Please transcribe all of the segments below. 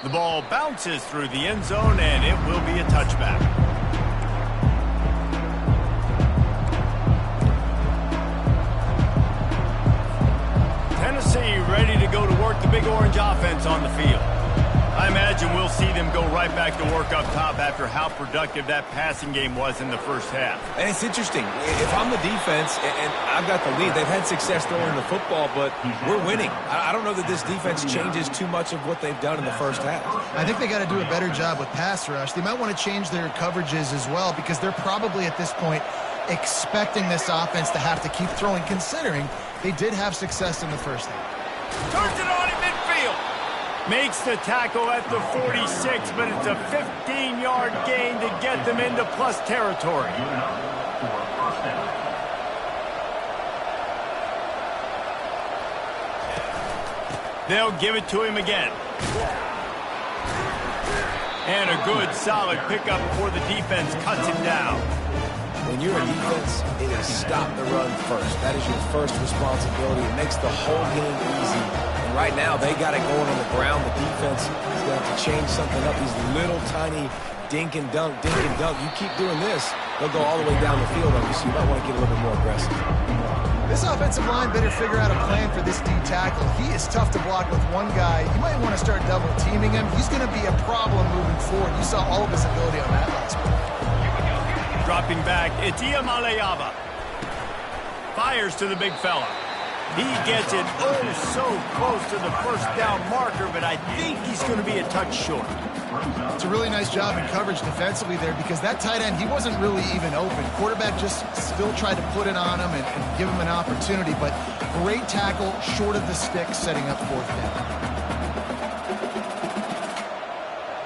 The ball bounces through the end zone, and it will be a touchback. Tennessee ready to go to work the Big Orange offense on the field. I imagine we'll see them go right back to work up top after how productive that passing game was in the first half. And it's interesting. If I'm the defense and I've got the lead, they've had success throwing the football, but we're winning. I don't know that this defense changes too much of what they've done in the first half. I think they got to do a better job with pass rush. They might want to change their coverages as well because they're probably at this point expecting this offense to have to keep throwing, considering they did have success in the first half. Turns it on in midfield. Makes the tackle at the 46, but it's a 15-yard gain to get them into plus territory. They'll give it to him again. And a good, solid pickup before the defense cuts him down. When you're a defense, it is stop the run first. That is your first responsibility. It makes the whole game easy. And right now, they got it going on the ground. The defense is going to have to change something up. These little tiny dink and dunk, dink and dunk. You keep doing this, they'll go all the way down the field on you, so you might want to get a little bit more aggressive. This offensive line better figure out a plan for this D tackle. He is tough to block with one guy. You might want to start double teaming him. He's going to be a problem moving forward. You saw all of his ability on that last play. Dropping back, it's Iamaleava. Fires to the big fella. He gets it so close to the first down marker, but I think he's going to be a touch short. It's a really nice job in coverage defensively there because that tight end, he wasn't really even open. Quarterback just still tried to put it on him and give him an opportunity, but great tackle short of the stick, setting up fourth down.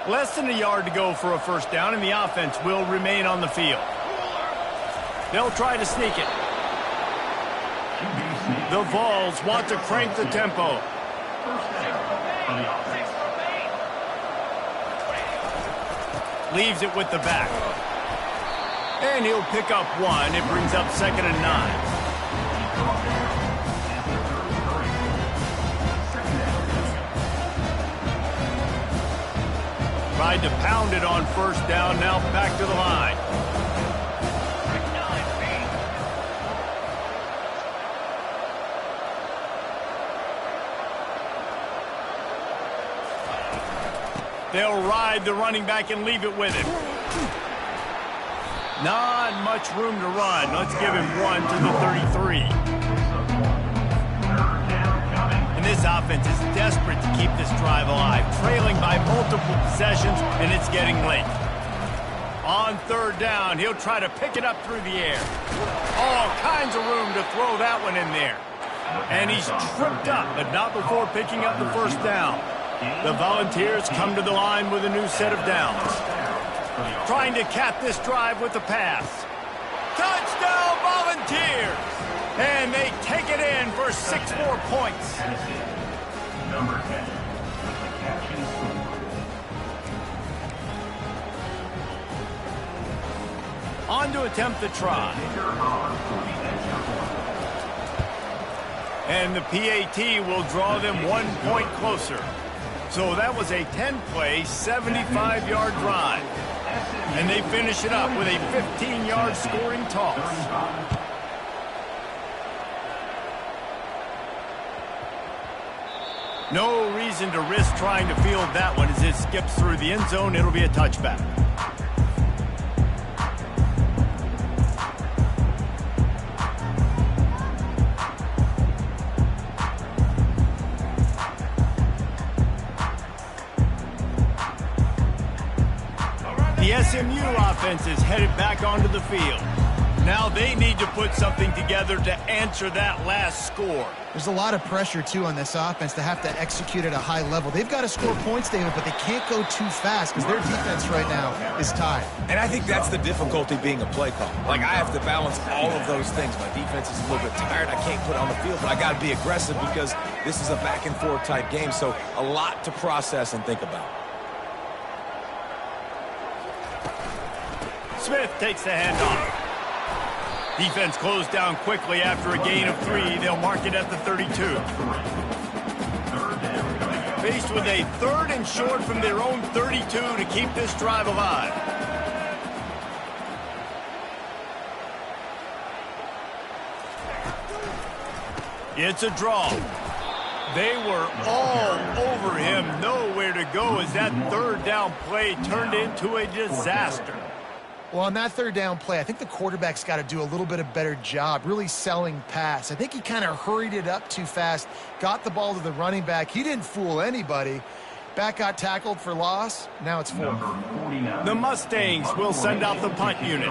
Less than a yard to go for a first down, and the offense will remain on the field. They'll try to sneak it. The Vols want to crank the tempo. Leaves it with the back. And he'll pick up one. It brings up 2nd and 9. Tried to pound it on first down, now back to the line. They'll ride the running back and leave it with him. Not much room to run. Let's give him one to the 33. And this offense is desperate to keep this drive alive, trailing by multiple possessions, and it's getting late. On 3rd down, he'll try to pick it up through the air. All kinds of room to throw that one in there. And he's tripped up, but not before picking up the first down. The Volunteers come to the line with a new set of downs. Trying to cap this drive with the pass. Touchdown, Volunteers! And they take it in for 6 more points. Number 10. On to attempt the try. And the PAT will draw them 1 point closer. So that was a 10-play, 75-yard drive. And they finish it up with a 15-yard scoring toss. No reason to risk trying to field that one as it skips through the end zone. It'll be a touchback. The SMU offense is headed back onto the field. Now they need to put something together to answer that last score. There's a lot of pressure, too, on this offense to have to execute at a high level. They've got to score points, David, but they can't go too fast because their defense right now is tired. And I think that's the difficulty being a play call. Like, I have to balance all of those things. My defense is a little bit tired. I can't put it on the field, but I got to be aggressive because this is a back-and-forth type game, so a lot to process and think about. Smith takes the handoff. Defense closed down quickly after a gain of 3. They'll mark it at the 32. faced with a 3rd and short from their own 32 to keep this drive alive. It's a draw. They were all over him, nowhere to go as that 3rd down play turned into a disaster. Well, on that 3rd down play, I think the quarterback's got to do a little bit of better job really selling pass. I think he kind of hurried it up too fast, got the ball to the running back. He didn't fool anybody. Back got tackled for loss. Now it's 4th. The Mustangs will send out the punt unit.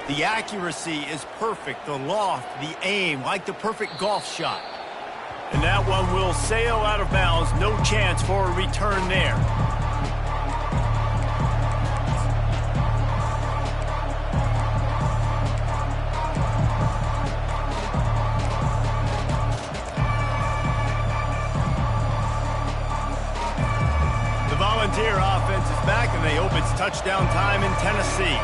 The accuracy is perfect, the loft, the aim, like the perfect golf shot. And that one will sail out of bounds. No chance for a return there. The Volunteer offense is back, and they hope it's touchdown time in Tennessee.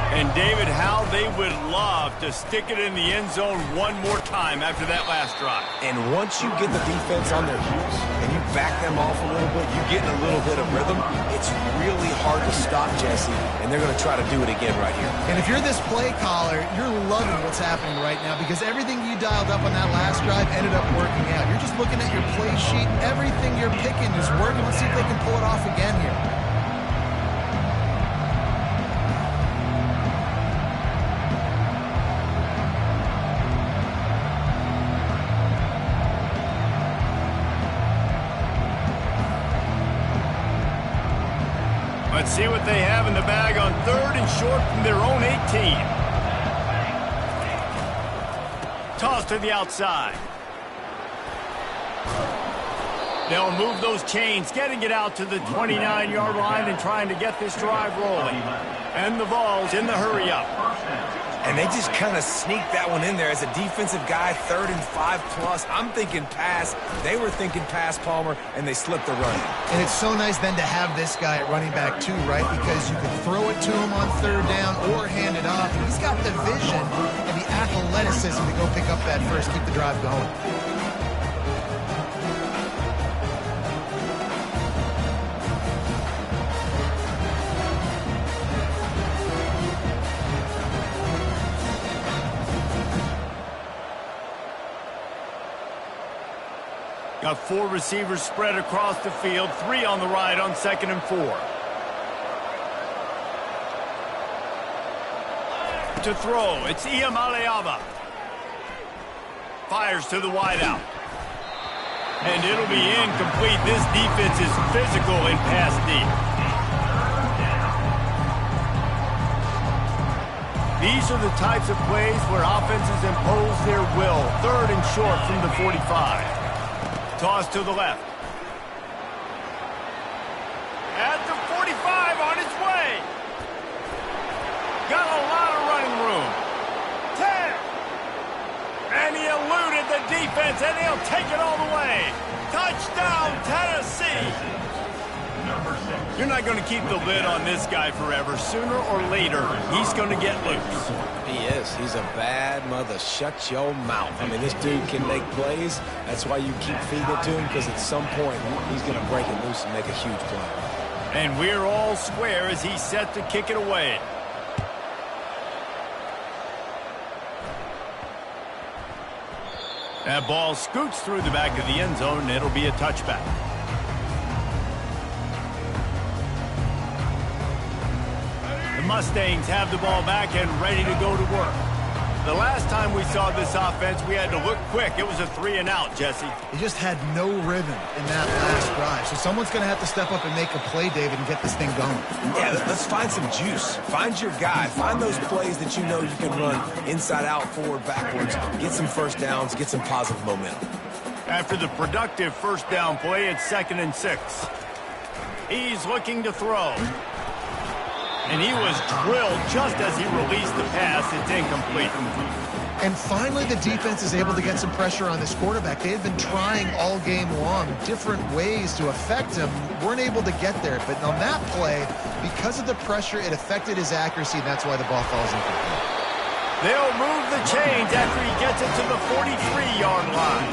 And, David, how they would love to stick it in the end zone one more time after that last drive. And once you get the defense on their heels and you back them off a little bit, you get in a little bit of rhythm, it's really hard to stop, Jesse, and they're going to try to do it again right here. And if you're this play caller, you're loving what's happening right now because everything you dialed up on that last drive ended up working out. You're just looking at your play sheet. Everything you're picking is working. Let's see if they can pull it off again here. Let's see what they have in the bag on 3rd and short from their own 18. Toss to the outside. They'll move those chains, getting it out to the 29-yard line and trying to get this drive rolling. And the Vols in the hurry-up. And they just kind of sneaked that one in there as a defensive guy, 3rd and 5+. I'm thinking pass. They were thinking pass, Palmer, and they slipped the run. And it's so nice then to have this guy at running back too, right? Because you can throw it to him on 3rd down or hand it off. And he's got the vision and the athleticism to go pick up that first, keep the drive going. Got 4 receivers spread across the field, 3 on the right on 2nd and 4. To throw, it's Iamaleava. Fires to the wideout. And it'll be incomplete. This defense is physical in pass deep. These are the types of plays where offenses impose their will. 3rd and short from the 45. Toss to the left. At the 45 on its way. Got a lot of running room. 10. And he eluded the defense, and he'll take it all the way. Touchdown, Tennessee. You're not going to keep the lid on this guy forever. Sooner or later, he's going to get loose. He is. He's a bad mother. Shut your mouth. I mean, this dude can make plays. That's why you keep feeding it to him, because at some point, he's going to break it loose and make a huge play. And we're all square as he's set to kick it away. That ball scoots through the back of the end zone, and it'll be a touchback. The Mustangs have the ball back and ready to go to work. The last time we saw this offense, we had to look quick. It was a 3-and-out, Jesse. He just had no rhythm in that last drive. So someone's going to have to step up and make a play, David, and get this thing going. Yeah, let's find some juice. Find your guy. Find those plays that you know you can run inside out, forward, backwards. Get some first downs. Get some positive momentum. After the productive first down play, it's 2nd and 6. He's looking to throw. And he was drilled just as he released the pass. It's incomplete. And finally, the defense is able to get some pressure on this quarterback. They had been trying all game long different ways to affect him. Weren't able to get there. But on that play, because of the pressure, it affected his accuracy, and that's why the ball falls incomplete. They'll move the chains after he gets it to the 43-yard line.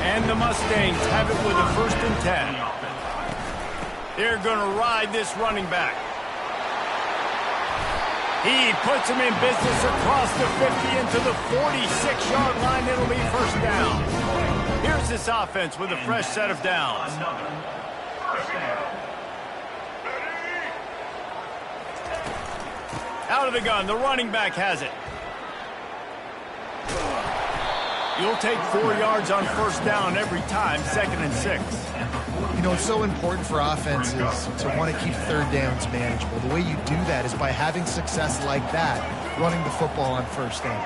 And the Mustangs have it with a 1st and 10. They're going to ride this running back. He puts him in business across the 50 into the 46-yard line. It'll be 1st down. Here's this offense with a fresh set of downs. Out of the gun, the running back has it. You'll take 4 yards on 1st down every time, 2nd and 6. You know, it's so important for offenses to want to keep 3rd downs manageable. The way you do that is by having success like that, running the football on 1st down.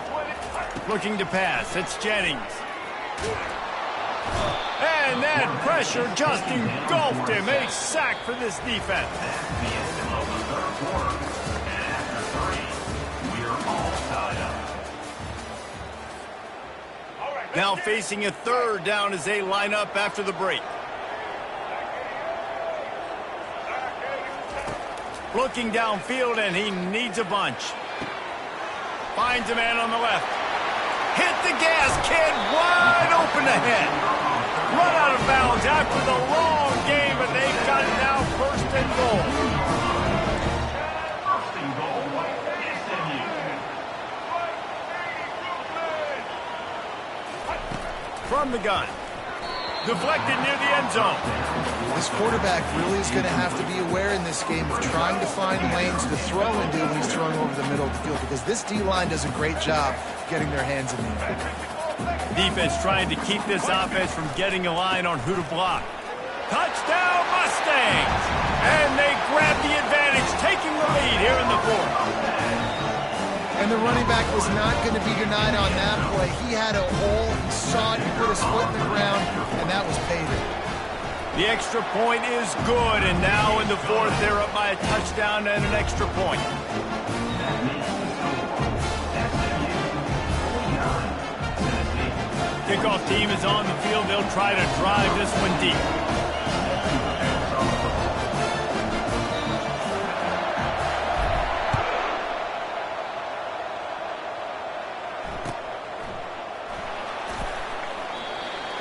Looking to pass, it's Jennings. And that pressure just engulfed him. A sack for this defense. Now facing a 3rd down as they line up after the break. Looking downfield, and he needs a bunch. Finds a man on the left. Hit the gas, kid, wide open ahead. Run out of bounds after the long game, but they've got it now 1st and goal. From the gun. Deflected near the end zone. This quarterback really is going to have to be aware in this game of trying to find lanes to throw into when he's throwing over the middle of the field, because this D-line does a great job getting their hands in the air. Defense trying to keep this offense from getting a line on who to block. Touchdown Mustangs! And they grab the advantage, taking the lead here in the 4th. And the running back was not going to be denied on that play. He had a hole, he saw it, he put his foot in the ground, and that was payday. The extra point is good, and now in the 4th, they're up by a touchdown and an extra point. Kickoff team is on the field. They'll try to drive this one deep.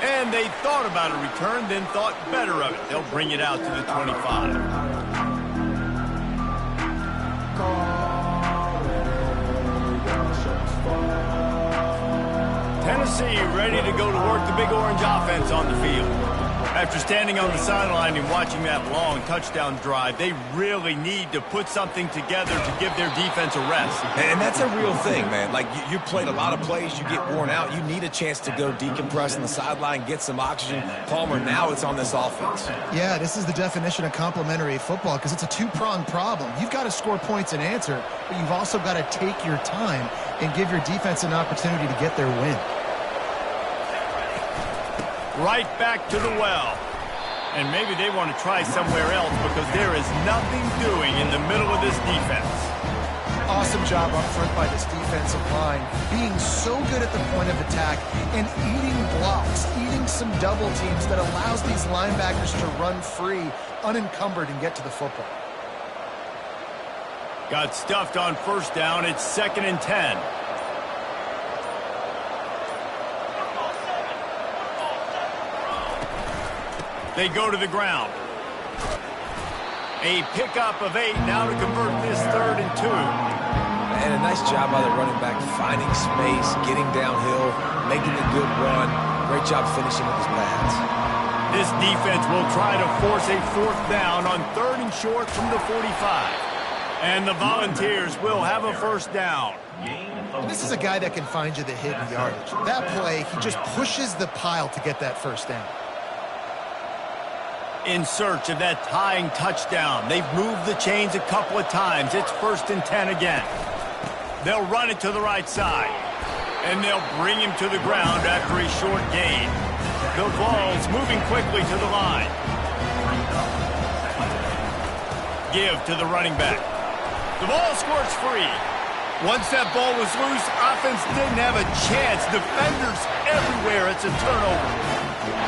And they thought about a return, then thought better of it. They'll bring it out to the 25. Tennessee ready to go to work the Big Orange offense on the field. After standing on the sideline and watching that long touchdown drive, they really need to put something together to give their defense a rest. And that's a real thing, man. Like, you played a lot of plays, you get worn out, you need a chance to go decompress on the sideline, get some oxygen. Palmer, now it's on this offense. Yeah, this is the definition of complementary football, because it's a two-pronged problem. You've got to score points and answer, but you've also got to take your time and give your defense an opportunity to get their win. Right back to the well. And maybe they want to try somewhere else because there is nothing doing in the middle of this defense. Awesome job up front by this defensive line, being so good at the point of attack and eating blocks, eating some double teams that allows these linebackers to run free, unencumbered, and get to the football. Got stuffed on 1st down. It's 2nd and 10. They go to the ground. A pickup of 8 now to convert this 3rd and 2. And a nice job by the running back, finding space, getting downhill, making a good run. Great job finishing with his pads. This defense will try to force a 4th down on 3rd and short from the 45. And the Volunteers will have a 1st down. This is a guy that can find you the hidden yardage. That play, he just pushes the pile to get that 1st down. In search of that tying touchdown. They've moved the chains a couple of times. It's 1st and 10 again. They'll run it to the right side. And they'll bring him to the ground after a short gain. The ball's moving quickly to the line. Give to the running back. The ball squirts free. Once that ball was loose, offense didn't have a chance. Defenders everywhere. It's a turnover.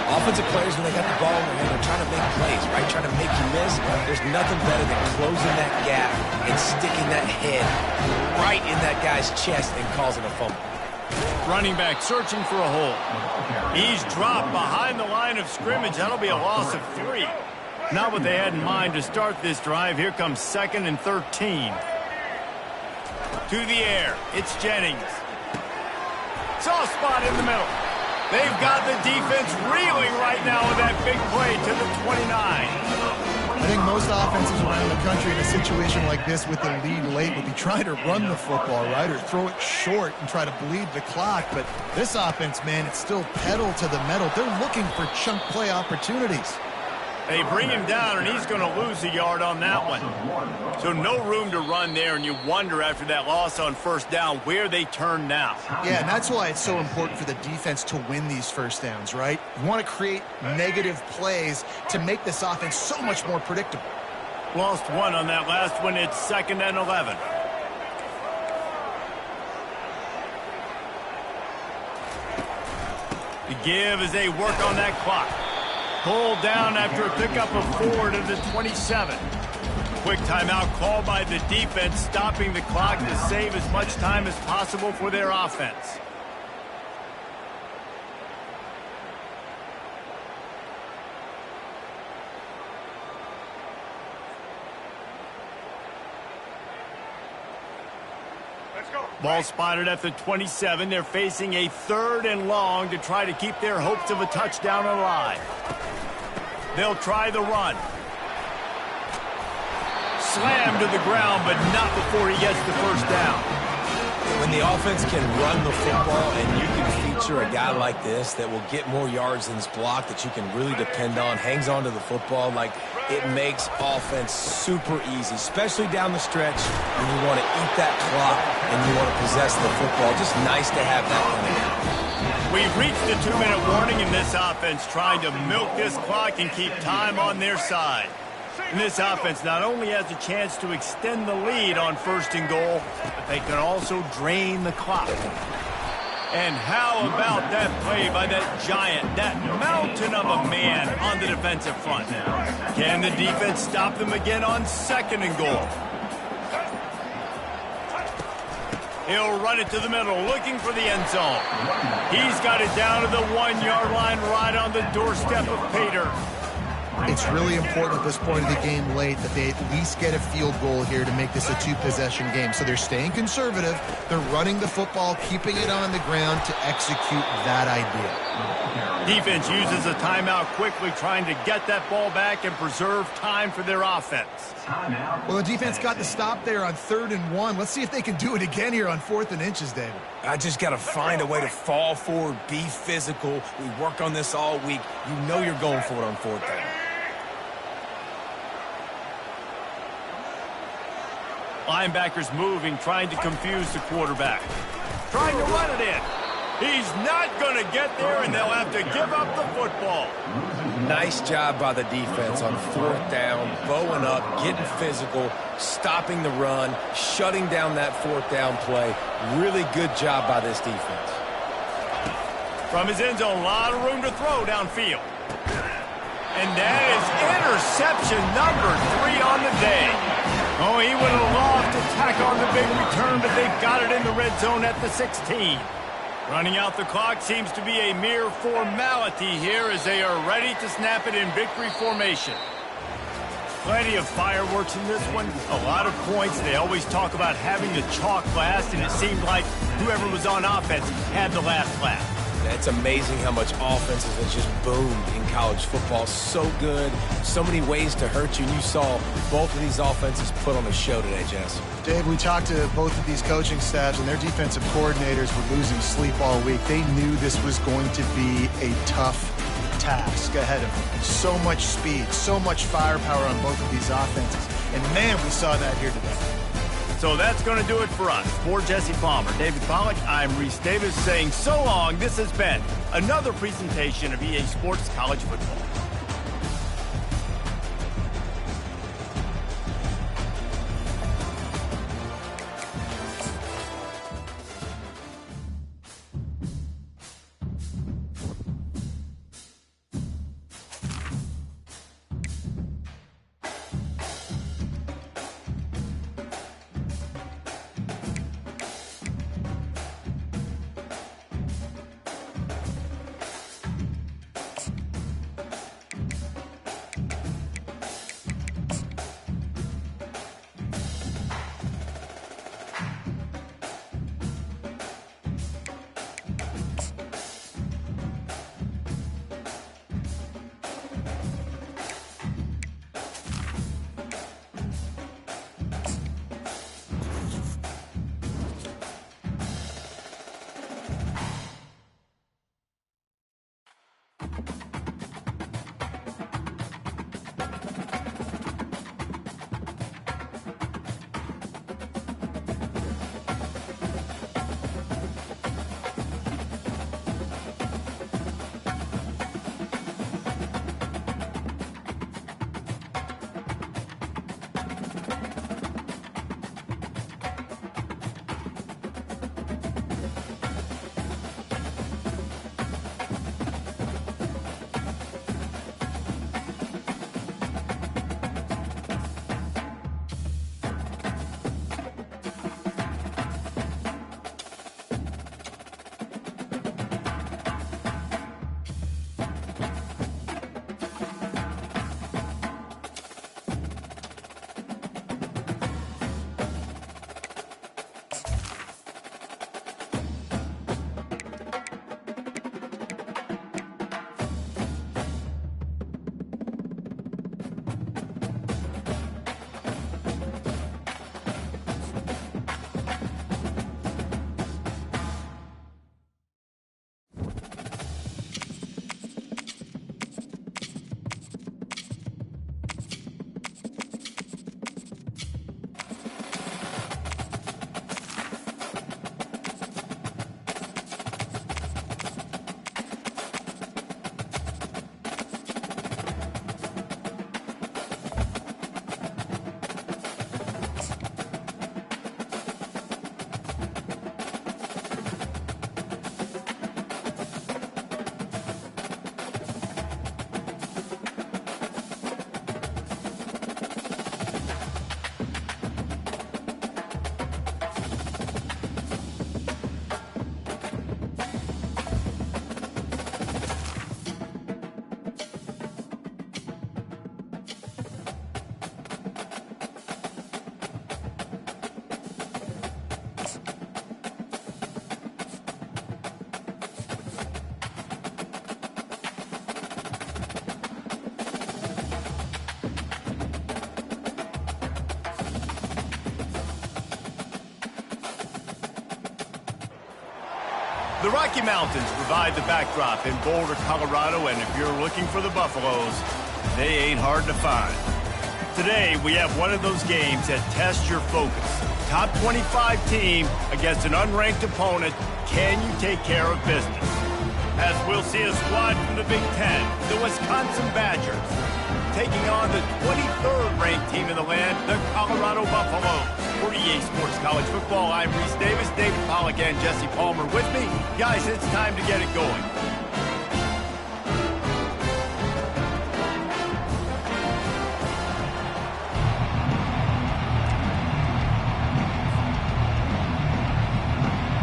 Offensive players, when they got the ball in their hand, they're trying to make plays, right? Trying to make you miss. There's nothing better than closing that gap and sticking that head right in that guy's chest and causing a fumble. Running back searching for a hole. He's dropped behind the line of scrimmage. That'll be a loss of 3. Not what they had in mind to start this drive. Here comes 2nd and 13. To the air. It's Jennings. Soft spot in the middle. They've got the defense reeling right now with that big play to the 29. I think most offenses around the country in a situation like this with the lead late would be trying to run the football, right, or throw it short and try to bleed the clock. But this offense, man, it's still pedal to the metal. They're looking for chunk play opportunities. They bring him down, and he's going to lose a yard on that one. So no room to run there, and you wonder after that loss on first down where they turn now. Yeah, and that's why it's so important for the defense to win these first downs, right? You want to create negative plays to make this offense so much more predictable. Lost 1 on that last one. It's 2nd and 11. The give as they work on that clock. Pulled down after a pickup of 4 to the 27. Quick timeout called by the defense, stopping the clock to save as much time as possible for their offense. Ball spotted at the 27. They're facing a 3rd and long to try to keep their hopes of a touchdown alive. They'll try the run. Slammed to the ground, but not before he gets the first down. When the offense can run the football and you can feature a guy like this that will get more yards than his block that you can really depend on, hangs on to the football, like it makes offense super easy, especially down the stretch when you want to eat that clock and you want to possess the football. Just nice to have that kind of guy. We've reached the 2-minute warning in this offense, trying to milk this clock and keep time on their side. And this offense not only has a chance to extend the lead on 1st and goal, but they can also drain the clock. And how about that play by that giant, that mountain of a man on the defensive front? Can the defense stop them again on 2nd and goal? He'll run it to the middle, looking for the end zone. He's got it down to the 1-yard line, right on the doorstep of Pater. It's really important at this point of the game late that they at least get a field goal here to make this a 2-possession game. So they're staying conservative. They're running the football, keeping it on the ground to execute that idea. Defense uses a timeout quickly, trying to get that ball back and preserve time for their offense. Well, the defense got the stop there on 3rd and 1. Let's see if they can do it again here on 4th and inches, David. I just got to find a way to fall forward, be physical. We work on this all week. You know you're going for it on 4th down. Linebackers moving, trying to confuse the quarterback. Trying to run it in. He's not going to get there, and they'll have to give up the football. Nice job by the defense on 4th down, bowing up, getting physical, stopping the run, shutting down that 4th down play. Really good job by this defense. From his end zone, a lot of room to throw downfield. And that is interception number 3 on the day. Oh, he would have loved to tack on the big return, but they've got it in the red zone at the 16. Running out the clock seems to be a mere formality here as they are ready to snap it in victory formation. Plenty of fireworks in this one, a lot of points. They always talk about having the chalk last, and it seemed like whoever was on offense had the last laugh. It's amazing how much offenses have just boomed in college football. So good, so many ways to hurt you. And you saw both of these offenses put on a show today, Jess. Dave, we talked to both of these coaching staffs, and their defensive coordinators were losing sleep all week. They knew this was going to be a tough task ahead of them. So much speed, so much firepower on both of these offenses. And, man, we saw that here today. So that's going to do it for us. For Jesse Palmer, David Pollack, I'm Reese Davis saying so long. This has been another presentation of EA Sports College Football. The Rocky Mountains provide the backdrop in Boulder, Colorado, and if you're looking for the Buffaloes, they ain't hard to find. Today, we have one of those games that tests your focus. Top 25 team against an unranked opponent. Can you take care of business? As we'll see a squad from the Big Ten, the Wisconsin Badgers, taking on the 23rd ranked team in the land, the Colorado Buffaloes. For EA Sports College Football, I'm Reese Davis, David Pollack, and Jesse Palmer with me. Guys, it's time to get it going.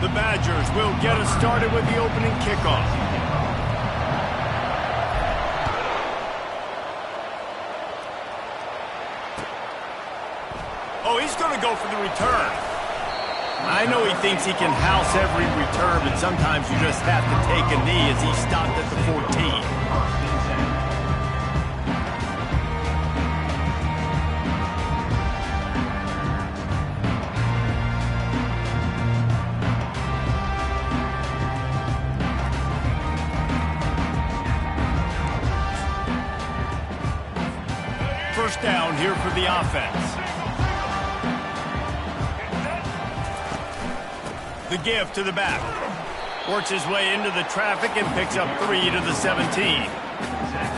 The Badgers will get us started with the opening kickoff. Oh, he's going to go for the return. I know he thinks he can house every return, but sometimes you just have to take a knee as he stopped at the 14. First down here for the offense. The give to the back. Works his way into the traffic and picks up 3 to the 17.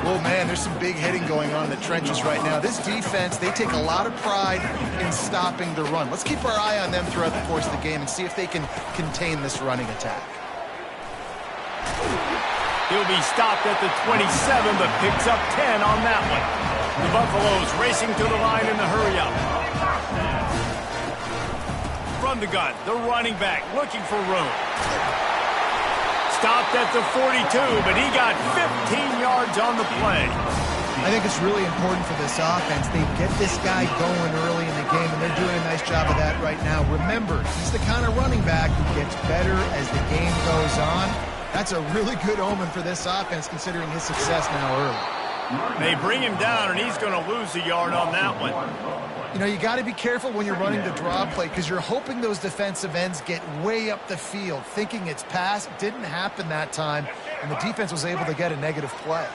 Oh, man, there's some big hitting going on in the trenches right now. This defense, they take a lot of pride in stopping the run. Let's keep our eye on them throughout the course of the game and see if they can contain this running attack. He'll be stopped at the 27, but picks up 10 on that one. The Buffaloes racing to the line in the hurry-up. From the gun, the running back looking for room. Stopped at the 42, but he got 15 yards on the play. I think it's really important for this offense. They get this guy going early in the game, and they're doing a nice job of that right now. Remember, he's the kind of running back who gets better as the game goes on. That's a really good omen for this offense, considering his success now early. They bring him down, and he's going to lose a yard on that one. You know, you got to be careful when you're running the draw play because you're hoping those defensive ends get way up the field, thinking it's pass. Didn't happen that time, and the defense was able to get a negative play.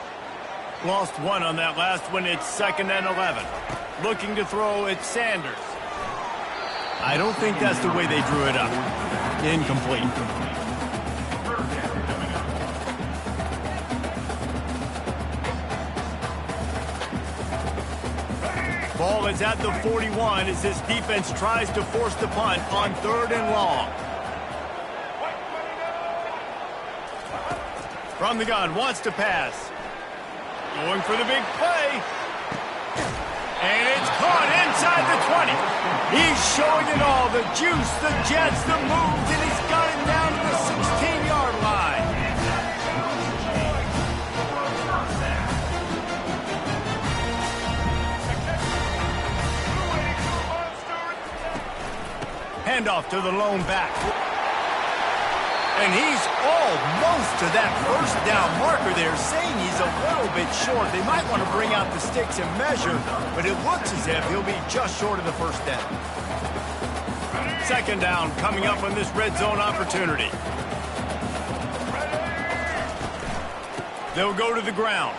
Lost one on that last one. It's 2nd and 11. Looking to throw, it's Sanders. I don't think that's the way they drew it up. Incomplete. Ball is at the 41 as this defense tries to force the punt on 3rd and long. From the gun, wants to pass. Going for the big play. And it's caught inside the 20. He's showing it all. The juice, the jets, the moves, and he's got it down to the 16-yard line. Handoff to the lone back. And he's almost to that first down marker there, saying he's a little bit short. They might want to bring out the sticks and measure, but it looks as if he'll be just short of the first down. 2nd down coming up on this red zone opportunity. They'll go to the ground.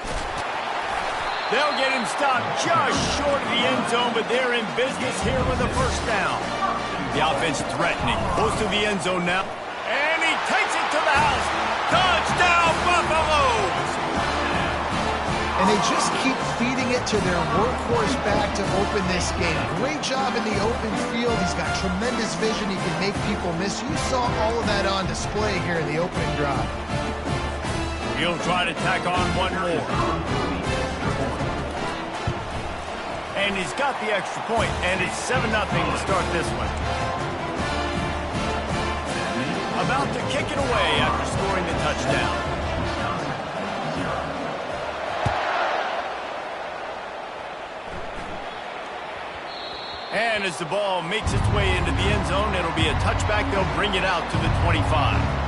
They'll get him stopped just short of the end zone, but they're in business here with a first down. The offense threatening, close to the end zone now. And he takes it to the house. Touchdown, Buffaloes! And they just keep feeding it to their workhorse back to open this game. Great job in the open field. He's got tremendous vision. He can make people miss. You saw all of that on display here in the opening drive. He'll try to tack on one more. And he's got the extra point, and it's 7-0 to start this one. About to kick it away after scoring the touchdown. And as the ball makes its way into the end zone, it'll be a touchback. They'll bring it out to the 25.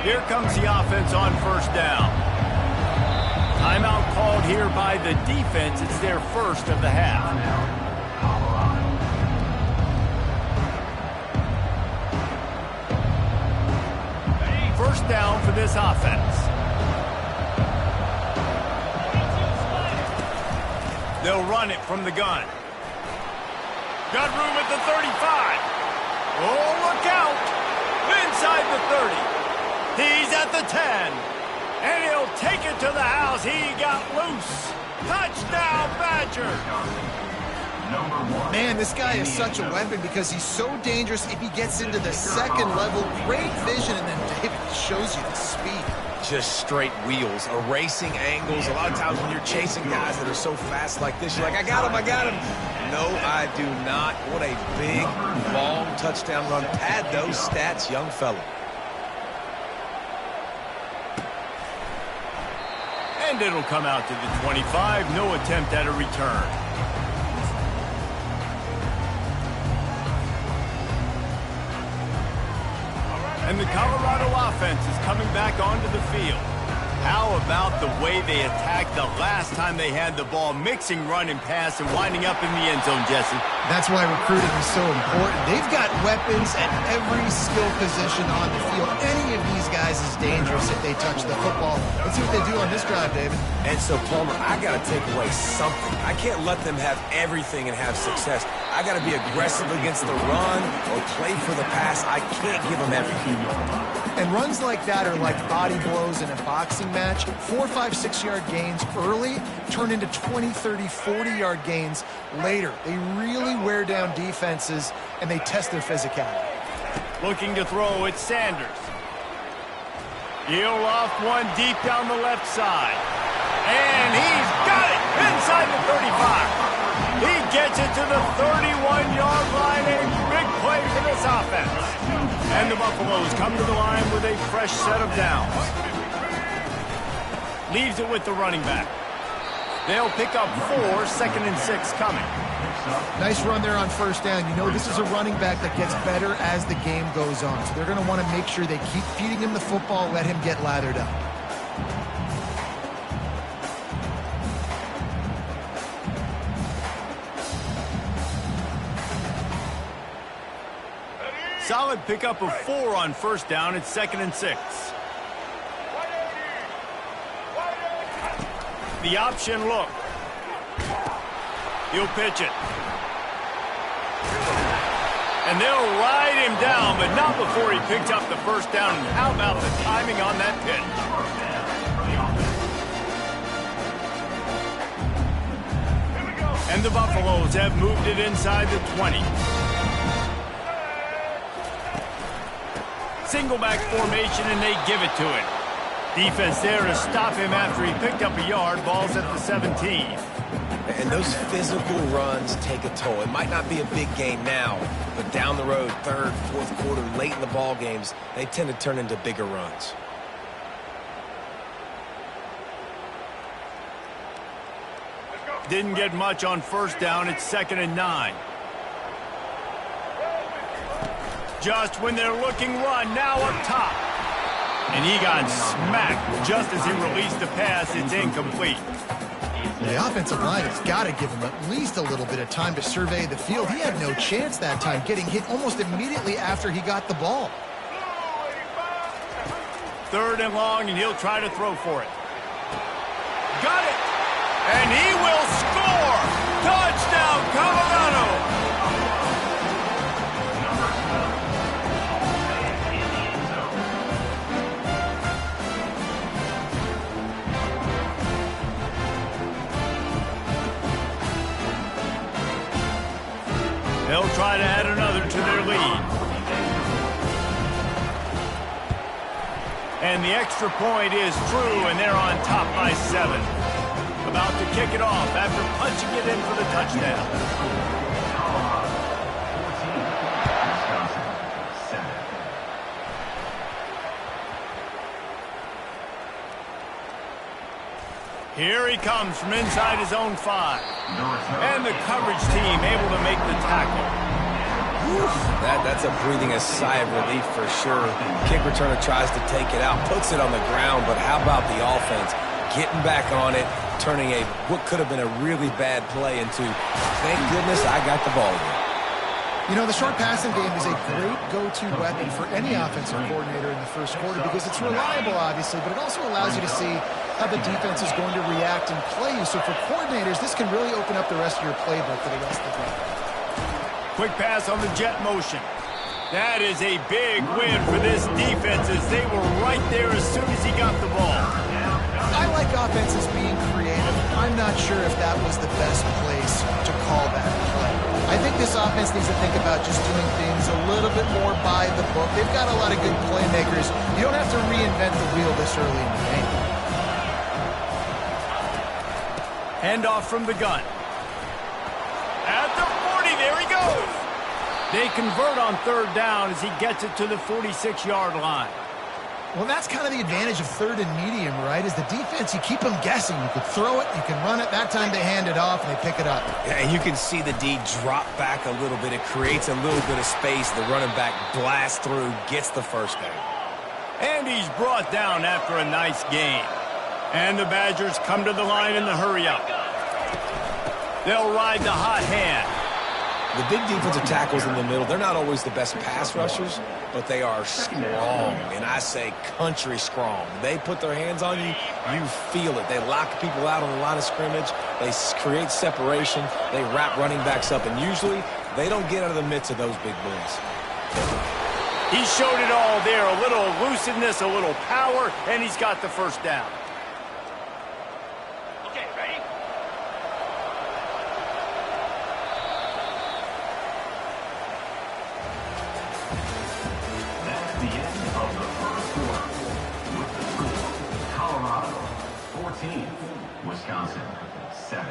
Here comes the offense on first down. Timeout called here by the defense. It's their first of the half. First down for this offense. They'll run it from the gun. Got room at the 35. Oh, look out. Inside the 30. He's at the 10. And he'll take it to the house. He got loose. Touchdown, Badgers. Man, this guy is such a weapon because he's so dangerous if he gets into the second level. Great vision, and then David shows you the speed. Just straight wheels, erasing angles. A lot of times when you're chasing guys that are so fast like this, you're like, I got him, I got him. No, I do not. What a big, long touchdown run. Pad those stats, young fella. And it'll come out to the 25. No attempt at a return. And the Colorado offense is coming back onto the field. How about the way they attacked the last time they had the ball, mixing run and pass and winding up in the end zone, Jesse? That's why recruiting is so important. They've got weapons at every skill position on the field. Any of these guys is dangerous if they touch the football. Let's see what they do on this drive, David. And so, Palmer, I got to take away something. I can't let them have everything and have success. I got to be aggressive against the run or play for the pass. I can't give them everything. And runs like that are like body blows in a boxing match. 4, 5, 6 yard gains early turn into 20, 30, 40-yard gains later. They really wear down defenses, and they test their physicality. Looking to throw, it's Sanders. He'll off one deep down the left side. And he's got it inside the 35. He gets it to the 31-yard line. A big play for this offense. And the Buffaloes come to the line with a fresh set of downs. Leaves it with the running back. They'll pick up 4, 2nd and 6 coming. Nice run there on first down. You know, this is a running back that gets better as the game goes on. So they're going to want to make sure they keep feeding him the football, let him get lathered up. Solid pickup of 4 on first down. It's 2nd and 6. The option look. He'll pitch it. And they'll ride him down, but not before he picks up the first down. And how about the timing on that pitch? And the Buffaloes have moved it inside the 20. Single back formation, and they give it to him. Defense there to stop him after he picked up a yard. Ball's at the 17. And those physical runs take a toll. It might not be a big game now, but down the road, 3rd, 4th quarter, late in the ball games, they tend to turn into bigger runs. Didn't get much on first down. It's 2nd and 9. Just when they're looking run, now up top. And he got smacked just as he released the pass. It's incomplete. The offensive line has got to give him at least a little bit of time to survey the field. He had no chance that time, getting hit almost immediately after he got the ball. 3rd and long, and he'll try to throw for it. Got it! And he will score! Touchdown, Colorado! They'll try to add another to their lead. And the extra point is true, and they're on top by 7. About to kick it off after punching it in for the touchdown. Here he comes from inside his own 5. And the coverage team able to make the tackle. That's a breathing a sigh of relief for sure. Kick returner tries to take it out, puts it on the ground, but how about the offense? getting back on it, turning what could have been a really bad play into, thank goodness I got the ball here. You know, the short passing game is a great go-to weapon for any offensive coordinator in the first quarter because it's reliable, obviously, but it also allows you to see how the defense is going to react and play you. So for coordinators, this can really open up the rest of your playbook for the rest of the game. Quick pass on the jet motion. That is a big win for this defense as they were right there as soon as he got the ball. I like offenses being creative. I'm not sure if that was the best place to call that play. I think this offense needs to think about just doing things a little bit more by the book. They've got a lot of good playmakers. You don't have to reinvent the wheel this early in the game. Handoff from the gun. At the 40, there he goes. They convert on third down as he gets it to the 46-yard line. Well, that's kind of the advantage of third and medium, right? Is the defense, you keep them guessing. You could throw it, you can run it. That time they hand it off and they pick it up. Yeah, and you can see the D drop back a little bit. It creates a little bit of space. The running back blasts through, gets the first down. And he's brought down after a nice gain. And the Badgers come to the line in the hurry-up. They'll ride the hot hand. The big defensive tackles in the middle, they're not always the best pass rushers, but they are strong, and I say country strong. They put their hands on you, you feel it. They lock people out on the line of scrimmage. They create separation. They wrap running backs up, and usually they don't get out of the midst of those big boys. He showed it all there, a little elusiveness, a little power, and he's got the first down. Okay, ready? That's the end of the first quarter. With the score, Colorado 14, Wisconsin 7.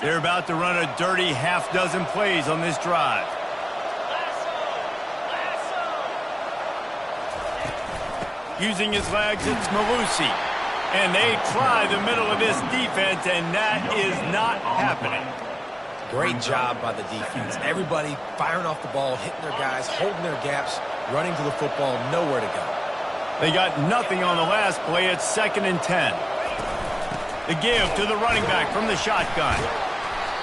They're about to run a dirty half-dozen plays on this drive. Using his legs, it's Malusi. And they try the middle of this defense, and that is not happening. Great job by the defense. Everybody firing off the ball, hitting their guys, holding their gaps, running to the football, nowhere to go. They got nothing on the last play. It's 2nd and 10. The give to the running back from the shotgun.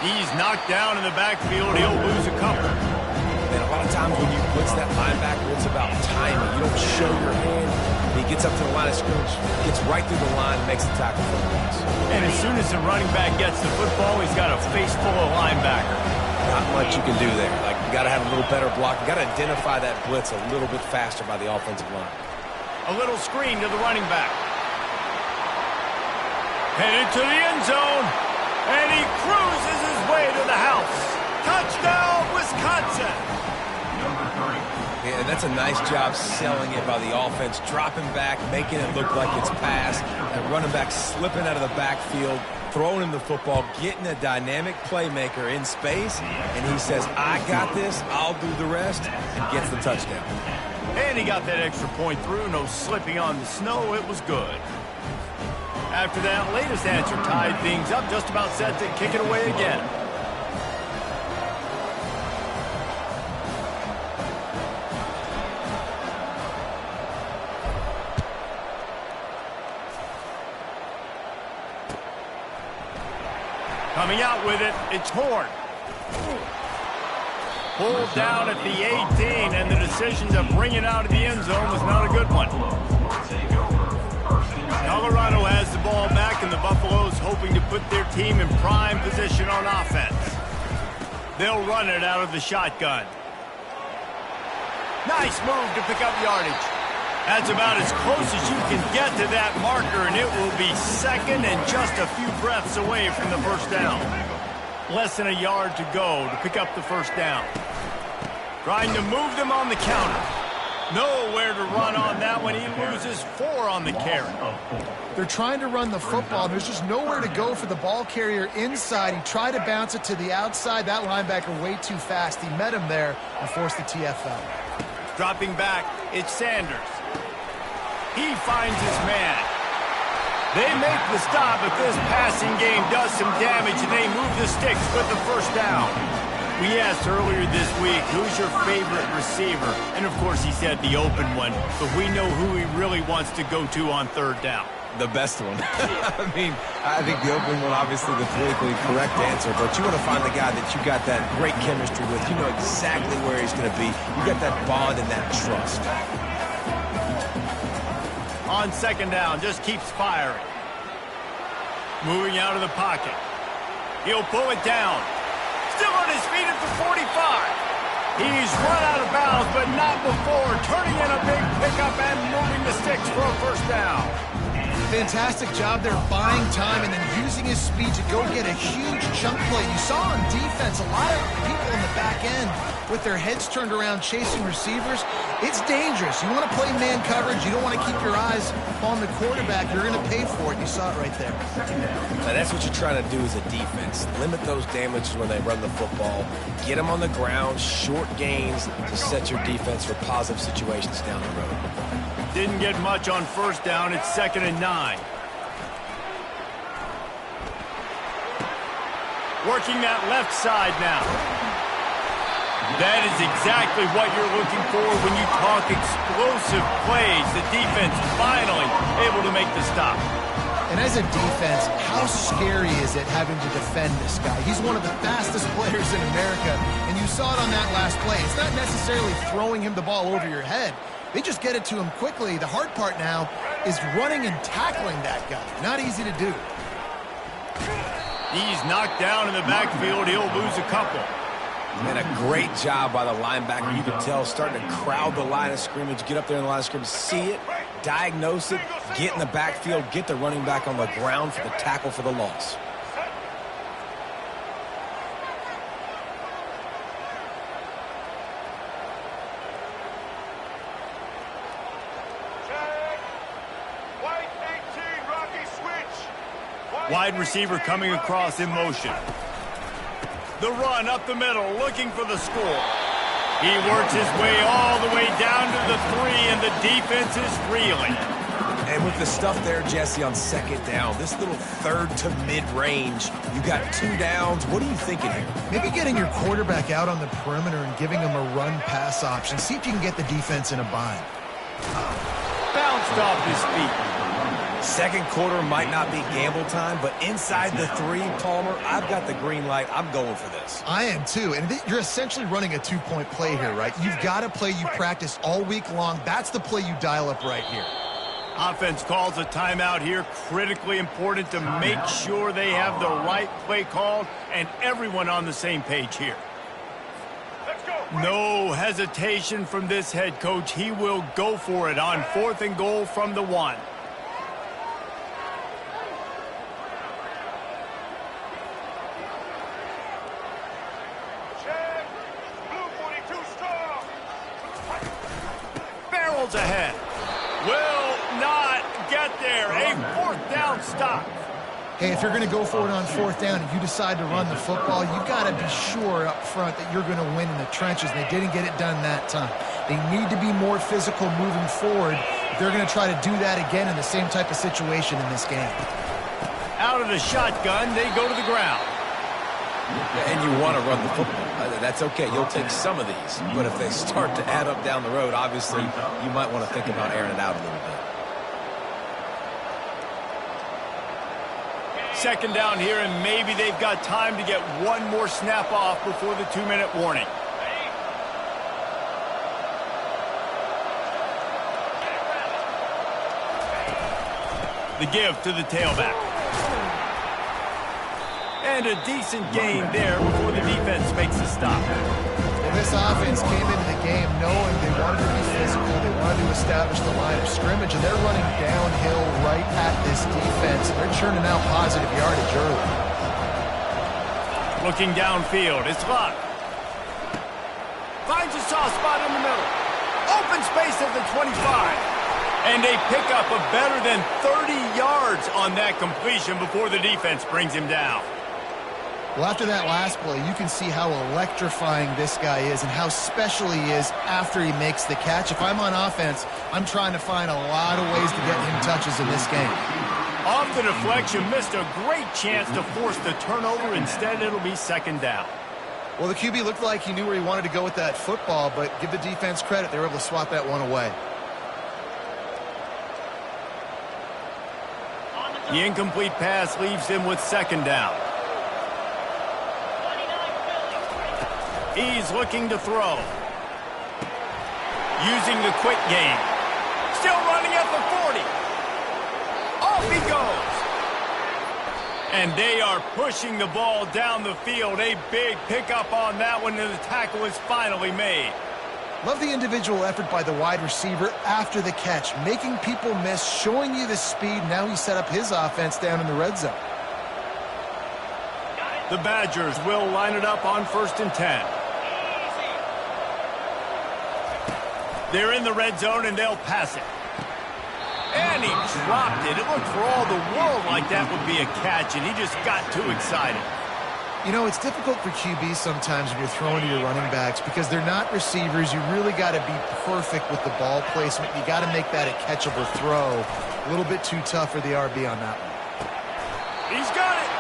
He's knocked down in the backfield. He'll lose a couple. And a lot of times when you blitz that linebacker, it's about timing. You don't show your hand. He gets up to the line of scrimmage, gets right through the line, makes the tackle for the pass. And as soon as the running back gets the football, he's got a face full of linebacker. Not much you can do there. Like, you got to have a little better block. You got to identify that blitz a little bit faster by the offensive line. A little screen to the running back. Headed to the end zone. And he cruises his way to the house. Touchdown, Wisconsin. Number 3. Yeah, that's a nice job selling it by the offense, dropping back, making it look like it's passed, and running back slipping out of the backfield, throwing him the football, getting a dynamic playmaker in space, and he says, I got this, I'll do the rest, and gets the touchdown. And he got that extra point through, no slipping on the snow, it was good. After that latest answer tied things up, just about set to kick it away again. Coming out with it, it's Horn. Pulled down at the 18, and the decision to bring it out of the end zone was not a good one. Colorado has the ball back, and the Buffaloes hoping to put their team in prime position on offense. They'll run it out of the shotgun. Nice move to pick up yardage. That's about as close as you can get to that marker, and it will be 2nd and just a few breaths away from the first down. Less than a yard to go to pick up the first down. Trying to move them on the counter. Nowhere to run on that one. He loses 4 on the carry. They're trying to run the football. There's just nowhere to go for the ball carrier inside. He tried to bounce it to the outside. That linebacker way too fast. He met him there and forced the TFL. Dropping back, it's Sanders. He finds his man. They make the stop, but this passing game does some damage, and they move the sticks with the first down. We asked earlier this week, who's your favorite receiver? And, of course, he said the open one. But we know who he really wants to go to on third down. The best one. I mean, I think the open one, obviously the politically correct answer, but you want to find the guy that you got that great chemistry with. You know exactly where he's going to be. You got that bond and that trust. On second down, just keeps firing. Moving out of the pocket. He'll pull it down. Still on his feet at the 45. He's run out of bounds, but not before. Turning in a big pickup and moving the sticks for a first down. Fantastic job there buying time and then using his speed to go get a huge chunk play. You saw on defense a lot of people in the back end with their heads turned around chasing receivers. It's dangerous. You want to play man coverage. You don't want to keep your eyes on the quarterback. You're going to pay for it. You saw it right there. Now, that's what you're trying to do as a defense. Limit those damages when they run the football. Get them on the ground, short gains to set your defense for positive situations down the road. Didn't get much on first down. It's 2nd and 9. Working that left side now. That is exactly what you're looking for when you talk explosive plays. The defense finally able to make the stop. And as a defense, how scary is it having to defend this guy? He's one of the fastest players in America, and you saw it on that last play. It's not necessarily throwing him the ball over your head. They just get it to him quickly. The hard part now is running and tackling that guy. Not easy to do. He's knocked down in the backfield. He'll lose a couple. And a great job by the linebacker. You can tell starting to crowd the line of scrimmage, get up there in the line of scrimmage, see it, diagnose it, get in the backfield, get the running back on the ground for the tackle for the loss. Wide receiver coming across in motion. The run up the middle, looking for the score. He works his way all the way down to the 3, and the defense is reeling. And with the stuff there, Jesse, on second down, this little third to mid-range, you got 2 downs. What are you thinking here? Maybe getting your quarterback out on the perimeter and giving him a run-pass option. See if you can get the defense in a bind. Bounced off his feet. Second quarter might not be gamble time, but inside the 3, Palmer, I've got the green light. I'm going for this. I am too, and you're essentially running a 2-point play here, right? You've got a play you practice all week long. That's the play you dial up right here. Offense calls a timeout here. Critically important to make sure they have the right play called and everyone on the same page here. No hesitation from this head coach. He will go for it on 4th and goal from the 1. Barrels ahead. Will not get there. A 4th down stop. Hey, if you're going to go for it on 4th down and you decide to run the football, you got to be sure up front that you're going to win in the trenches. They didn't get it done that time. They need to be more physical moving forward. They're going to try to do that again in the same type of situation in this game. Out of the shotgun, they go to the ground. And you want to run the football. That's okay. You'll take some of these. But if they start to add up down the road, obviously, you might want to think about airing it out a little bit. Second down here, and maybe they've got time to get one more snap off before the 2-minute warning. The give to the tailback. And a decent gain there before the defense makes a stop. Well, this offense came into the game knowing they wanted to be physical, they wanted to establish the line of scrimmage, and they're running downhill right at this defense. They're churning out positive yardage early. Looking downfield, it's Luck. Finds a soft spot in the middle. Open space at the 25. And a pickup of better than 30 yards on that completion before the defense brings him down. Well, after that last play, you can see how electrifying this guy is and how special he is after he makes the catch. If I'm on offense, I'm trying to find a lot of ways to get him touches in this game. Off the deflection, missed a great chance to force the turnover. Instead, it'll be second down. Well, the QB looked like he knew where he wanted to go with that football, but give the defense credit. They were able to swat that one away. The incomplete pass leaves him with second down. He's looking to throw. Using the quick game. Still running at the 40. Off he goes. And they are pushing the ball down the field. A big pickup on that one, and the tackle is finally made. Love the individual effort by the wide receiver after the catch, making people miss, showing you the speed. Now he set up his offense down in the red zone. The Badgers will line it up on 1st and 10. They're in the red zone, and they'll pass it. And he dropped it. It looked for all the world like that would be a catch, and he just got too excited. You know, it's difficult for QBs sometimes when you're throwing to your running backs because they're not receivers. You really got to be perfect with the ball placement. You got to make that a catchable throw. A little bit too tough for the RB on that one. He's got it.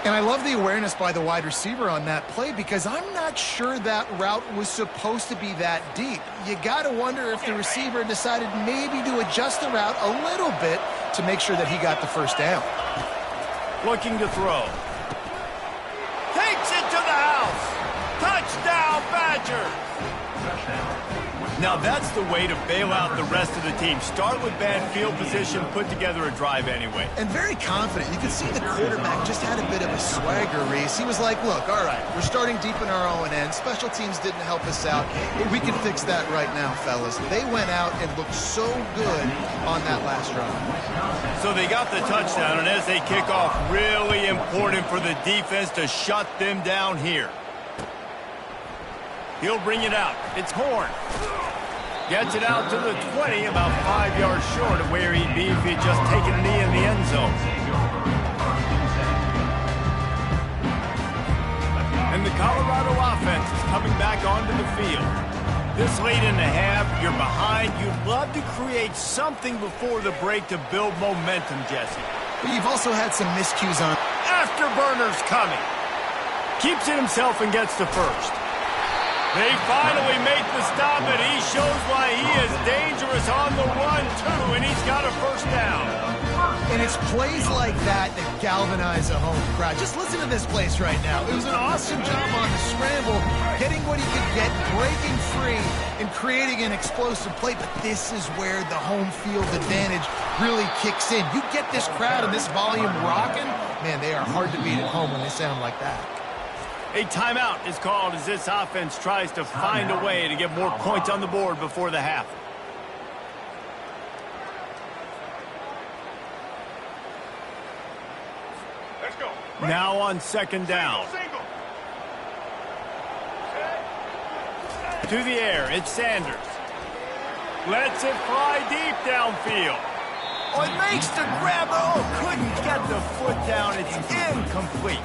And I love the awareness by the wide receiver on that play because I'm not sure that route was supposed to be that deep. You got to wonder if the receiver decided maybe to adjust the route a little bit to make sure that he got the first down. Looking to throw. Takes it to the house. Touchdown, Badgers. Now that's the way to bail out the rest of the team. Start with bad field position, put together a drive anyway. And very confident. You could see the quarterback just had a bit of a swagger, Reese. He was like, look, all right, we're starting deep in our own end. Special teams didn't help us out, but we can fix that right now, fellas. They went out and looked so good on that last drive. So they got the touchdown, and as they kick off, really important for the defense to shut them down here. He'll bring it out. It's Horn. Gets it out to the 20, about 5 yards short of where he'd be if he'd just taken a knee in the end zone. And the Colorado offense is coming back onto the field. This late in the half, you're behind. You'd love to create something before the break to build momentum, Jesse. But you've also had some miscues on. Afterburners coming. Keeps it himself and gets to first. They finally make the stop, and he shows why he is dangerous on the run, too, and he's got a first down. And it's plays like that that galvanize a home crowd. Just listen to this place right now. It was an awesome job on the scramble, getting what he could get, breaking free, and creating an explosive play. But this is where the home field advantage really kicks in. You get this crowd and this volume rocking, man, they are hard to beat at home when they sound like that. A timeout is called as this offense tries to find a way to get more points on the board before the half. Let's go. Now on second down. To the air, it's Sanders. Lets it fly deep downfield. Oh, it makes the grab. Oh, couldn't get the foot down. It's incomplete.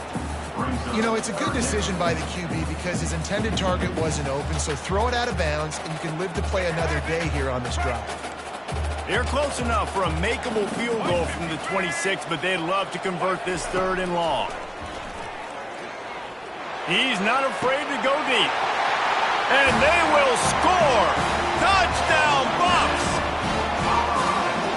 You know, it's a good decision by the QB because his intended target wasn't open, so throw it out of bounds, and you can live to play another day here on this drive. They're close enough for a makeable field goal from the 26, but they'd love to convert this 3rd and long. He's not afraid to go deep. And they will score! Touchdown, Bucks!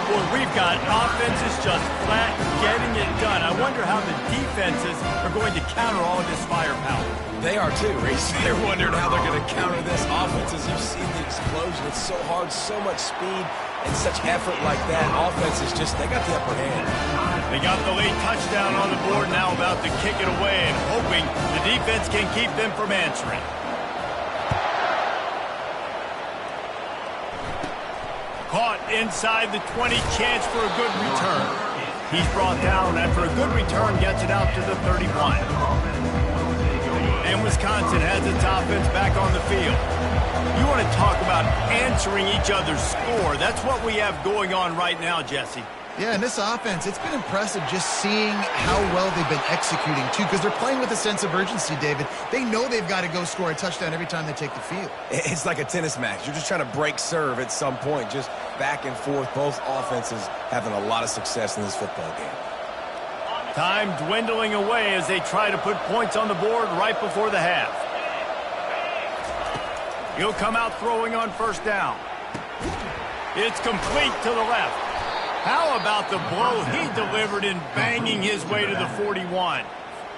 Boy, we've got offenses just flat getting it done. I wonder how the defenses are going to counter all of this firepower. They are too, Reese. They're wondering how they're going to counter this offense. As you've seen the explosion, it's so hard, so much speed, and such effort like that. Offense is just, they got the upper hand. They got the late touchdown on the board, now about to kick it away and hoping the defense can keep them from answering. Caught inside the 20, chance for a good return. He's brought down after a good return, gets it out to the 31. And Wisconsin has its offense back on the field. You want to talk about answering each other's score. That's what we have going on right now, Jesse. Yeah, and this offense, it's been impressive just seeing how well they've been executing, too, because they're playing with a sense of urgency, David. They know they've got to go score a touchdown every time they take the field. It's like a tennis match. You're just trying to break serve at some point, just back and forth. Both offenses having a lot of success in this football game. Time dwindling away as they try to put points on the board right before the half. He'll come out throwing on first down. It's complete to the left. How about the blow he delivered in banging his way to the 41?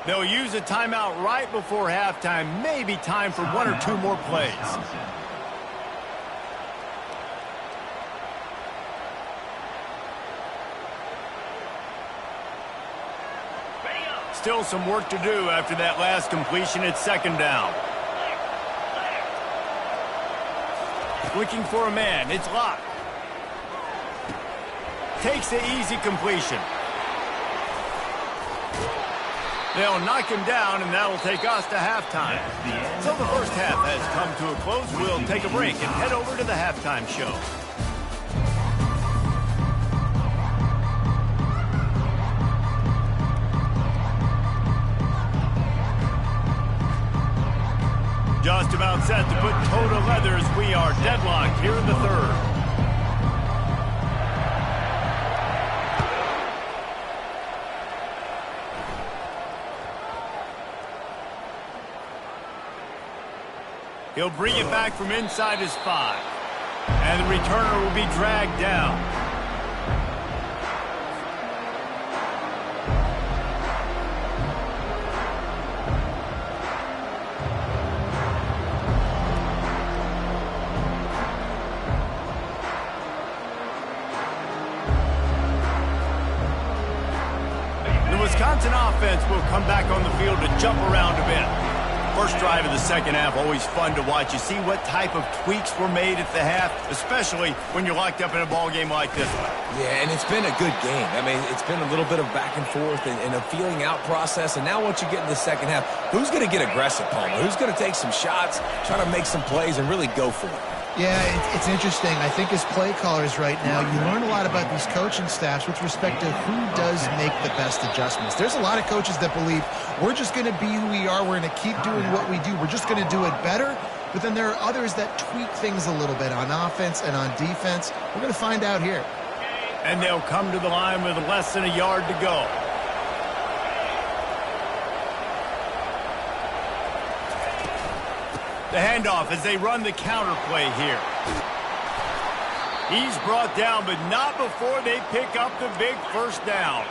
They'll use a timeout right before halftime. Maybe time for one or two more plays. Still some work to do after that last completion at second down. Looking for a man. It's locked. Takes the easy completion. They'll knock him down, and that'll take us to halftime. So the first half has come to a close. We'll take a break and head over to the halftime show. Just about set to put toe to leather as we are deadlocked here in the third. He'll bring it back from inside his 5. And the returner will be dragged down. The Wisconsin offense will come back on the field to jump around a bit. First drive of the second half, always fun to watch. You see what type of tweaks were made at the half, especially when you're locked up in a ball game like this one. Yeah, and it's been a good game. I mean, it's been a little bit of back and forth and a feeling out process. And now once you get in the second half, who's going to get aggressive, Palmer? Who's going to take some shots, try to make some plays, and really go for it? Yeah, it's interesting. I think as play callers right now, you learn a lot about these coaching staffs with respect to who does make the best adjustments. There's a lot of coaches that believe we're just going to be who we are. We're going to keep doing what we do. We're just going to do it better. But then there are others that tweak things a little bit on offense and on defense. We're going to find out here. And they'll come to the line with less than a yard to go. The handoff as they run the counter play here. He's brought down, but not before they pick up the big first down.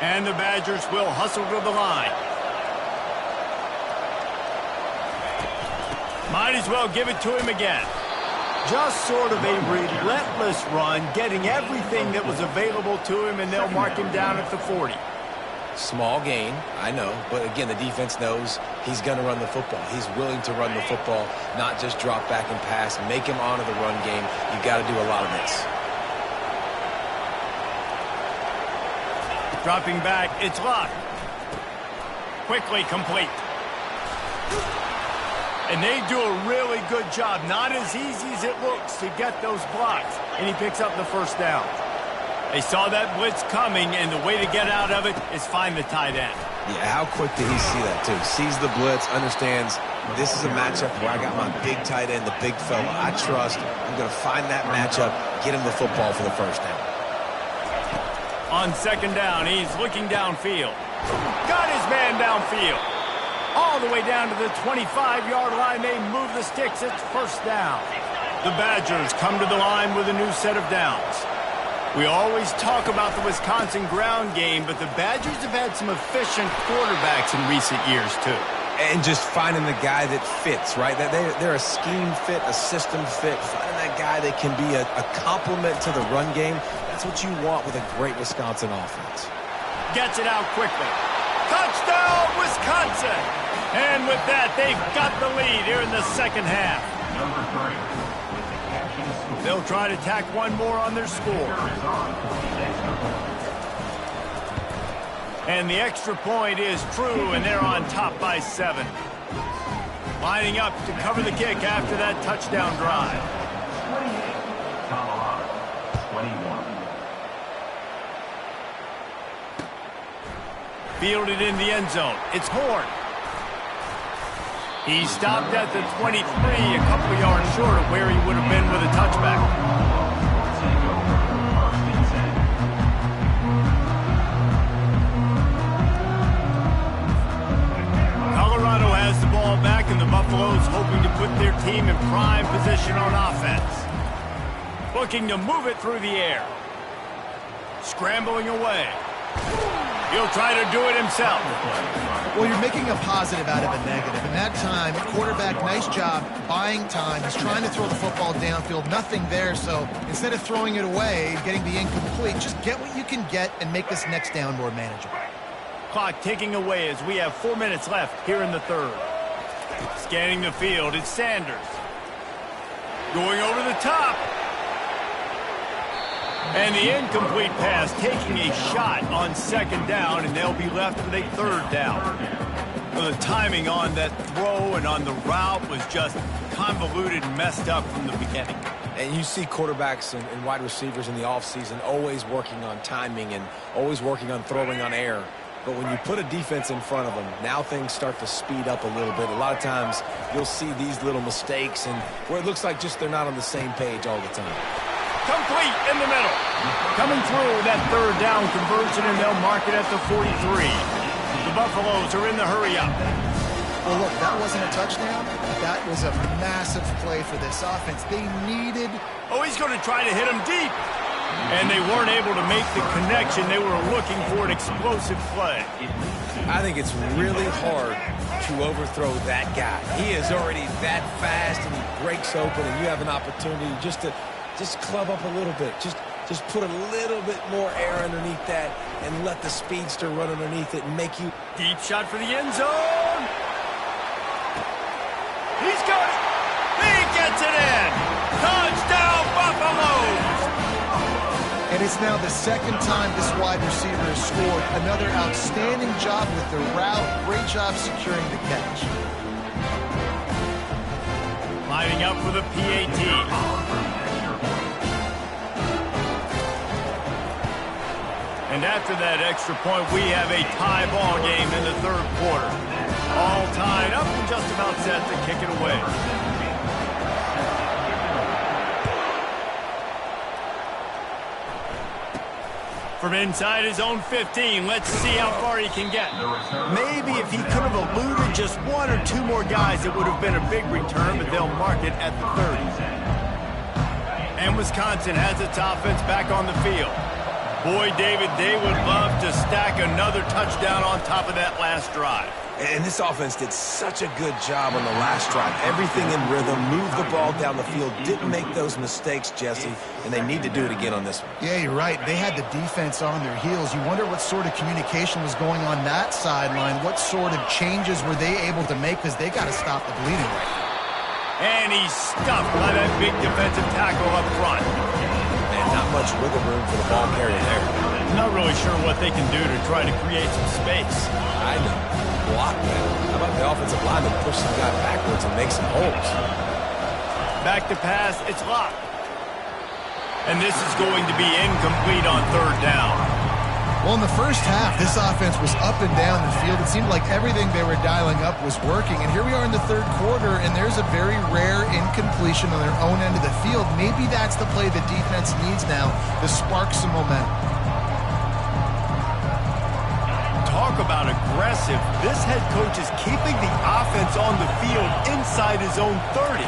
And the Badgers will hustle to the line. Might as well give it to him again. Just sort of a relentless run, getting everything that was available to him, and they'll mark him down at the 40. Small gain, I know, but again, the defense knows he's going to run the football. He's willing to run the football, not just drop back and pass, make him honor the run game. You've got to do a lot of this. Dropping back, it's locked. Quickly complete. And they do a really good job. Not as easy as it looks to get those blocks. And he picks up the first down. They saw that blitz coming, and the way to get out of it is find the tight end. Yeah, how quick did he see that, too? Sees the blitz, understands this is a matchup where I got my big tight end, the big fella. I trust. I'm going to find that matchup, get him the football for the first down. On second down, he's looking downfield. Got his man downfield. All the way down to the 25-yard line. They move the sticks. It's first down. The Badgers come to the line with a new set of downs. We always talk about the Wisconsin ground game, but the Badgers have had some efficient quarterbacks in recent years, too. And just finding the guy that fits, right? They're a scheme fit, a system fit. Finding that guy that can be a complement to the run game. That's what you want with a great Wisconsin offense. Gets it out quickly. Touchdown, Wisconsin! And with that, they've got the lead here in the second half. Number 3. They'll try to tack one more on their score. And the extra point is true, and they're on top by 7. Lining up to cover the kick after that touchdown drive. 28, Colorado, 21. Fielded in the end zone. It's Horn. He stopped at the 23, a couple yards short of where he would have been with a touchback. looking to move it through the air. Scrambling away. He'll try to do it himself. Well, you're making a positive out of a negative. In that time, quarterback, nice job buying time. He's trying to throw the football downfield. Nothing there, so instead of throwing it away, getting the incomplete, just get what you can get and make this next down more manageable. Clock ticking away as we have 4 minutes left here in the third. Scanning the field, it's Sanders. Going over the top. And the incomplete pass taking a shot on second down, and they'll be left with a third down. Well, the timing on that throw and on the route was just convoluted and messed up from the beginning. And you see quarterbacks and wide receivers in the offseason always working on timing and always working on throwing on air. But when you put a defense in front of them, now things start to speed up a little bit. A lot of times you'll see these little mistakes and where it looks like just they're not on the same page all the time. Complete in the middle. Coming through that third down conversion, and they'll mark it at the 43. The Buffaloes are in the hurry-up. Well, look, that wasn't a touchdown. That was a massive play for this offense. They needed... Oh, he's going to try to hit him deep. And they weren't able to make the connection. They were looking for an explosive play. I think it's really hard to overthrow that guy. He is already that fast, and he breaks open, and you have an opportunity just to club up a little bit. Just put a little bit more air underneath that and let the speedster run underneath it and make you... Deep shot for the end zone. He's got it. He gets it in. Touchdown, Buffaloes. And it's now the second time this wide receiver has scored. Another outstanding job with the route. Great job securing the catch. Lining up for the PAT. And after that extra point, we have a tie ball game in the third quarter. All tied up and just about set to kick it away. From inside his own 15, let's see how far he can get. Maybe if he could have eluded just one or two more guys, it would have been a big return, but they'll mark it at the 30. And Wisconsin has its offense back on the field. Boy, David, they would love to stack another touchdown on top of that last drive. And this offense did such a good job on the last drive. Everything in rhythm, moved the ball down the field, didn't make those mistakes, Jesse, and they need to do it again on this one. Yeah, you're right. They had the defense on their heels. You wonder what sort of communication was going on that sideline. What sort of changes were they able to make, because they got to stop the bleeding right now. And he's stuffed by that big defensive tackle up front. And not much wiggle room for the ball carrier there. Not really sure what they can do to try to create some space. I know. Block that. How about the offensive lineman push some guy backwards and make some holes? Back to pass, it's locked. And this is going to be incomplete on third down. Well, in the first half, this offense was up and down the field. It seemed like everything they were dialing up was working. And here we are in the third quarter, and there's a very rare incompletion on their own end of the field. Maybe that's the play the defense needs now to spark some momentum. Talk about aggressive. This head coach is keeping the offense on the field inside his own 30.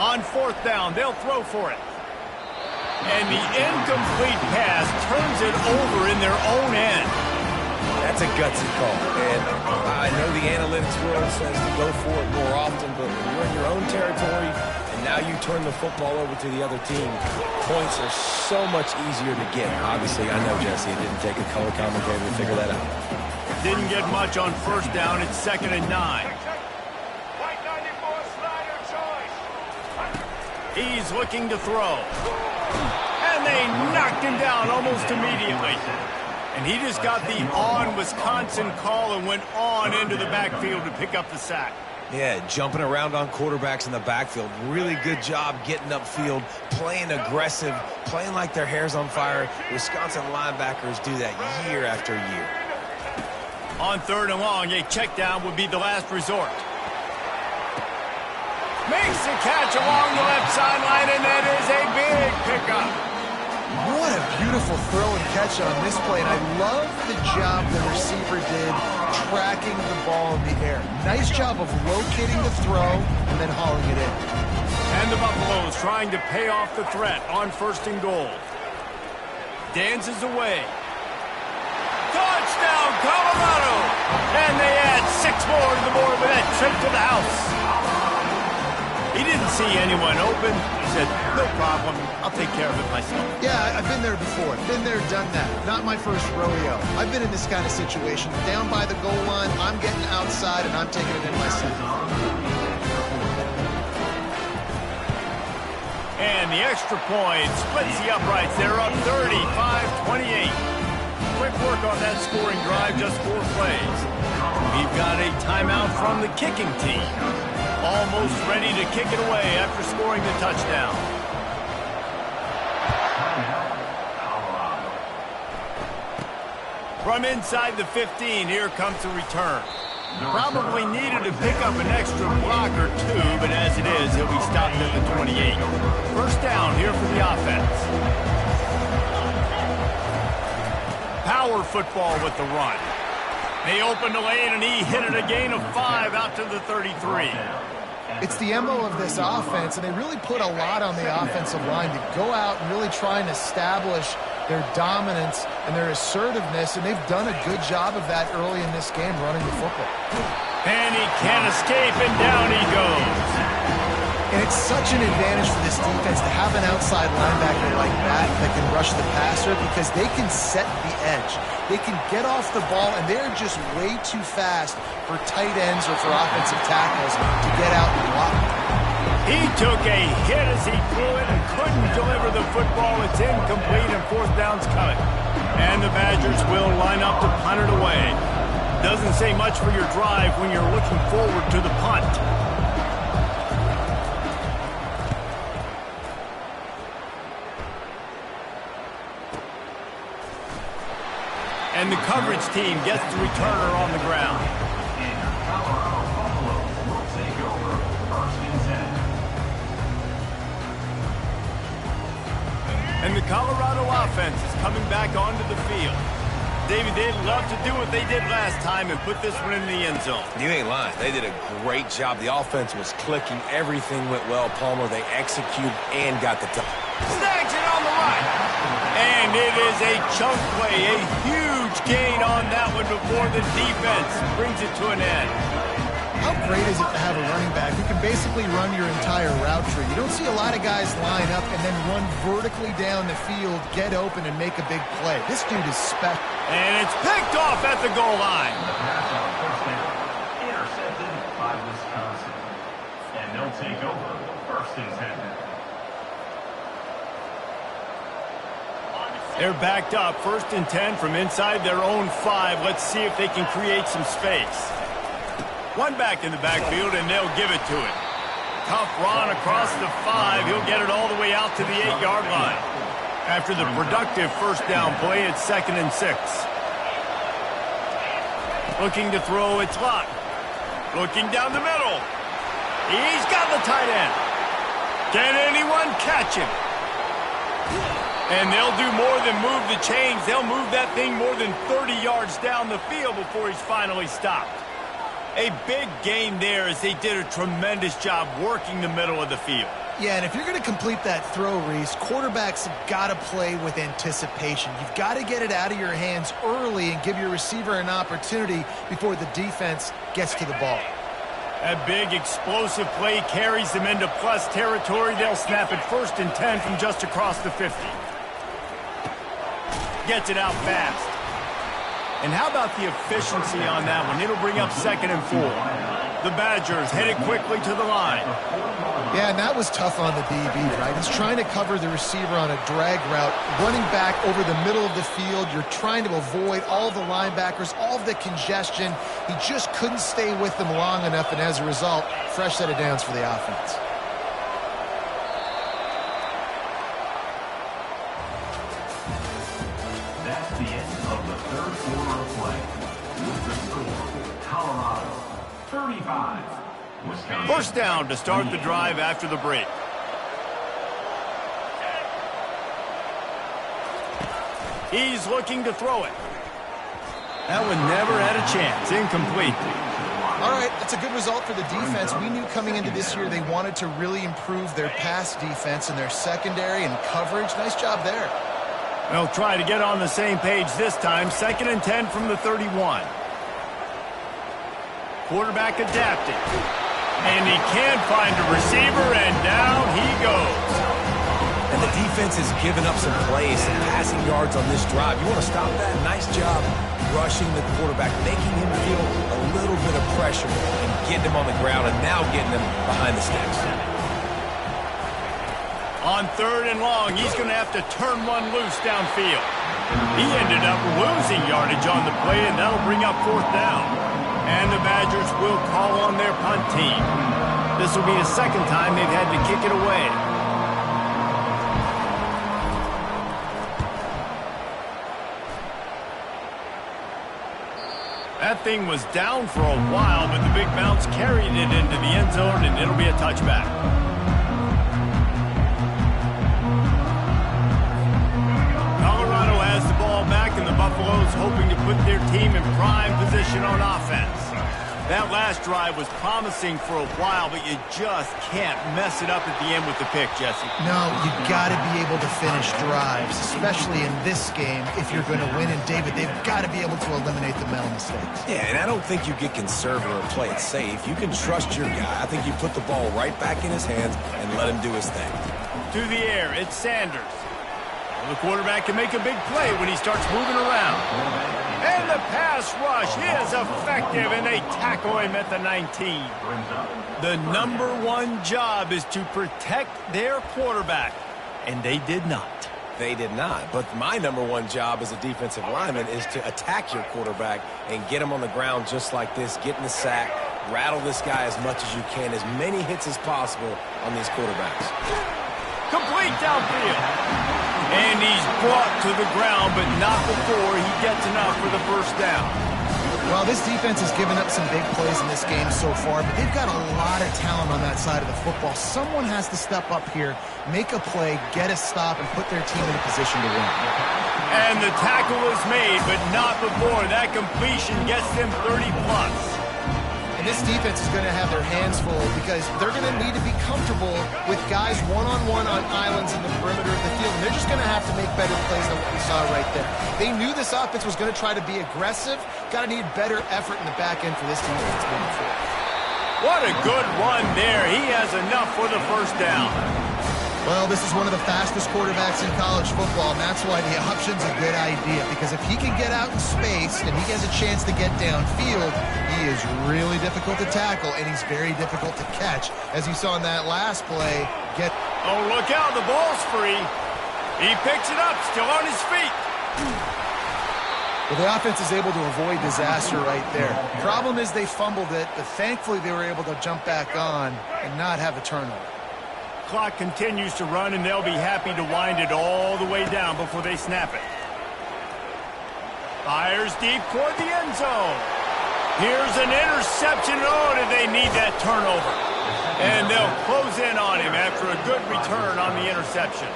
On fourth down, they'll throw for it. And the incomplete pass turns it over in their own end. That's a gutsy call. And I know the analytics world says to go for it more often, but when you're in your own territory and now you turn the football over to the other team, points are so much easier to get. Obviously, I know, Jesse, it didn't take a color commentator to figure that out. Didn't get much on first down. It's 2nd and 9. He's looking to throw. And they knocked him down almost immediately. And he just got the on-Wisconsin call and went on into the backfield to pick up the sack. Yeah, jumping around on quarterbacks in the backfield. Really good job getting upfield, playing aggressive, playing like their hair's on fire. Wisconsin linebackers do that year after year. On third and long, a check down would be the last resort. Makes the catch along the left sideline, and that is a big pickup. What a beautiful throw and catch on this play, and I love the job the receiver did tracking the ball in the air. Nice job of locating the throw and then hauling it in. And the Buffaloes trying to pay off the threat on 1st and goal. Dances away. Touchdown, Colorado! And they add 6 more to the board with that trip to the house. He didn't see anyone open. He said, no problem. I'll take care of it myself. Yeah, I've been there before. Been there, done that. Not my first rodeo. I've been in this kind of situation. Down by the goal line, I'm getting outside, and I'm taking it in myself. And the extra point splits the uprights. They're up 35-28. Quick work on that scoring drive, just 4 plays. We've got a timeout from the kicking team. Almost ready to kick it away after scoring the touchdown. From inside the 15, here comes the return. Probably needed to pick up an extra block or 2, but as it is, he'll be stopped at the 28. First down here for the offense. Power football with the run. They opened the lane, and he hit it a gain of 5 out to the 33. It's the MO of this offense, and they really put a lot on the offensive line to go out and really try and establish their dominance and their assertiveness, and they've done a good job of that early in this game running the football. And he can't escape, and down he goes. And it's such an advantage for this defense to have an outside linebacker like that can rush the passer because they can set the edge. They can get off the ball, and they're just way too fast for tight ends or for offensive tackles to get out and block. He took a hit as he threw it and couldn't deliver the football. It's incomplete, and 4th down's coming. And the Badgers will line up to punt it away. Doesn't say much for your drive when you're looking forward to the punt. And the coverage team gets the returner on the ground. Colorado Buffaloes will take over 1st and 10. And the Colorado offense is coming back onto the field. David, they'd love to do what they did last time and put this one in the end zone. You ain't lying. They did a great job. The offense was clicking. Everything went well, Palmer. They executed and got the touch. Snags it on the right. And it is a chunk play, a huge gain on that one before the defense brings it to an end. How great is it to have a running back who can basically run your entire route tree? You don't see a lot of guys line up and then run vertically down the field, get open, and make a big play. This dude is special. And it's picked off at the goal line. The pass on 1st down, intercepted by Wisconsin. And they'll take over 1st and 10. They're backed up, 1st and 10 from inside their own 5. Let's see if they can create some space. One back in the backfield, and they'll give it to him. Tough run across the 5. He'll get it all the way out to the 8-yard line. After the productive 1st down play, it's 2nd and 6. Looking to throw, it's Lott. Looking down the middle. He's got the tight end. Can anyone catch him? And they'll do more than move the chains. They'll move that thing more than 30 yards down the field before he's finally stopped. A big gain there as they did a tremendous job working the middle of the field. Yeah, and if you're going to complete that throw, Reese, quarterbacks have got to play with anticipation. You've got to get it out of your hands early and give your receiver an opportunity before the defense gets to the ball. A big explosive play carries them into plus territory. They'll snap it 1st and 10 from just across the 50. Gets it out fast. And how about the efficiency on that one? It'll bring up 2nd and 4. The Badgers headed quickly to the line. Yeah, and that was tough on the DB, right? He's trying to cover the receiver on a drag route, running back over the middle of the field. You're trying to avoid all the linebackers, all of the congestion. He just couldn't stay with them long enough, and as a result, fresh set of downs for the offense. That's the end of the 3rd quarter of play. With the score, Colorado 35, Wisconsin. 1st down to start the drive after the break. He's looking to throw it. That one never had a chance. Incomplete. All right, that's a good result for the defense. We knew coming into this year they wanted to really improve their pass defense and their secondary and coverage. Nice job there. They'll try to get on the same page this time. 2nd and 10 from the 31. Quarterback adapting. And he can't find a receiver, and down he goes. And the defense has given up some plays, some passing yards on this drive. You want to stop that? Nice job rushing the quarterback, making him feel a little bit of pressure and getting him on the ground and now getting him behind the sticks. On 3rd and long, he's going to have to turn one loose downfield. He ended up losing yardage on the play, and that'll bring up 4th down. And the Badgers will call on their punt team. This will be the 2nd time they've had to kick it away. That thing was down for a while, but the big bounce carried it into the end zone, and it'll be a touchback. Colorado has the ball back, and the Buffaloes hoping to put their team in prime position on offense. That last drive was promising for a while, but you just can't mess it up at the end with the pick, Jesse. No, you got to be able to finish drives, especially in this game. If you're going to win, and David, they've got to be able to eliminate the mental mistakes. Yeah, and I don't think you get conservative or play it safe. You can trust your guy. I think you put the ball right back in his hands and let him do his thing. To the air, it's Sanders. Well, the quarterback can make a big play when he starts moving around. And the pass rush is effective, and they tackle him at the 19. The #1 job is to protect their quarterback, and they did not. They did not. But my #1 job as a defensive lineman is to attack your quarterback and get him on the ground just like this, get in the sack, rattle this guy as much as you can, as many hits as possible on these quarterbacks. Complete downfield. And he's brought to the ground, but not before he gets enough for the 1st down. Well, this defense has given up some big plays in this game so far, but they've got a lot of talent on that side of the football. Someone has to step up here, make a play, get a stop, and put their team in a position to win. And the tackle is made, but not before that completion gets them 30-plus. And this defense is going to have their hands full because they're going to need to be comfortable with guys one-on-one on islands in the perimeter of the field. And they're just going to have to make better plays than what we saw right there. They knew this offense was going to try to be aggressive. Got to need better effort in the back end for this defense moving forward. What a good run there. He has enough for the 1st down. Well, this is one of the fastest quarterbacks in college football, and that's why the option's a good idea. Because if he can get out in space and he has a chance to get downfield, he is really difficult to tackle, and he's very difficult to catch. As you saw in that last play, Oh, look out, the ball's free. He picks it up, still on his feet. Well, the offense is able to avoid disaster right there. Problem is they fumbled it, but thankfully they were able to jump back on and not have a turnover. Clock continues to run, and they'll be happy to wind it all the way down before they snap it. Fires deep toward the end zone. Here's an interception. Oh, did they need that turnover? And they'll close in on him after a good return on the interception.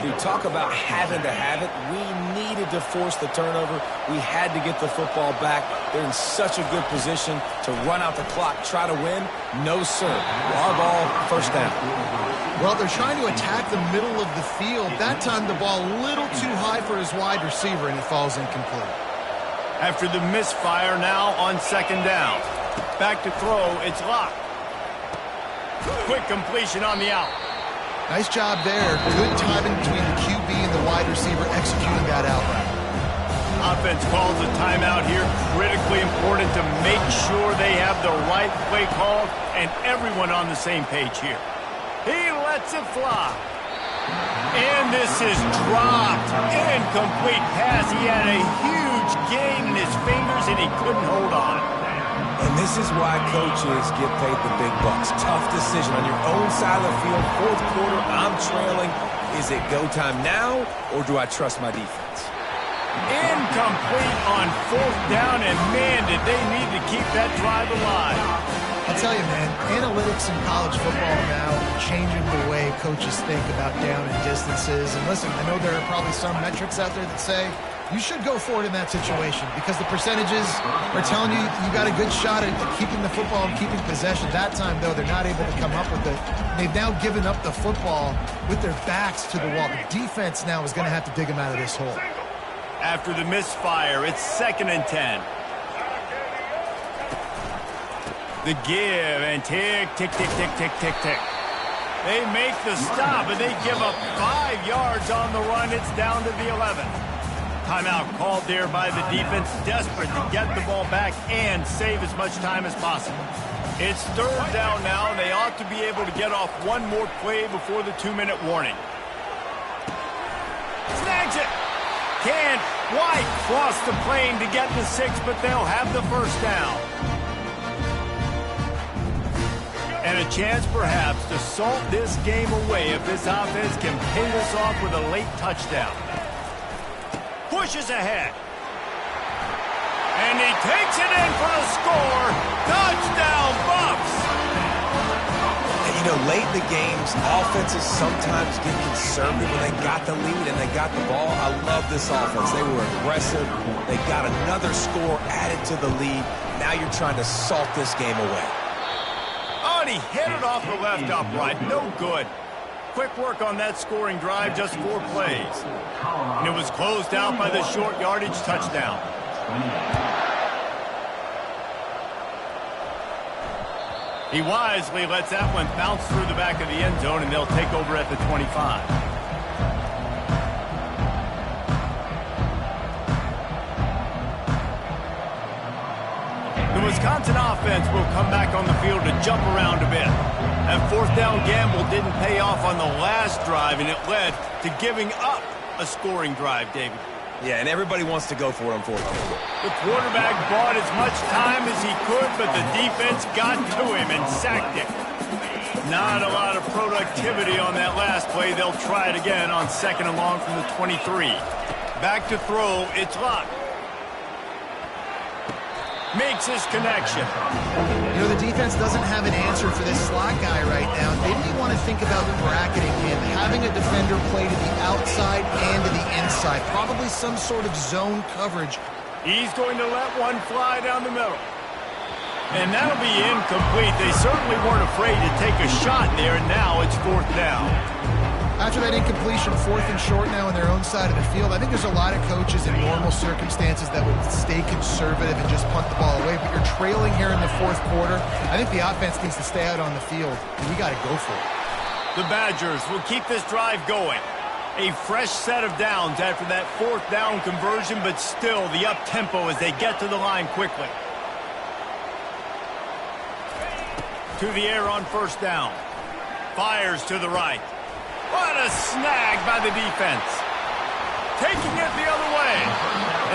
Dude, talk about having to have it. We needed to force the turnover. We had to get the football back. They're in such a good position to run out the clock, try to win. No, sir. Our ball, 1st down. Well, they're trying to attack the middle of the field. That time the ball a little too high for his wide receiver, and it falls incomplete. After the misfire, now on 2nd down. Back to throw, it's locked. Quick completion on the out. Nice job there. Good timing between the QB and the wide receiver executing that out route. Offense calls a timeout here. Critically important to make sure they have the right play called and everyone on the same page here. He lets it fly. And this is dropped. Incomplete pass. He had a huge gain in his fingers and he couldn't hold on. And this is why coaches get paid the big bucks. Tough decision on your own side of the field. 4th quarter, I'm trailing. Is it go time now, or do I trust my defense? Incomplete on 4th down, and man, did they need to keep that drive alive. I'll tell you, man, analytics in college football now are changing the way coaches think about down and distances. And listen, I know there are probably some metrics out there that say you should go for it in that situation because the percentages are telling you you got a good shot at keeping the football and keeping possession. That time, though, they're not able to come up with it. They've now given up the football with their backs to the wall. The defense now is going to have to dig them out of this hole. After the misfire, it's 2nd and 10. The give and tick, tick, tick, tick, tick, tick, tick. They make the stop, and they give up 5 yards on the run. It's down to the 11. Timeout called there by the defense, desperate to get the ball back and save as much time as possible. It's 3rd down now, and they ought to be able to get off one more play before the 2-minute warning. Snags it. Can't quite cross the plane to get the 6, but they'll have the 1st down. And a chance, perhaps, to salt this game away if this offense can pay this off with a late touchdown. Pushes ahead. And he takes it in for the score. Touchdown, Bucks! And, you know, late in the games, offenses sometimes get conservative when they got the lead and they got the ball. I love this offense. They were aggressive. They got another score added to the lead. Now you're trying to salt this game away. Oh, and he hit it off the left upright. No good. Quick work on that scoring drive, just 4 plays. And it was closed out by the short yardage touchdown. He wisely lets that one bounce through the back of the end zone, and they'll take over at the 25. The Wisconsin offense will come back on the field to jump around a bit. That 4th down gamble didn't pay off on the last drive, and it led to giving up a scoring drive, David. Yeah, and everybody wants to go for it on 4th down. The quarterback bought as much time as he could, but the defense got to him and sacked him. Not a lot of productivity on that last play. They'll try it again on 2nd and long from the 23. Back to throw. It's Locke. Makes his connection. You know, the defense doesn't have an answer for this slot guy right now. They may want to think about bracketing him, having a defender play to the outside and to the inside. Probably some sort of zone coverage. He's going to let one fly down the middle. And that'll be incomplete. They certainly weren't afraid to take a shot there, and now it's 4th down. After that incompletion, 4th and short now on their own side of the field, I think there's a lot of coaches in normal circumstances that would stay conservative and just punt the ball away. But you're trailing here in the 4th quarter. I think the offense needs to stay out on the field, and we got to go for it. The Badgers will keep this drive going. A fresh set of downs after that 4th down conversion, but still the up-tempo as they get to the line quickly. To the air on 1st down. Fires to the right. What a snag by the defense. Taking it the other way.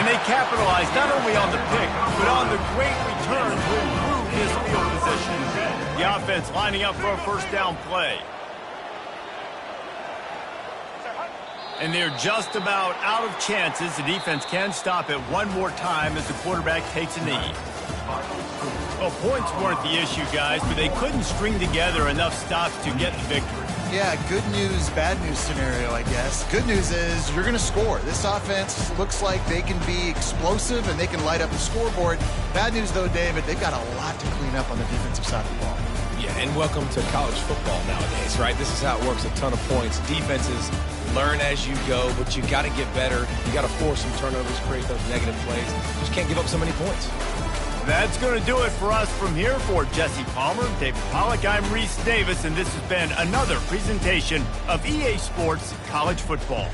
And they capitalize not only on the pick, but on the great return to improve his field position. The offense lining up for a 1st down play. And they're just about out of chances. The defense can stop it one more time as the quarterback takes a knee. Well, points weren't the issue, guys, but they couldn't string together enough stops to get the victory. Yeah, good news, bad news scenario, I guess. Good news is you're going to score. This offense looks like they can be explosive and they can light up the scoreboard. Bad news, though, David, they've got a lot to clean up on the defensive side of the ball. Yeah, and welcome to college football nowadays, right? This is how it works, a ton of points. Defenses learn as you go, but you got to get better. You got to force some turnovers, create those negative plays. Just can't give up so many points. That's going to do it for us from here. For Jesse Palmer, David Pollack, I'm Reese Davis, and this has been another presentation of EA Sports College Football.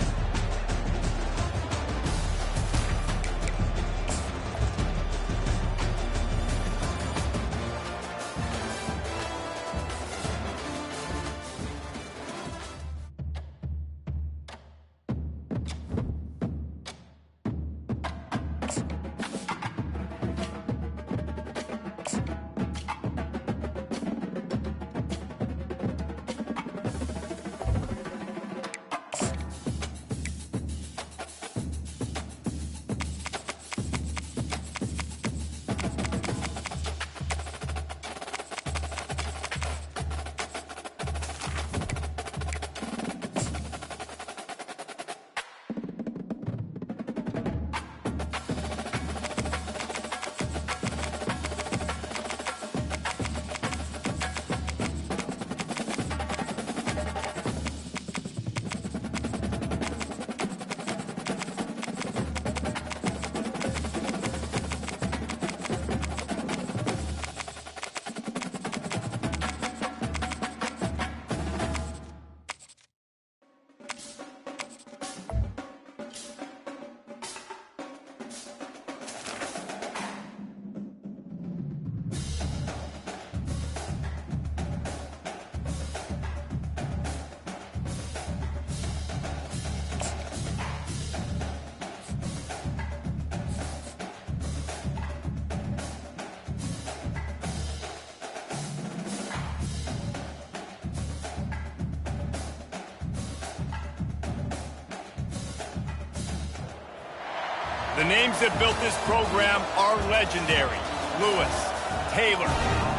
The names that built this program are legendary. Lewis, Taylor,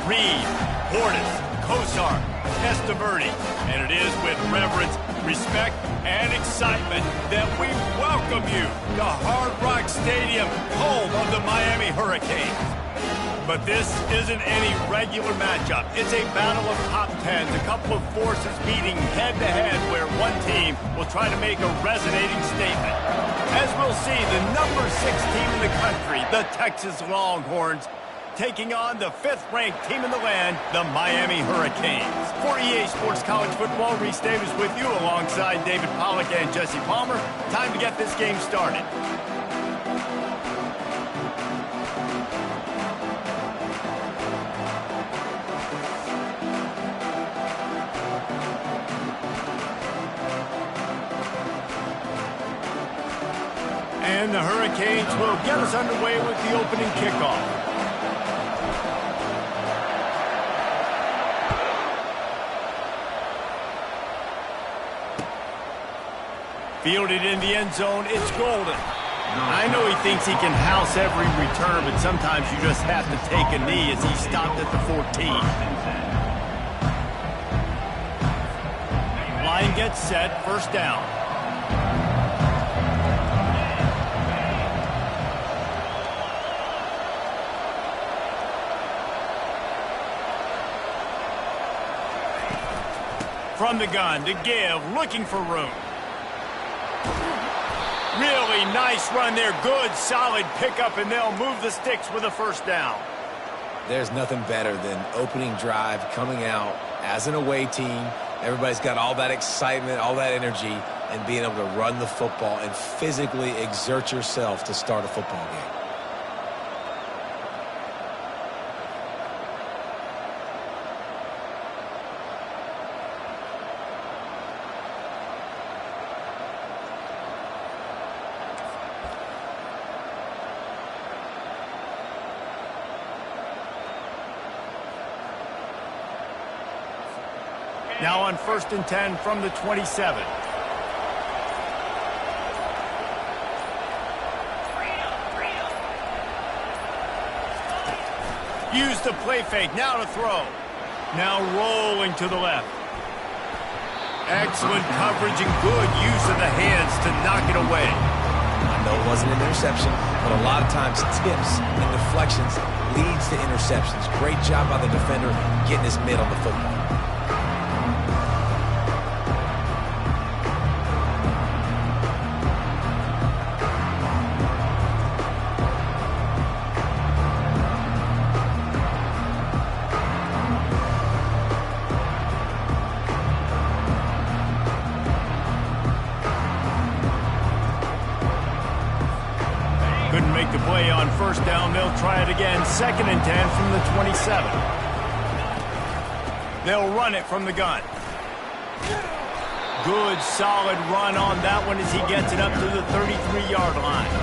Reed, Portis, Kosar, Testaverde. And it is with reverence, respect, and excitement that we welcome you to Hard Rock Stadium, home of the Miami Hurricanes. But this isn't any regular matchup. It's a battle of top tens, a couple of forces meeting head-to-head where one team will try to make a resonating statement. As we'll see, the number 6 team in the country, the Texas Longhorns, taking on the 5th-ranked team in the land, the Miami Hurricanes. For EA Sports College Football, Reese Davis with you alongside David Pollack and Jesse Palmer. Time to get this game started. And the Hurricanes will get us underway with the opening kickoff. Fielded in the end zone, it's Golden. I know he thinks he can house every return, but sometimes you just have to take a knee as he stopped at the 14. Line gets set, first down. From the gun to give, looking for room. Really nice run there. Good, solid pickup, and they'll move the sticks with a first down. There's nothing better than opening drive, coming out as an away team. Everybody's got all that excitement, all that energy, and being able to run the football and physically exert yourself to start a football game. Now on 1st and 10 from the 27. Use the play fake, now to throw. Now rolling to the left. Excellent coverage and good use of the hands to knock it away. I know it wasn't an interception, but a lot of times tips and deflections leads to interceptions. Great job by the defender getting his mitt on the football. Couldn't make the play on first down. They'll try it again. 2nd and 10 from the 27. They'll run it from the gun. Good, solid run on that one as he gets it up to the 33-yard line.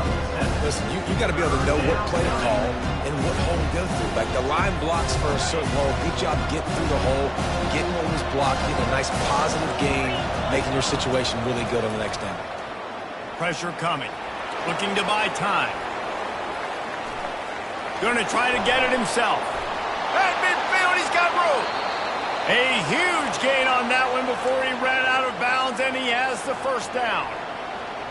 Listen, you got to be able to know what play to call and what hole to go through. Like the line blocks for a certain hole. Good job getting through the hole, getting what was blocked, getting a nice positive gain, making your situation really good on the next down. Pressure coming. Looking to buy time. Going to try to get it himself. At midfield, he's got room. A huge gain on that one before he ran out of bounds, and he has the first down.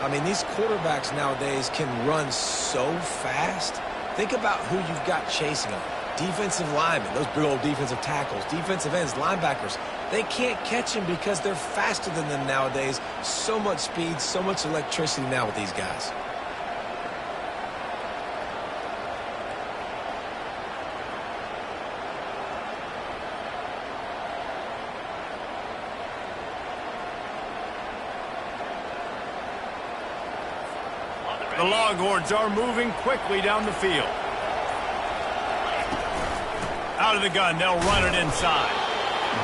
I mean, these quarterbacks nowadays can run so fast. Think about who you've got chasing them. Defensive linemen, those big old defensive tackles, defensive ends, linebackers. They can't catch them because they're faster than them nowadays. So much speed, so much electricity now with these guys. The Longhorns are moving quickly down the field. Out of the gun, they'll run it inside.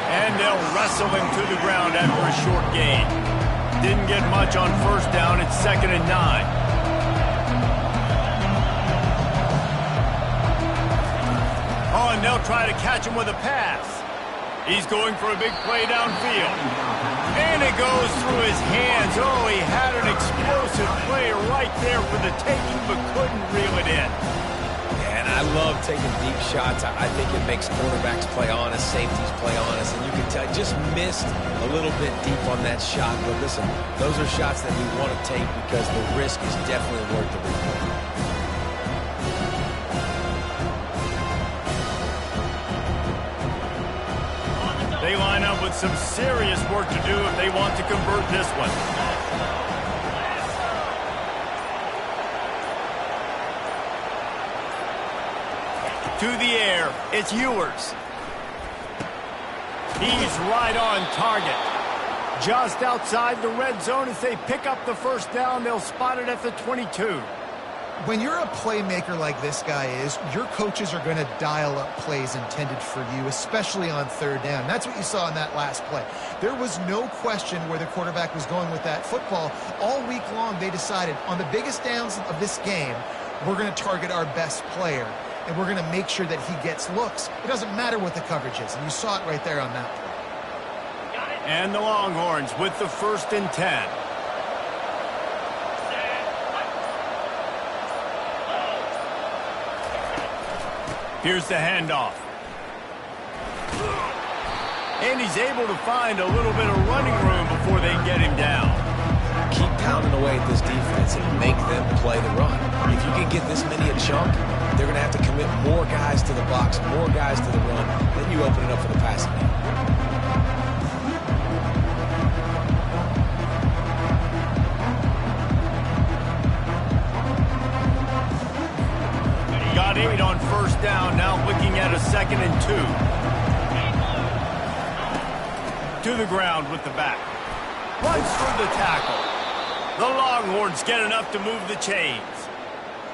And they'll wrestle him to the ground after a short gain. Didn't get much on first down. It's 2nd and 9. Oh, and they'll try to catch him with a pass. He's going for a big play downfield. And it goes through his hands. Oh, he had an explosive play right there for the taking, but couldn't reel it in. And I love taking deep shots. I think it makes quarterbacks play honest, safeties play honest, and you can tell just missed a little bit deep on that shot. But listen, those are shots that we want to take because the risk is definitely worth the reward. They line up with some serious work to do if they want to convert this one. To the air, it's Ewers. He's right on target. Just outside the red zone as they pick up the first down. They'll spot it at the 22. When you're a playmaker like this guy is, your coaches are going to dial up plays intended for you, especially on third down. That's what you saw in that last play. There was no question where the quarterback was going with that football. All week long, they decided on the biggest downs of this game, we're going to target our best player, and we're going to make sure that he gets looks. It doesn't matter what the coverage is, and you saw it right there on that play. And the Longhorns with the 1st and 10. Here's the handoff. And he's able to find a little bit of running room before they get him down. Keep pounding away at this defense and make them play the run. If you can get this many a chunk, they're going to have to commit more guys to the box, more guys to the run. Then you open it up for the passing game. Got 8 on 1st down, now looking at a 2nd and 2. To the ground with the back. Runs through the tackle. The Longhorns get enough to move the chains.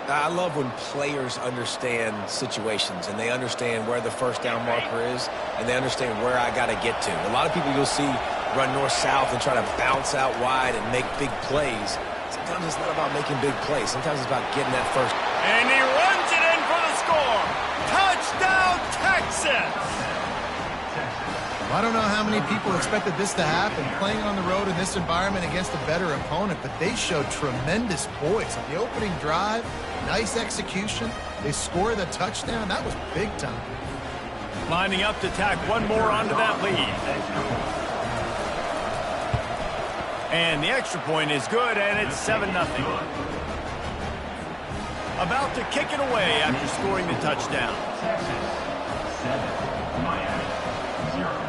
I love when players understand situations and they understand where the 1st down marker is and they understand where I got to get to. A lot of people you'll see run north-south and try to bounce out wide and make big plays. Sometimes it's not about making big plays. Sometimes it's about getting that first. And he runs it in for the score. Touchdown, Texas! I don't know how many people expected this to happen, playing on the road in this environment against a better opponent, but they showed tremendous poise on the opening drive. Nice execution. They score the touchdown. That was big time. Lining up to tack one more onto that lead. And the extra point is good, and it's 7-0. About to kick it away after scoring the touchdown. Texas 7, Miami 0.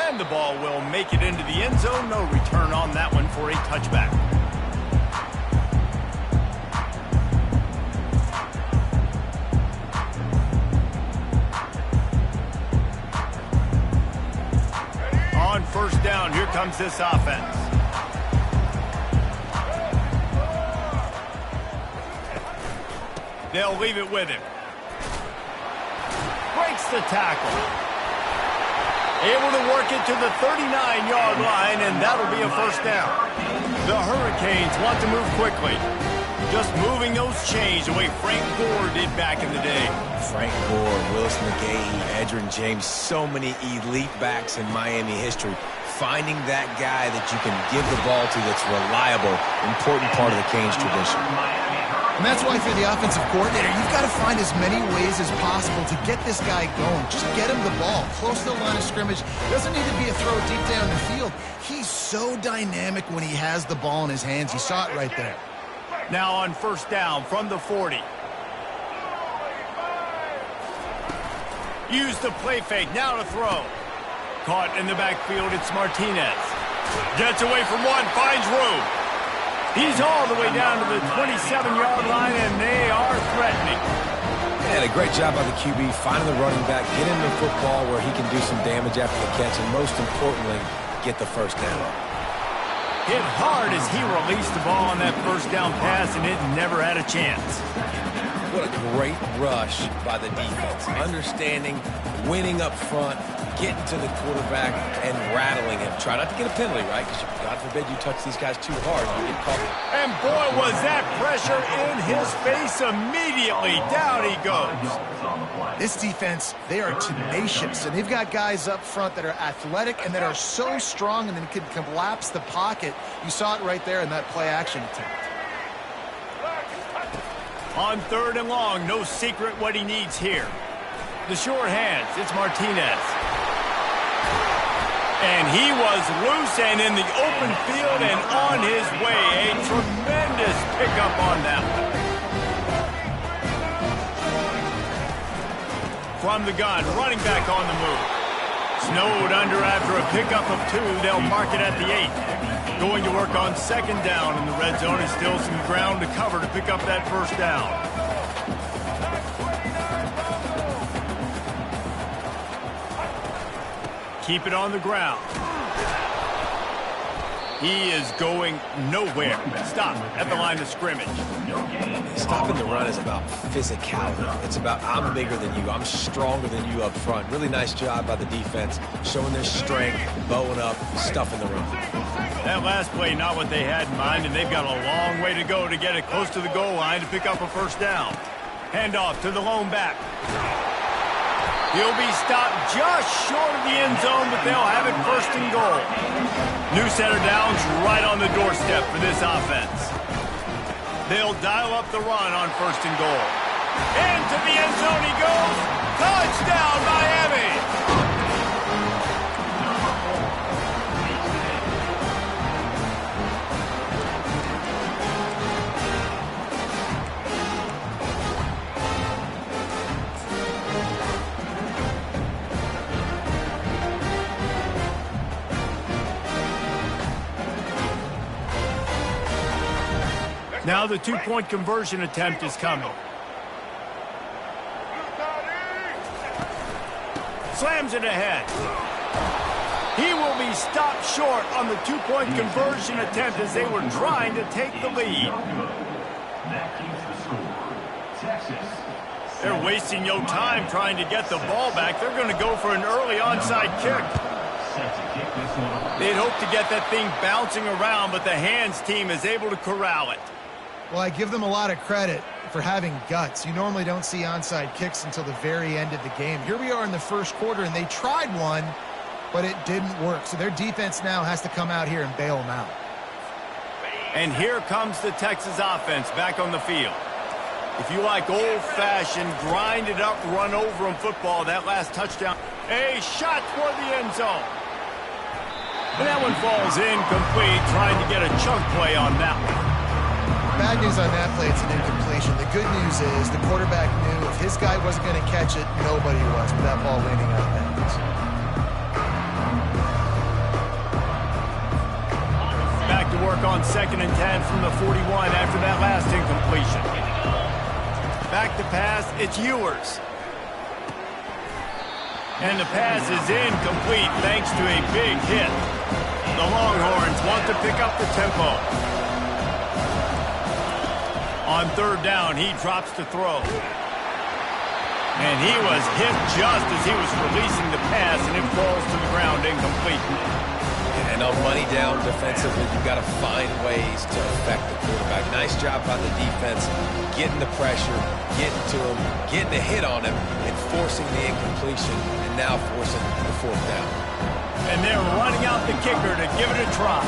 And the ball will make it into the end zone. No return on that one for a touchback. On 1st down, here comes this offense. They'll leave it with him. Breaks the tackle. Able to work it to the 39-yard line, and that'll be a 1st down. The Hurricanes want to move quickly. Just moving those chains the way Frank Gore did back in the day. Frank Gore, Willis McGahee, Edgerrin James, so many elite backs in Miami history. Finding that guy that you can give the ball to that's reliable, important part of the Canes tradition. And that's why if you're the offensive coordinator, you've got to find as many ways as possible to get this guy going. Just get him the ball close to the line of scrimmage. Doesn't need to be a throw deep down the field. He's so dynamic when he has the ball in his hands. You saw it right there. Now on 1st down from the 40. Use the play fake, now to throw. Caught in the backfield, it's Martinez. Gets away from one, finds room. He's all the way down to the 27-yard line, and they are threatening. And a great job by the QB, finding the running back, get him the football where he can do some damage after the catch, and most importantly, get the 1st down. Hit hard as he released the ball on that 1st down pass, and it never had a chance. What a great rush by the defense. Understanding, winning up front, getting to the quarterback and rattling him. Try not to get a penalty, right? Because God forbid you touch these guys too hard, you get caught. And boy, was that pressure in his face immediately. Down he goes. This defense, they are tenacious, and they've got guys up front that are athletic and that are so strong and then can collapse the pocket. You saw it right there in that play-action attempt. On 3rd and long, no secret what he needs here. The short hands, it's Martinez. And he was loose and in the open field and on his way. A tremendous pickup on that one. From the gun, running back on the move. Snowed under after a pickup of 2. They'll mark it at the 8. Going to work on 2nd down in the red zone. And still some ground to cover to pick up that 1st down. Keep it on the ground. He is going nowhere. Stop at the line of scrimmage. Stopping the run is about physicality. It's about I'm bigger than you. I'm stronger than you up front. Really nice job by the defense, showing their strength, bowing up, stuffing the run. That last play, not what they had in mind, and they've got a long way to go to get it close to the goal line to pick up a 1st down. Handoff to the lone back. He'll be stopped just short of the end zone, but they'll have it 1st and goal. New set of downs right on the doorstep for this offense. They'll dial up the run on 1st and goal. Into the end zone he goes. Touchdown, Miami! Now the 2-point conversion attempt is coming. Slams it ahead. He will be stopped short on the 2-point conversion attempt as they were trying to take the lead. They're wasting no time trying to get the ball back. They're going to go for an early onside kick. They'd hope to get that thing bouncing around, but the hands team is able to corral it. Well, I give them a lot of credit for having guts. You normally don't see onside kicks until the very end of the game. Here we are in the 1st quarter, and they tried one, but it didn't work. So their defense now has to come out here and bail them out. And here comes the Texas offense back on the field. If you like old-fashioned, grind-it-up, run-over-'em football, that last touchdown, a shot toward the end zone. And that one falls incomplete, trying to get a chunk play on that one. Bad news on that play, it's an incompletion. The good news is the quarterback knew if his guy wasn't going to catch it, nobody was with that ball landing out of bounds. Back to work on 2nd and 10 from the 41 after that last incompletion. Back to pass, it's Ewers. And the pass is incomplete thanks to a big hit. The Longhorns want to pick up the tempo. On 3rd down, he drops to throw. And he was hit just as he was releasing the pass, and it falls to the ground incomplete. And on money down defensively, you've got to find ways to affect the quarterback. Nice job by the defense, getting the pressure, getting to him, getting a hit on him, and forcing the incompletion, and now forcing the 4th down. And they're running out the kicker to give it a try.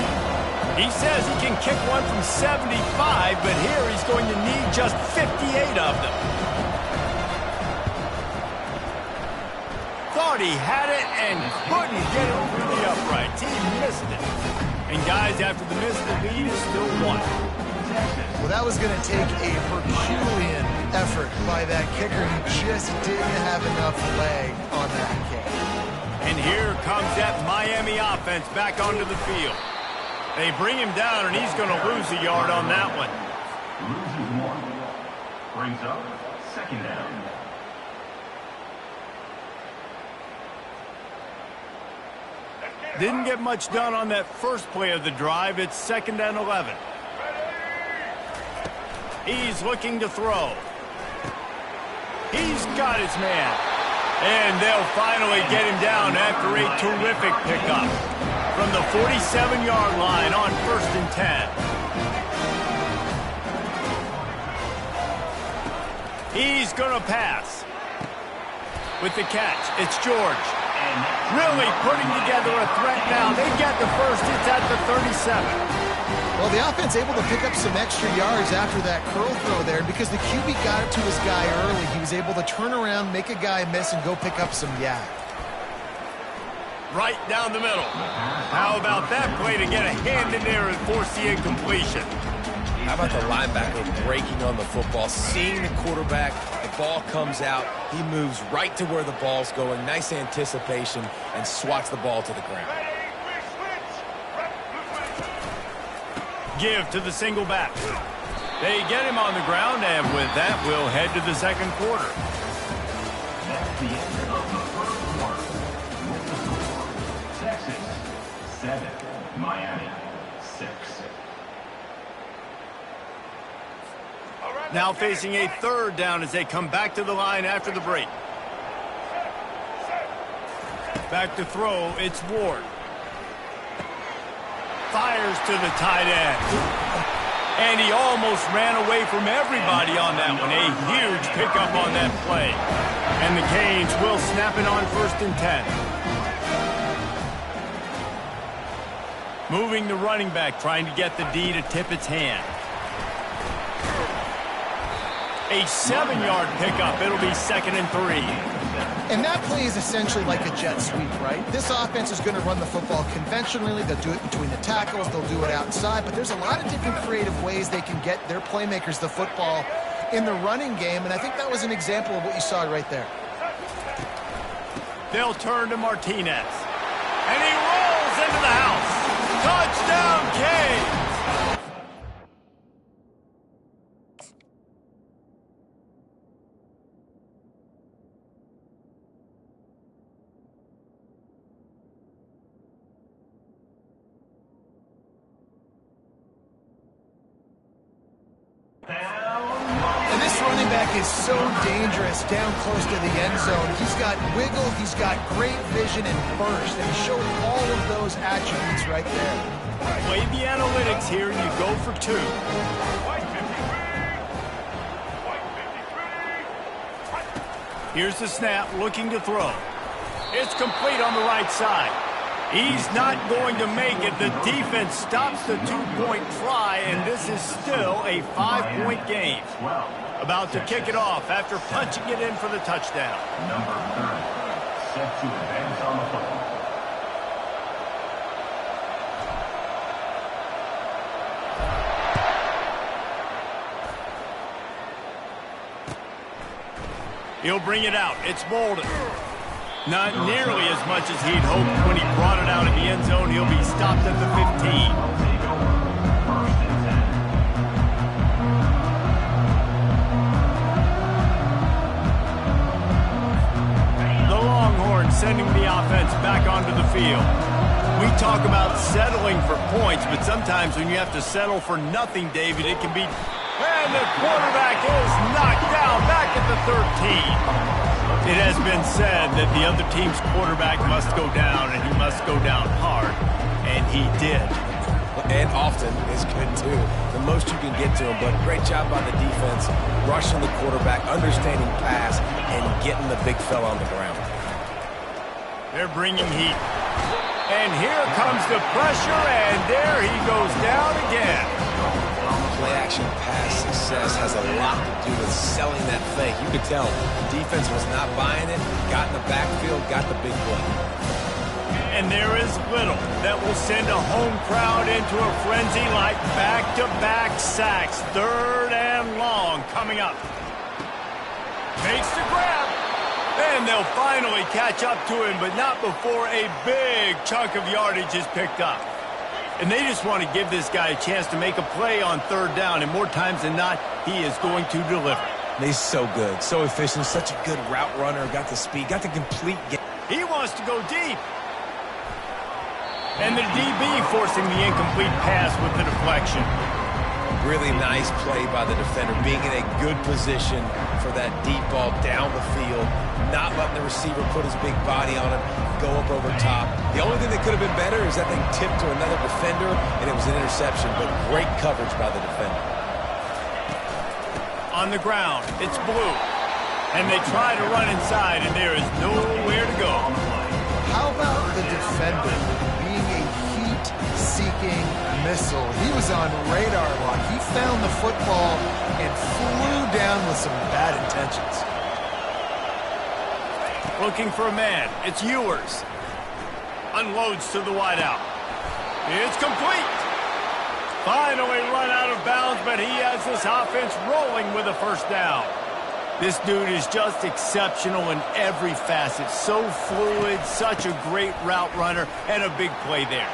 He says he can kick one from 75, but here he's going to need just 58 of them. Thought he had it and couldn't get it through the uprights. He missed it. And guys, after the miss, the lead is still 1. Well, that was going to take a Herculean effort by that kicker. He just didn't have enough leg on that kick. And here comes that Miami offense back onto the field. They bring him down, and he's going to lose a yard on that one. Loses 1. Brings up 2nd down. Didn't get much done on that first play of the drive. It's 2nd and 11. He's looking to throw. He's got his man. And they'll finally get him down after a terrific pickup from the 47-yard line on 1st and 10. He's going to pass. With the catch, it's George. Really putting together a threat now. They get the first. It's at the 37. Well, the offense able to pick up some extra yards after that curl throw there. Because the QB got it to his guy early, he was able to turn around, make a guy miss, and go pick up some yak. Right down the middle. How about that play to get a hand in there and force the incompletion? How about the linebacker breaking on the football, seeing the quarterback, the ball comes out, he moves right to where the ball's going, nice anticipation, and swats the ball to the ground. Give to the single back. They get him on the ground, and with that, we'll head to the second quarter. That's the end of the first quarter. With the score, Texas 7, Miami 6. Now facing a 3rd down as they come back to the line after the break. Back to throw, it's Ward. Fires to the tight end. And he almost ran away from everybody on that one. A huge pickup on that play. And the Canes will snap it on 1st and 10. Moving the running back, trying to get the D to tip its hand. A 7-yard pickup. It'll be 2nd and 3. And that play is essentially like a jet sweep, right? This offense is going to run the football conventionally. They'll do it between the tackles. They'll do it outside. But there's a lot of different creative ways they can get their playmakers the football in the running game. And I think that was an example of what you saw right there. They'll turn to Martinez. And he rolls into the house. Touchdown, Canes! And this running back is so dangerous down close to the end zone. He's got wiggle, he's got great vision and burst, and he showed all of those attributes right there. Play the analytics here, and you go for 2. Here's the snap, looking to throw. It's complete on the right side. He's not going to make it. The defense stops the 2-point try, and this is still a 5-point game. About to kick it off after punching it in for the touchdown. Number 30, set to advance on the football. He'll bring it out. It's Bolden. Not nearly as much as he'd hoped when he brought it out in the end zone. He'll be stopped at the 15. The Longhorns sending the offense back onto the field. We talk about settling for points, but sometimes when you have to settle for nothing, David, it can be... And the quarterback is knocked down back at the 13. It has been said that the other team's quarterback must go down, and he must go down hard, and he did. And often is good, too. The most you can get to him, but great job by the defense, rushing the quarterback, understanding pass, and getting the big fella on the ground. They're bringing heat. And here comes the pressure, and there he goes down again. Play-action pass success has a lot to do with selling that fake. You could tell the defense was not buying it, got in the backfield, got the big play. And there is little that will send a home crowd into a frenzy like back-to-back sacks. 3rd and long coming up. Makes the grab. And they'll finally catch up to him, but not before a big chunk of yardage is picked up. And they just want to give this guy a chance to make a play on 3rd down, and more times than not, he is going to deliver. He's so good, so efficient, such a good route runner, got the speed, got the complete game. He wants to go deep. And the DB forcing the incomplete pass with the deflection. Really nice play by the defender, being in a good position, for that deep ball down the field, not letting the receiver put his big body on him, go up over top. The only thing that could have been better is that thing tipped to another defender, and it was an interception, but great coverage by the defender. On the ground, it's blue. And they try to run inside, and there is nowhere to go. How about the defender being a heat-seeking missile? He was on radar lock. He found the football and flew down with some bad intentions. Looking for a man. It's Ewers. Unloads to the wideout. It's complete. Finally run out of bounds, but he has this offense rolling with a first down. This dude is just exceptional in every facet. So fluid, such a great route runner, and a big play there.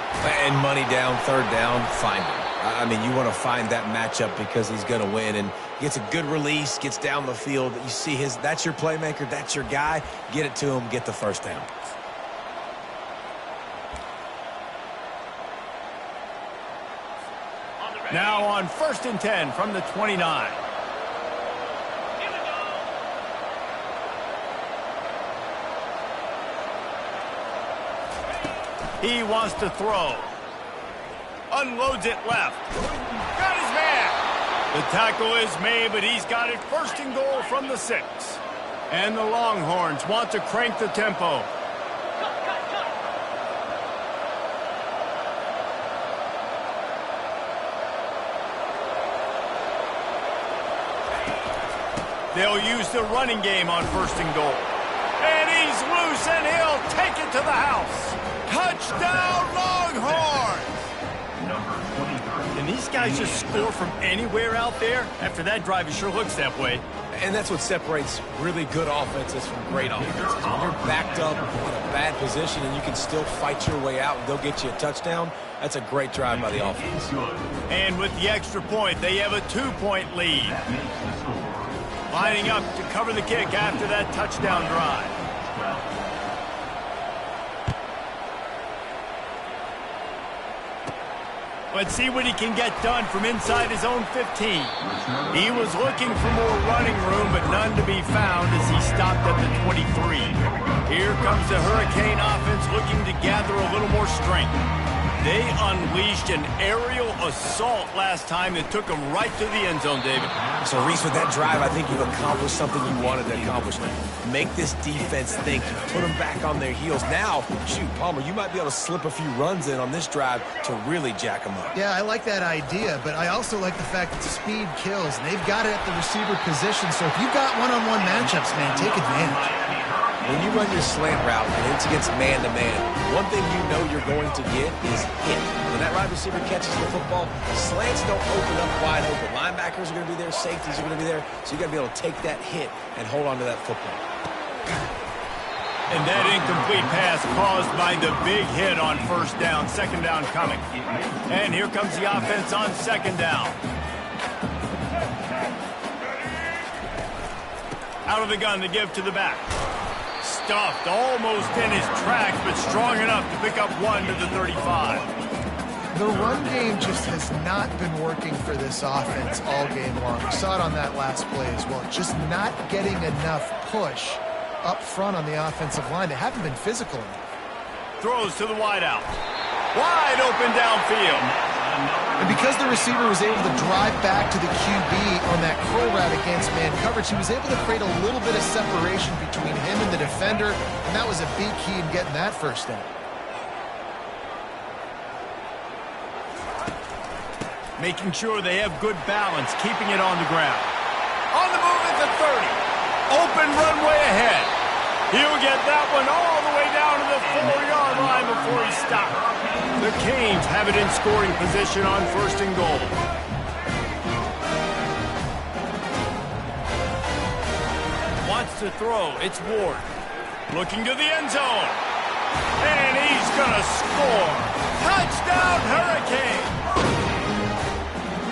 And money down, third down, find him. I mean, you want to find that matchup because he's going to win, and gets a good release, gets down the field. You see that's your playmaker, that's your guy. Get it to him, get the first down. Now on 1st and 10 from the 29. He wants to throw. Unloads it left. Got his man. The tackle is made, but he's got it 1st and goal from the 6. And the Longhorns want to crank the tempo. They'll use the running game on 1st and goal. And he's loose, and he'll take it to the house. Touchdown, Longhorns! And these guys just score from anywhere out there? After that drive, it sure looks that way. And that's what separates really good offenses from great offenses. When you're backed up in a bad position and you can still fight your way out and go get you a touchdown, that's a great drive by the offense. And with the extra point, they have a 2-point lead. Lining up to cover the kick after that touchdown drive. Let's see what he can get done from inside his own 15. He was looking for more running room, but none to be found as he stopped at the 23. Here comes the Hurricane offense looking to gather a little more strength. They unleashed an aerial assault last time that took them right to the end zone, David. So, Reese, with that drive, I think you've accomplished something you wanted to accomplish. Make this defense think. You put them back on their heels. Now, shoot, Palmer, you might be able to slip a few runs in on this drive to really jack them up. Yeah, I like that idea, but I also like the fact that speed kills. And they've got it at the receiver position, so if you've got one-on-one matchups, man, take advantage. When you run your slant route and it's against man-to-man, one thing you know you're going to get is hit. When that wide receiver catches the football, slants don't open up wide open. Linebackers are going to be there, safeties are going to be there, so you got to be able to take that hit and hold on to that football. And that incomplete pass caused by the big hit on 1st down, 2nd down coming. And here comes the offense on 2nd down. Out of the gun to give to the back. Stuffed almost in his tracks, but strong enough to pick up 1 to the 35. The run game just has not been working for this offense all game long. We saw it on that last play as well. Just not getting enough push up front on the offensive line. They haven't been physical enough. Throws to the wideout. Wide open downfield. And because the receiver was able to drive back to the QB on that crow route against man coverage, he was able to create a little bit of separation between him and the defender, and that was a big key in getting that 1st down. Making sure they have good balance, keeping it on the ground. On the move at the 30. Open runway ahead. He'll get that one all the way down to the 4-yard line before he stops. The Canes have it in scoring position on 1st and goal. Wants to throw. It's Ward. Looking to the end zone. And he's going to score. Touchdown, Hurricane.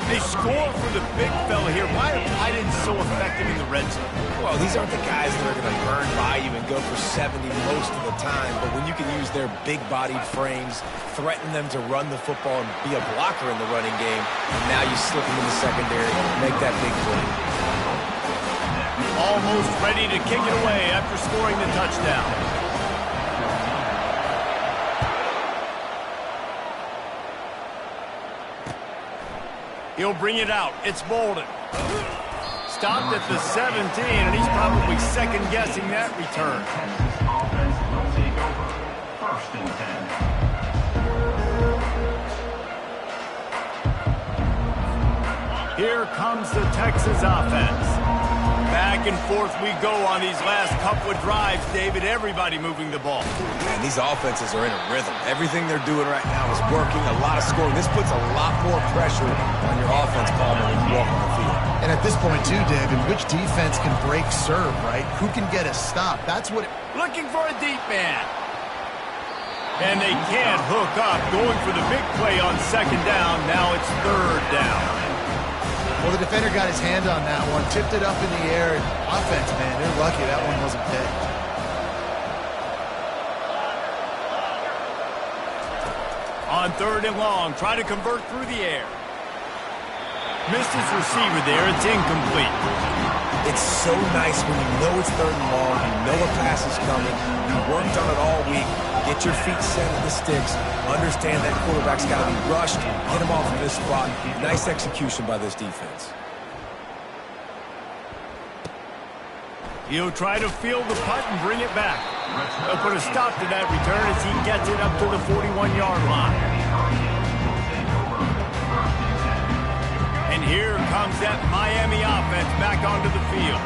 They score for the big fella here. Why are tight ends so effective in the red zone? Well, these aren't the guys that are going to burn by you and go for 70 most of the time, but when you can use their big-bodied frames, threaten them to run the football and be a blocker in the running game, and now you slip them in the secondary, make that big play. Almost ready to kick it away after scoring the touchdown. He'll bring it out. It's Bolden. Stopped at the 17, and he's probably second-guessing that return. Texas offense will take over. 1st and 10. Here comes the Texas offense. Back and forth we go on these last couple of drives, David. Everybody moving the ball. Man, these offenses are in a rhythm. Everything they're doing right now is working. A lot of scoring. This puts a lot more pressure on your offense, Palmer, when you walk on the field. And at this point, too, David, which defense can break serve, right? Who can get a stop? That's what... Looking for a deep man. And they can't hook up. Going for the big play on 2nd down. Now it's 3rd down. Well, the defender got his hand on that one, tipped it up in the air. And offense, man, they're lucky that one wasn't picked. On 3rd and long, try to convert through the air. Missed his receiver there. It's incomplete. It's so nice when you know it's 3rd and long, you know a pass is coming, you worked on it all week, get your feet set at the sticks, understand that quarterback's got to be rushed, get him off of this spot. Nice execution by this defense. He'll try to field the punt and bring it back. They'll put a stop to that return as he gets it up to the 41-yard line. And here comes that Miami offense back onto the field.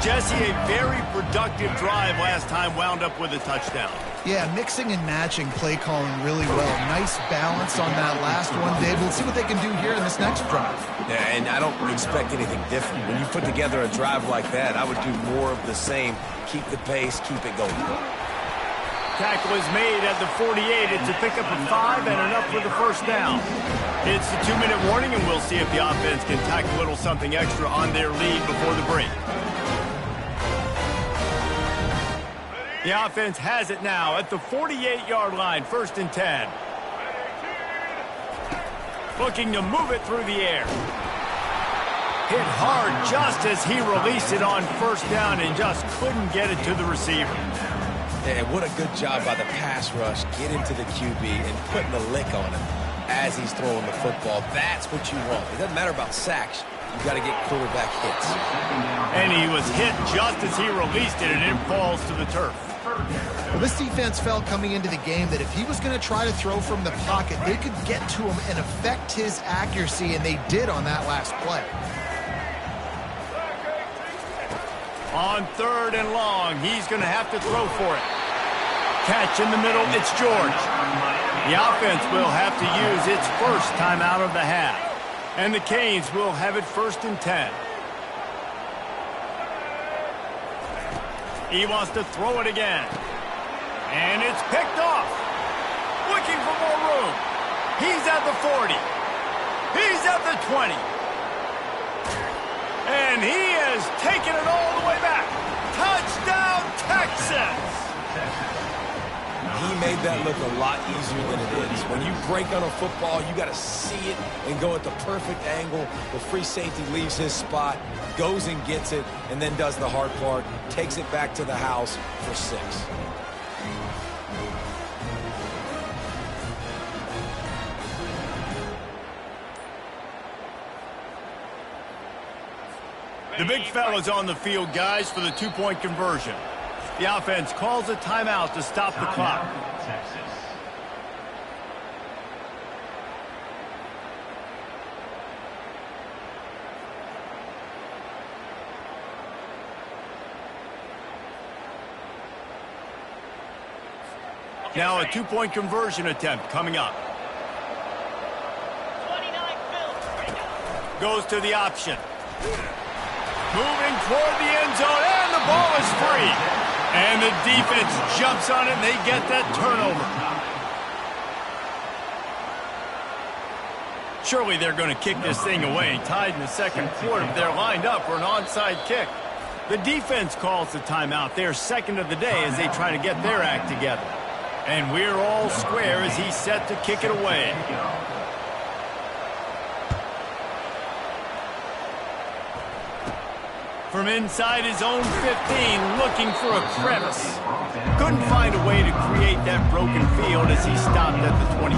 Jesse, a very productive drive last time, wound up with a touchdown. Yeah, mixing and matching play calling really well. Nice balance on that last one, Dave. We'll see what they can do here in this next drive. Yeah, and I don't expect anything different. When you put together a drive like that, I would do more of the same. Keep the pace, keep it going. Tackle is made at the 48. It's a pickup of 5 and enough for the 1st down. It's the 2-minute warning, and we'll see if the offense can tack a little something extra on their lead before the break. The offense has it now at the 48-yard line, 1st and 10. Looking to move it through the air. Hit hard just as he released it on 1st down and just couldn't get it to the receiver. And what a good job by the pass rush, getting to the QB and putting a lick on him as he's throwing the football. That's what you want. It doesn't matter about sacks. You've got to get quarterback hits. And he was hit just as he released it, and it falls to the turf. Well, this defense felt coming into the game that if he was going to try to throw from the pocket, they could get to him and affect his accuracy, and they did on that last play. On 3rd and long, he's going to have to throw for it. Catch in the middle, it's George. The offense will have to use its first timeout of the half. And the Canes will have it 1st and 10. He wants to throw it again. And it's picked off. Looking for more room. He's at the 40. He's at the 20. And he has taken it all the way back. Touchdown, Texas! He made that look a lot easier than it is. When you break on a football, you got to see it and go at the perfect angle. The free safety leaves his spot, goes and gets it, and then does the hard part, takes it back to the house for 6. The big fella's on the field, guys, for the 2-point conversion. The offense calls a timeout to stop the clock. Texas. Now a 2-point conversion attempt coming up. Goes to the option. Moving toward the end zone, and the ball is free. And the defense jumps on it, and they get that turnover. Surely they're going to kick this thing away. Tied in the 2nd quarter, they're lined up for an onside kick. The defense calls the timeout. They're 2nd of the day as they try to get their act together. And we're all square as he's set to kick it away. From inside his own 15, looking for a crevice. Couldn't find a way to create that broken field as he stopped at the 25.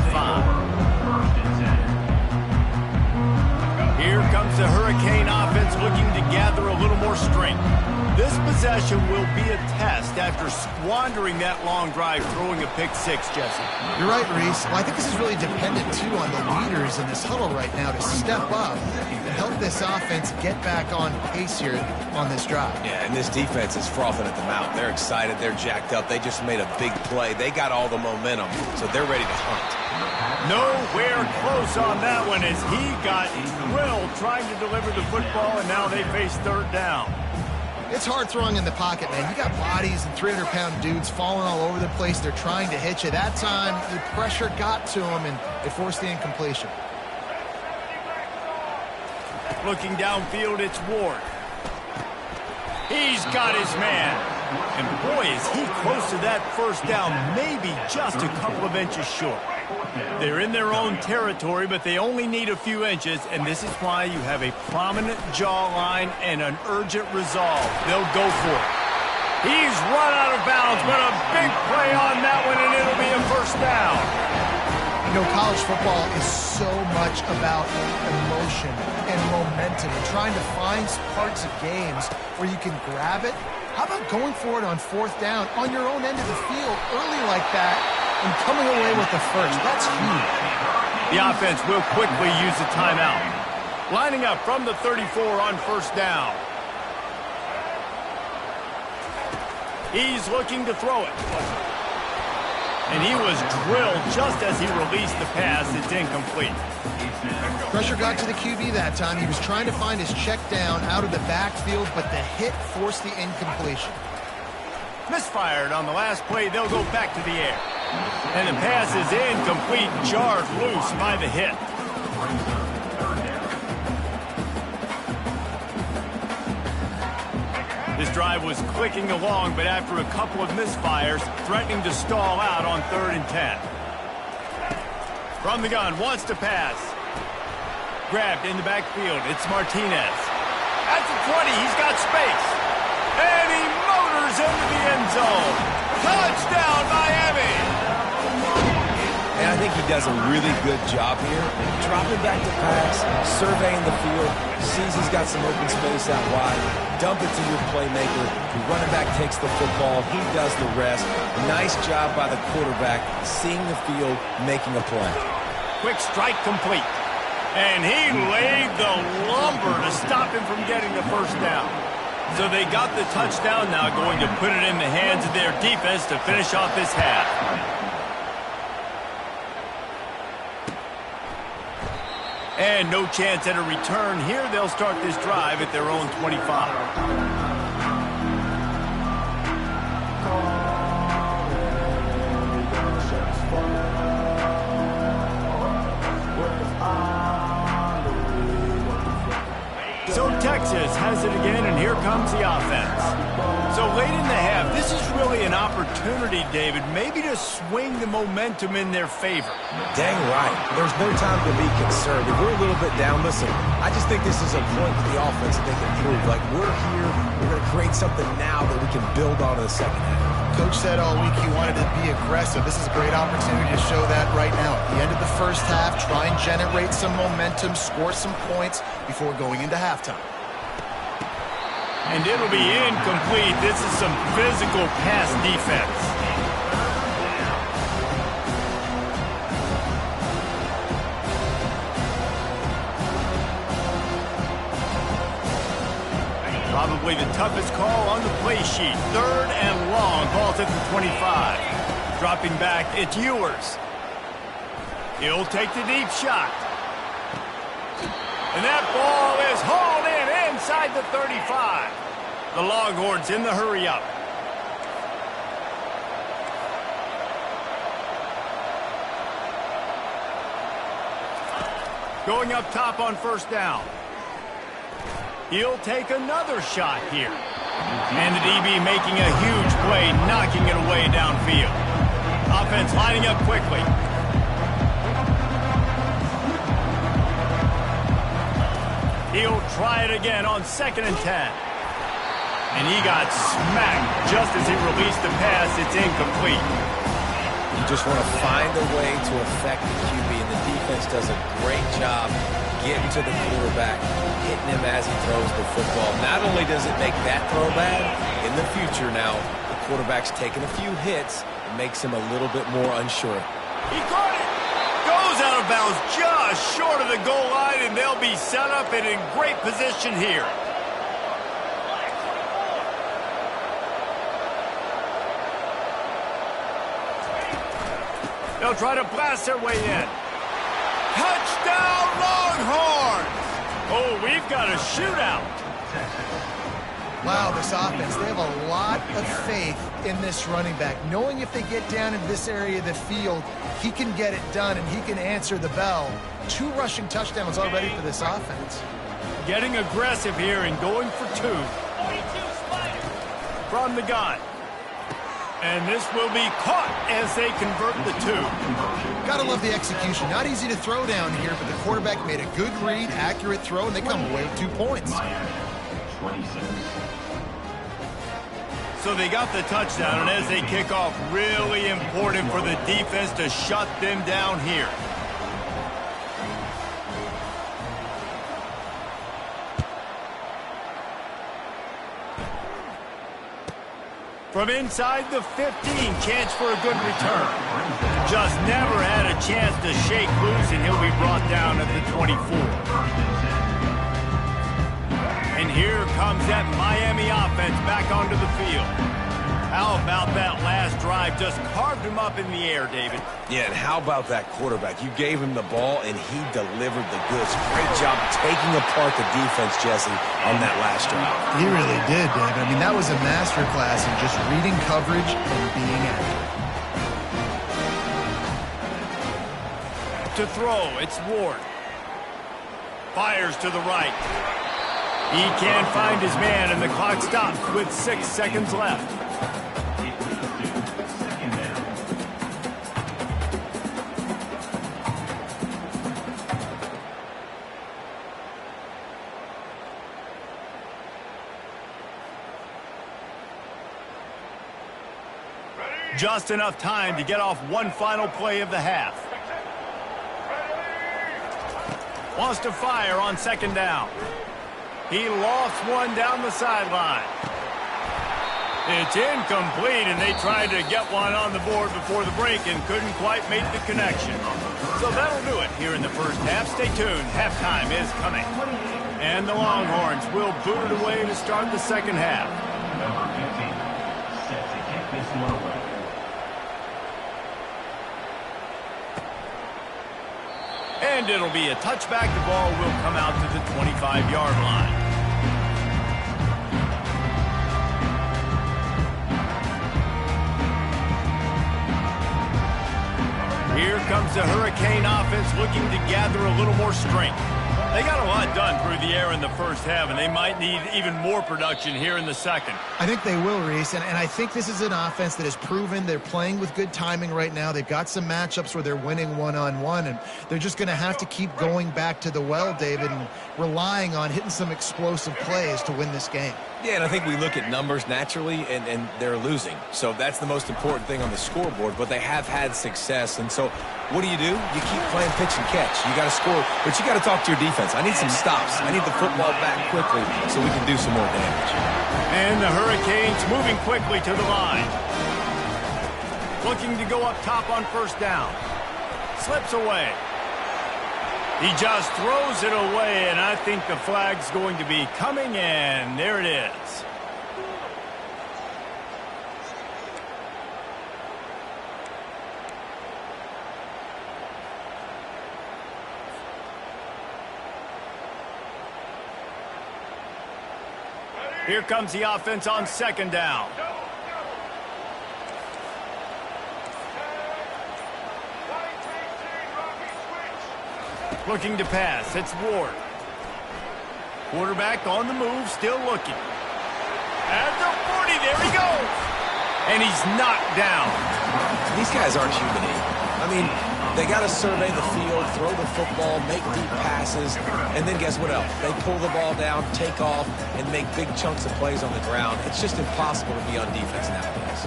Here comes the Hurricane offense looking to gather a little more strength. This possession will be a test after squandering that long drive, throwing a pick six, Jesse. You're right, Reese. Well, I think this is really dependent, too, on the leaders in this huddle right now to step up and help this offense get back on pace here on this drive. Yeah, and this defense is frothing at the mouth. They're excited. They're jacked up. They just made a big play. They got all the momentum, so they're ready to hunt. Nowhere close on that one as he got drilled trying to deliver the football, and now they face third down. It's hard throwing in the pocket, man. You got bodies and 300-pound dudes falling all over the place. They're trying to hit you. That time, the pressure got to him, and it forced the incompletion. Looking downfield, it's Ward. He's got his man. And boy, is he close to that first down, maybe just a couple of inches short. They're in their own territory, but they only need a few inches, and this is why you have a prominent jawline and an urgent resolve. They'll go for it. He's run out of bounds, but a big play on that one, and it'll be a first down. You know, college football is so much about emotion and momentum and trying to find parts of games where you can grab it. How about going for it on fourth down on your own end of the field early like that and coming away with the first? That's huge. The offense will quickly use the timeout. Lining up from the 34 on first down. He's looking to throw it. And he was drilled just as he released the pass. It's incomplete. Pressure got to the QB that time. He was trying to find his check down out of the backfield, but the hit forced the incompletion. Misfired on the last play. They'll go back to the air. And the pass is incomplete, jarred loose by the hit. This drive was clicking along, but after a couple of misfires, threatening to stall out on 3rd and 10. From the gun, wants to pass. Grabbed in the backfield. It's Martinez. At the 20, he's got space. And he motors into the end zone. Touchdown, Miami! And I think he does a really good job here. Dropping back to pass, surveying the field, sees he's got some open space out wide. Dump it to your playmaker. The running back takes the football. He does the rest. Nice job by the quarterback, seeing the field, making a play. Quick strike complete. And he laid the lumber to stop him from getting the first down. So they got the touchdown, now going to put it in the hands of their defense to finish off this half. And no chance at a return here. They'll start this drive at their own 25. So Texas has it again, and here comes the offense. So late in the half, this is really an opportunity, David, maybe to swing the momentum in their favor. Dang right. There's no time to be concerned. If we're a little bit down, listen, I just think this is a point for the offense that they can prove. Like, we're here, we're going to create something now that we can build on in the second half. Coach said all week he wanted to be aggressive. This is a great opportunity to show that right now. At the end of the first half, try and generate some momentum, score some points before going into halftime. And it'll be incomplete. This is some physical pass defense. Probably the toughest call on the play sheet. 3rd and long. Ball's at the 25. Dropping back, it's Ewers. He'll take the deep shot. And that ball is hauled in inside the 35. The Longhorns in the hurry-up. Going up top on first down. He'll take another shot here. And the DB making a huge play, knocking it away downfield. Offense lining up quickly. He'll try it again on 2nd and 10. And he got smacked just as he released the pass. It's incomplete. You just want to find a way to affect the QB, and the defense does a great job getting to the quarterback, hitting him as he throws the football. Not only does it make that throw bad, in the future now, the quarterback's taking a few hits. It makes him a little bit more unsure. He caught it. Goes out of bounds just short of the goal line, and they'll be set up and in great position here. They'll try to blast their way in. Touchdown, Longhorns! Oh, we've got a shootout. Wow, this offense, they have a lot of faith in this running back, knowing if they get down in this area of the field, he can get it done and he can answer the bell. 2 rushing touchdowns already for this offense. Getting aggressive here and going for 2. From the gun. And this will be caught as they convert the 2. Gotta love the execution. Not easy to throw down here, but the quarterback made a good read, accurate throw, and they come away with 2 points. So they got the touchdown, and as they kick off, really important for the defense to shut them down here. From inside the 15, chance for a good return. Just never had a chance to shake loose, and he'll be brought down at the 24. And here comes that Miami offense back onto the field. How about that last drive? Just carved him up in the air, David. Yeah, and how about that quarterback? You gave him the ball, and he delivered the goods. Great job taking apart the defense, Jesse, on that last drive. He really did, David. I mean, that was a masterclass in just reading coverage and being accurate. To throw, it's Ward. Fires to the right. He can't find his man, and the clock stops with 6 seconds left. Just enough time to get off one final play of the half. Wants to fire on 2nd down. He lost one down the sideline. It's incomplete, and they tried to get one on the board before the break and couldn't quite make the connection. So that'll do it here in the first half. Stay tuned. Halftime is coming. And the Longhorns will boot it away to start the second half. Number 15, set to kick this one away. And it'll be a touchback. The ball will come out to the 25-yard line. Here comes the Hurricane offense looking to gather a little more strength. They got a lot done through the air in the first half, and they might need even more production here in the second. I think they will, Reese, and I think this is an offense that has proven they're playing with good timing right now. They've got some matchups where they're winning one-on-one, and they're just going to have to keep going back to the well, David, and relying on hitting some explosive plays to win this game. Yeah, and I think we look at numbers naturally, and they're losing. So that's the most important thing on the scoreboard, but they have had success. And so what do? You keep playing pitch and catch. You got to score, but you got to talk to your defense. I need some stops. I need the football back quickly so we can do some more damage. And the Hurricanes moving quickly to the line. Looking to go up top on 1st down. Slips away. He just throws it away, and I think the flag's going to be coming, and there it is. Here comes the offense on 2nd down. Looking to pass. It's Ward. Quarterback on the move, still looking. At the 40, there he goes. And he's knocked down. These guys aren't human. I mean, They got to survey the field, throw the football, make deep passes, and then guess what else? They pull the ball down, take off, and make big chunks of plays on the ground. It's just impossible to be on defense nowadays.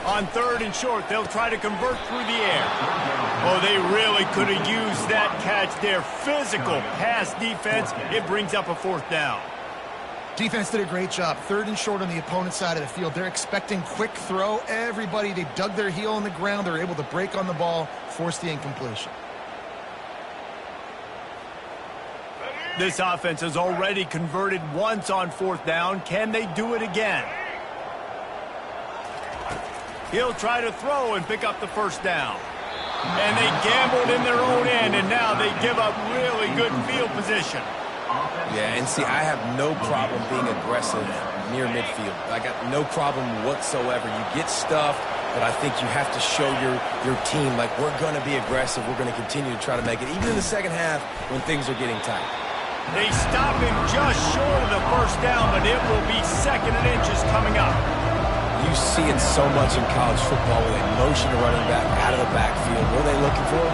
On 3rd and short, they'll try to convert through the air. Oh, they really could have used that catch there. Physical pass defense. It brings up a 4th down. Defense did a great job. 3rd and short on the opponent's side of the field. They're expecting quick throw. Everybody, they dug their heel on the ground. They're able to break on the ball, force the incompletion. This offense has already converted once on 4th down. Can they do it again? He'll try to throw and pick up the 1st down. And they gambled in their own end, and now they give up really good field position. Yeah, and see, I have no problem being aggressive near midfield. I got no problem whatsoever. You get stuffed, but I think you have to show your team, like, we're going to be aggressive. We're going to continue to try to make it, even in the second half when things are getting tight. They stop him just short of the 1st down, but it will be 2nd and inches coming up. You see it so much in college football when they motion a running back out of the backfield. What are they looking for?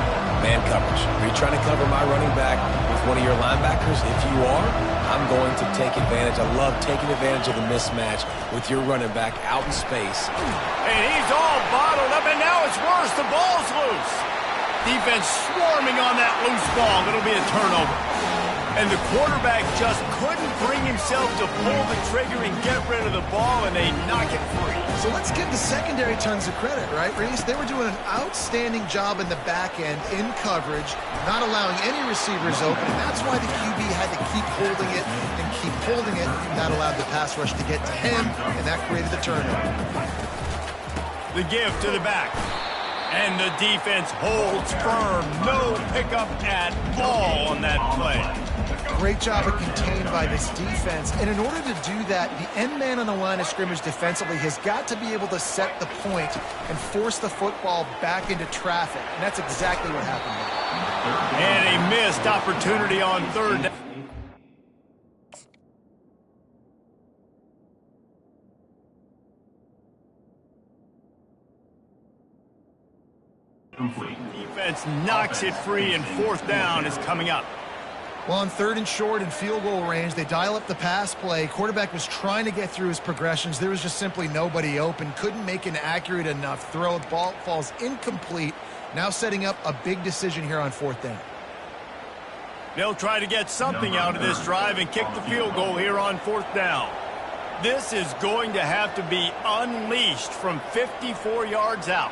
Man coverage. Are you trying to cover my running back with one of your linebackers? If you are, I'm going to take advantage. I love taking advantage of the mismatch with your running back out in space. And he's all bottled up, and now it's worse. The ball's loose. Defense swarming on that loose ball. It'll be a turnover. And the quarterback just couldn't bring himself to pull the trigger and get rid of the ball, and they knock it free. So let's give the secondary tons of credit, right, Reese? They were doing an outstanding job in the back end, in coverage, not allowing any receivers open, and that's why the QB had to keep holding it and keep holding it. That allowed the pass rush to get to him, and that created the turnover. The give to the back. And the defense holds firm. No pickup at all on that play. Great job of contained by this defense. And in order to do that, the end man on the line of scrimmage defensively has got to be able to set the point and force the football back into traffic. And that's exactly what happened there. And a missed opportunity on 3rd down. Complete. Defense knocks it free, and 4th down is coming up. Well, on 3rd and short and field goal range, they dial up the pass play. Quarterback was trying to get through his progressions. There was just simply nobody open. Couldn't make an accurate enough throw. The ball falls incomplete. Now setting up a big decision here on 4th down. They'll try to get something out of this drive and kick the field goal here on 4th down. This is going to have to be unleashed from 54 yards out.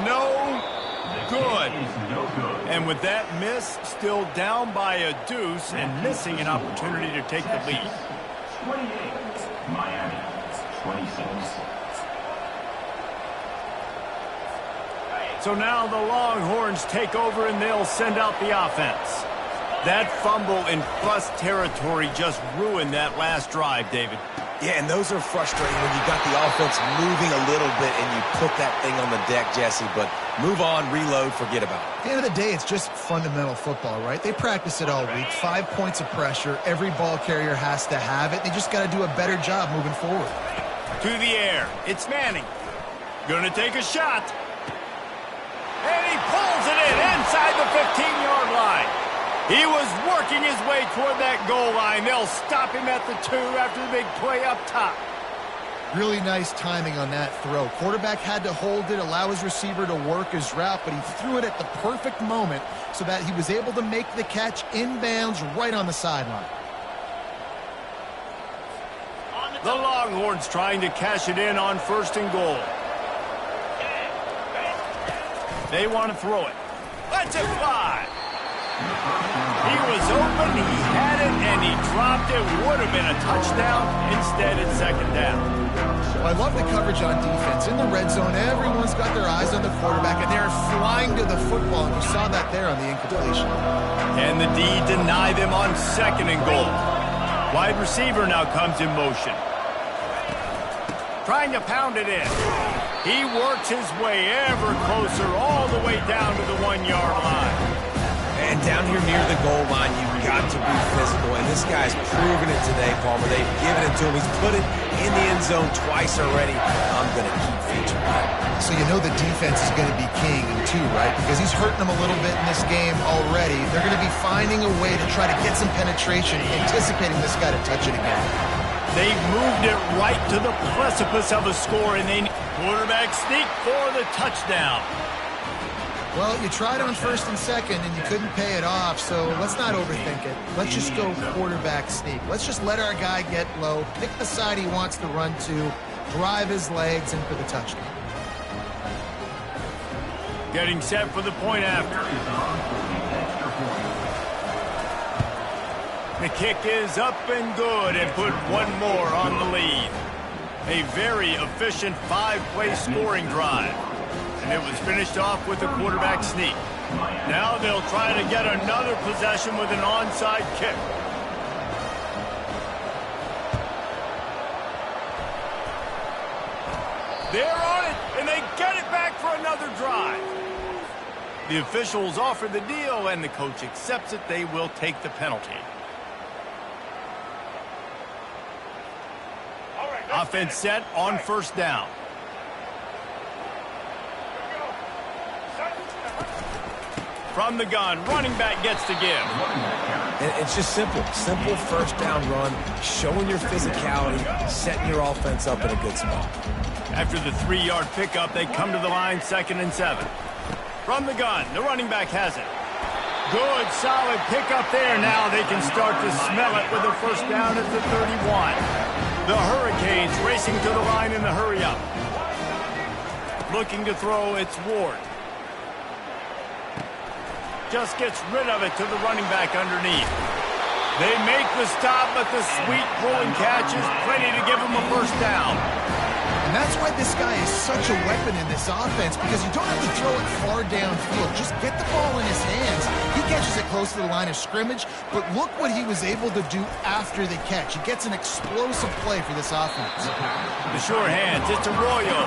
No good. And with that miss, still down by a deuce and missing an opportunity to take the lead. 28, Miami, 26. So now the Longhorns take over and they'll send out the offense. That fumble in plus territory just ruined that last drive, David. Yeah, and those are frustrating when you got the offense moving a little bit and you put that thing on the deck, Jesse. But move on, reload, forget about it. At the end of the day, it's just fundamental football, right? They practice it all week. 5 points of pressure. Every ball carrier has to have it. They just got to do a better job moving forward. To the air. It's Manning. Gonna take a shot. And he pulls it in inside the 15-yard line. He was working his way toward that goal line. They'll stop him at the 2 after the big play up top. Really nice timing on that throw. Quarterback had to hold it, allow his receiver to work his route, but he threw it at the perfect moment so that he was able to make the catch inbounds right on the sideline. The Longhorns trying to cash it in on 1st and goal. They want to throw it. Let's it fly. He was open, he had it, and he dropped it. Would have been a touchdown. Instead, it's 2nd down. Well, I love the coverage on defense. In the red zone, everyone's got their eyes on the quarterback, and they're flying to the football, and you saw that there on the incompletion. And the D deny them on 2nd and goal. Wide receiver now comes in motion. Trying to pound it in. He works his way ever closer all the way down to the 1-yard line. And And down here near the goal line, you've got to be physical. And this guy's proven it today, Palmer. They've given it to him. He's put it in the end zone twice already. I'm going to keep featuring that. So you know the defense is going to be king too, right? Because he's hurting them a little bit in this game already. They're going to be finding a way to try to get some penetration, anticipating this guy to touch it again. They've moved it right to the precipice of a score, and they quarterback sneak for the touchdown. Well, you tried on first and second, and you couldn't pay it off, so let's not overthink it. Let's just go quarterback sneak. Let's just let our guy get low, pick the side he wants to run to, drive his legs in for the touchdown. Getting set for the point after. The kick is up and good and put one more on the lead. A very efficient 5-play scoring drive. And it was finished off with a quarterback sneak. Now they'll try to get another possession with an onside kick. They're on it, and they get it back for another drive. The officials offer the deal, and the coach accepts it. They will take the penalty. Offense set on first down. From the gun, running back gets to give. And it's just simple. Simple first down run, showing your physicality, setting your offense up in a good spot. After the 3-yard pickup, they come to the line, 2nd and 7. From the gun, the running back has it. Good, solid pickup there. Now they can start to smell it with a first down at the 31. The Hurricanes racing to the line in the hurry-up. Looking to throw, it's Ward. Just gets rid of it to the running back underneath. They make the stop, but the sweet pulling catch is plenty to give them a first down. And that's why this guy is such a weapon in this offense, because you don't have to throw it far downfield. Just get the ball in his hands. He catches it close to the line of scrimmage, but look what he was able to do after the catch. He gets an explosive play for this offense. The short hands, it's Arroyo.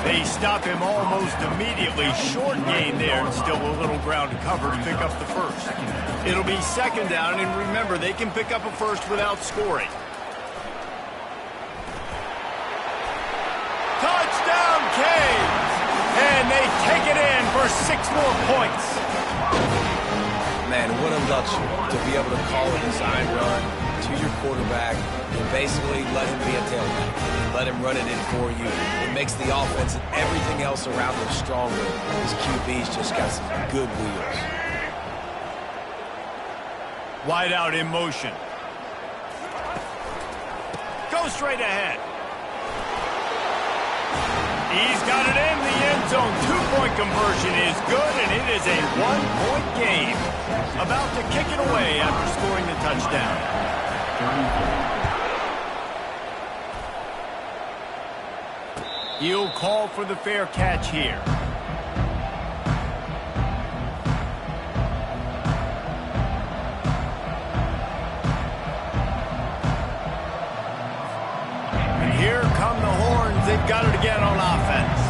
They stop him almost immediately. Short gain there, and still a little ground to cover to pick up the first. It'll be 2nd down, and remember, they can pick up a first without scoring. Touchdown, Canes! And they take it in for 6 more points. Man, what a luxury to be able to call a design run to your quarterback and basically let him be a tailback and let him run it in for you. It makes the offense and everything else around them stronger. His QB's just got some good wheels. Wide out in motion. Go straight ahead. He's got it in the end zone. 2-point conversion is good, and it is a 1-point game. About to kick it away after scoring the touchdown. He'll call for the fair catch here. And here come the horns. They've got it again on offense.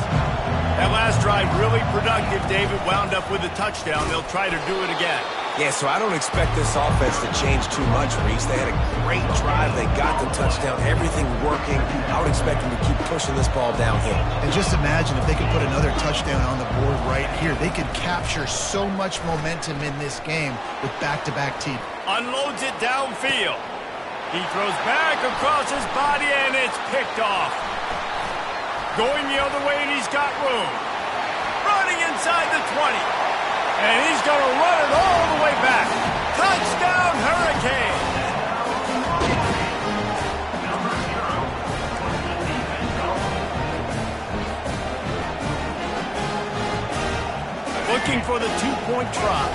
That last drive really productive. David wound up with a touchdown. They'll try to do it again. Yeah, so I don't expect this offense to change too much, Reese. They had a great drive. They got the touchdown. Everything working. I would expect them to keep pushing this ball downhill. And just imagine if they could put another touchdown on the board right here. They could capture so much momentum in this game with back-to-back team. Unloads it downfield. He throws back across his body, and it's picked off. Going the other way, and he's got room. Running inside the 20. And he's going to run it all the way back. Touchdown, Hurricanes! Looking for the 2-point try.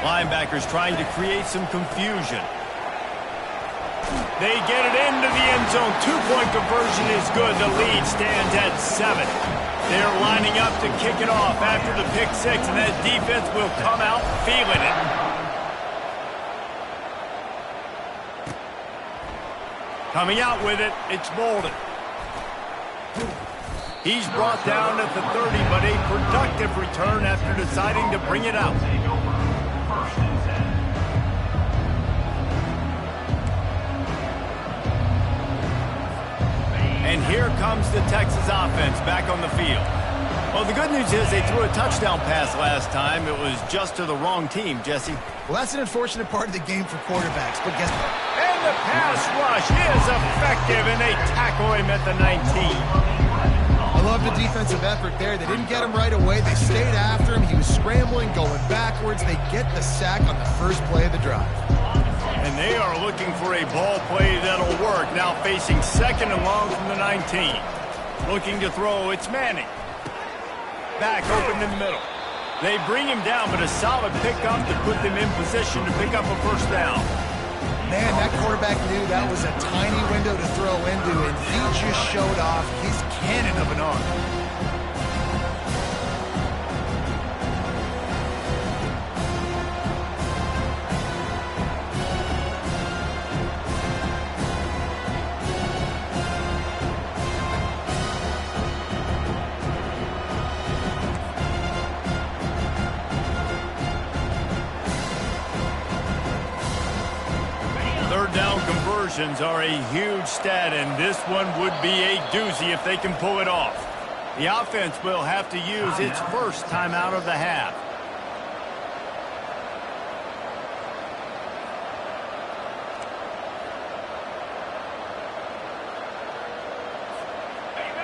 Linebackers trying to create some confusion. They get it into the end zone. 2-point conversion is good. The lead stands at 7. They're lining up to kick it off after the pick 6, and that defense will come out feeling it. Coming out with it, it's Bolden. He's brought down at the 30, but a productive return after deciding to bring it out. First and 10. And here comes the Texas offense back on the field. Well, the good news is they threw a touchdown pass last time. It was just to the wrong team, Jesse. Well, that's an unfortunate part of the game for quarterbacks, but guess what? And the pass rush is effective, and they tackle him at the 19. I love the defensive effort there. They didn't get him right away. They stayed after him. He was scrambling, going backwards. They get the sack on the first play of the drive. And they are looking for a ball play that'll work. Now facing second and long from the 19. Looking to throw, it's Manning. Back open in the middle. They bring him down, but a solid pickup to put them in position to pick up a first down. Man, that quarterback knew that was a tiny window to throw into, and he just showed off his cannon of an arm. Third down conversions are a huge stat, and this one would be a doozy if they can pull it off. The offense will have to use its first timeout of the half.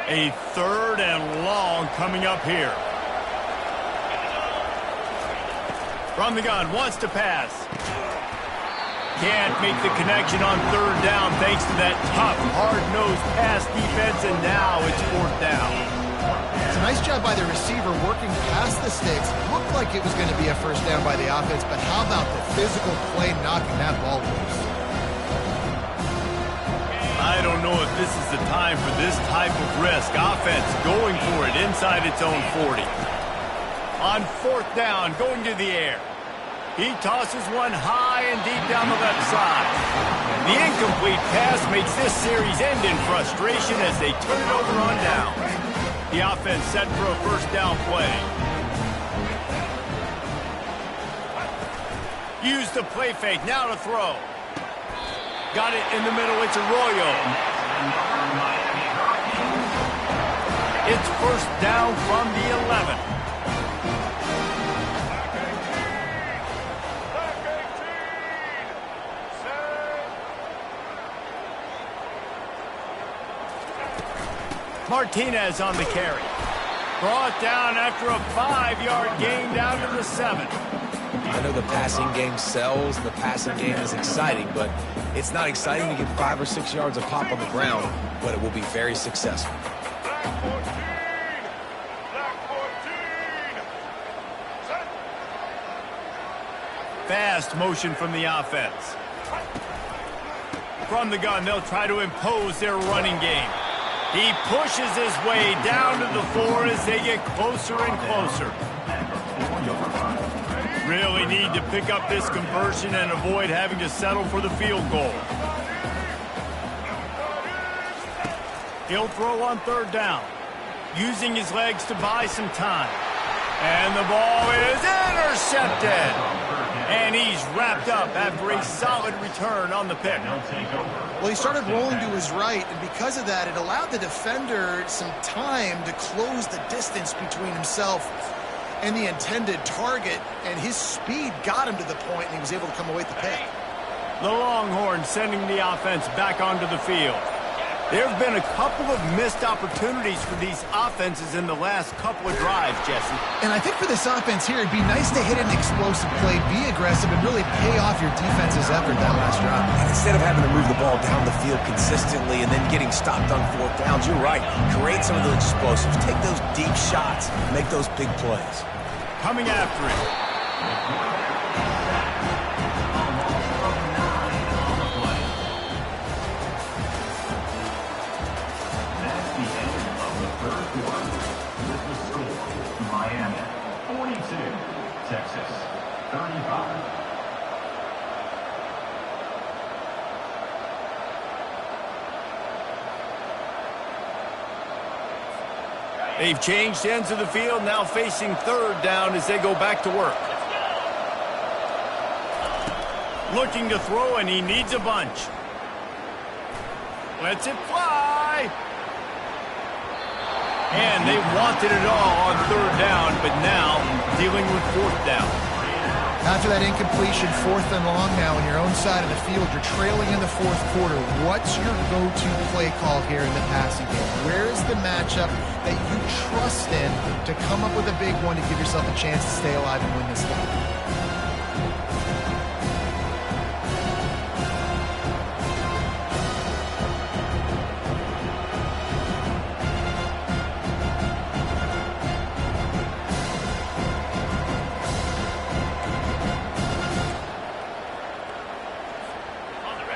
A third and long coming up here. From the gun, wants to pass. Can't make the connection on third down thanks to that tough, hard-nosed pass defense, and now it's fourth down. It's a nice job by the receiver working past the sticks. Looked like it was going to be a first down by the offense, but how about the physical play knocking that ball loose? I don't know if this is the time for this type of risk. Offense going for it inside its own 40. On fourth down, going to the air. He tosses one high and deep down the left side. The incomplete pass makes this series end in frustration as they turn it over on down. The offense set for a first down play. Use the play fake, now to throw. Got it in the middle, it's Arroyo. It's first down from the 11. Martinez on the carry. Brought down after a 5-yard gain down to the 7. I know the passing game sells, the passing game is exciting, but it's not exciting to get 5 or 6 yards of pop on the ground, but it will be very successful. Fast motion from the offense. From the gun, they'll try to impose their running game. He pushes his way down to the 4 as they get closer and closer. Really need to pick up this conversion and avoid having to settle for the field goal. He'll throw on third down, using his legs to buy some time. And the ball is intercepted. And he's wrapped up after a solid return on the pick. Well, he started rolling to his right, and because of that, it allowed the defender some time to close the distance between himself and the intended target, and his speed got him to the point, and he was able to come away with the pick. The Longhorns sending the offense back onto the field. There have been a couple of missed opportunities for these offenses in the last couple of drives, Jesse. And I think for this offense here, it'd be nice to hit an explosive play, be aggressive, and really pay off your defense's effort that last drive. And instead of having to move the ball down the field consistently and then getting stopped on fourth downs, you're right. Create some of those explosives. Take those deep shots. Make those big plays. Coming after it. Texas, 35. They've changed ends of the field, now facing third down as they go back to work. Looking to throw, and he needs a bunch. Lets it fly. And they wanted it all on third down, but now dealing with fourth down. After that incompletion, 4th and long now on your own side of the field, you're trailing in the 4th quarter. What's your go-to play call here in the passing game? Where is the matchup that you trust in to come up with a big one to give yourself a chance to stay alive and win this game?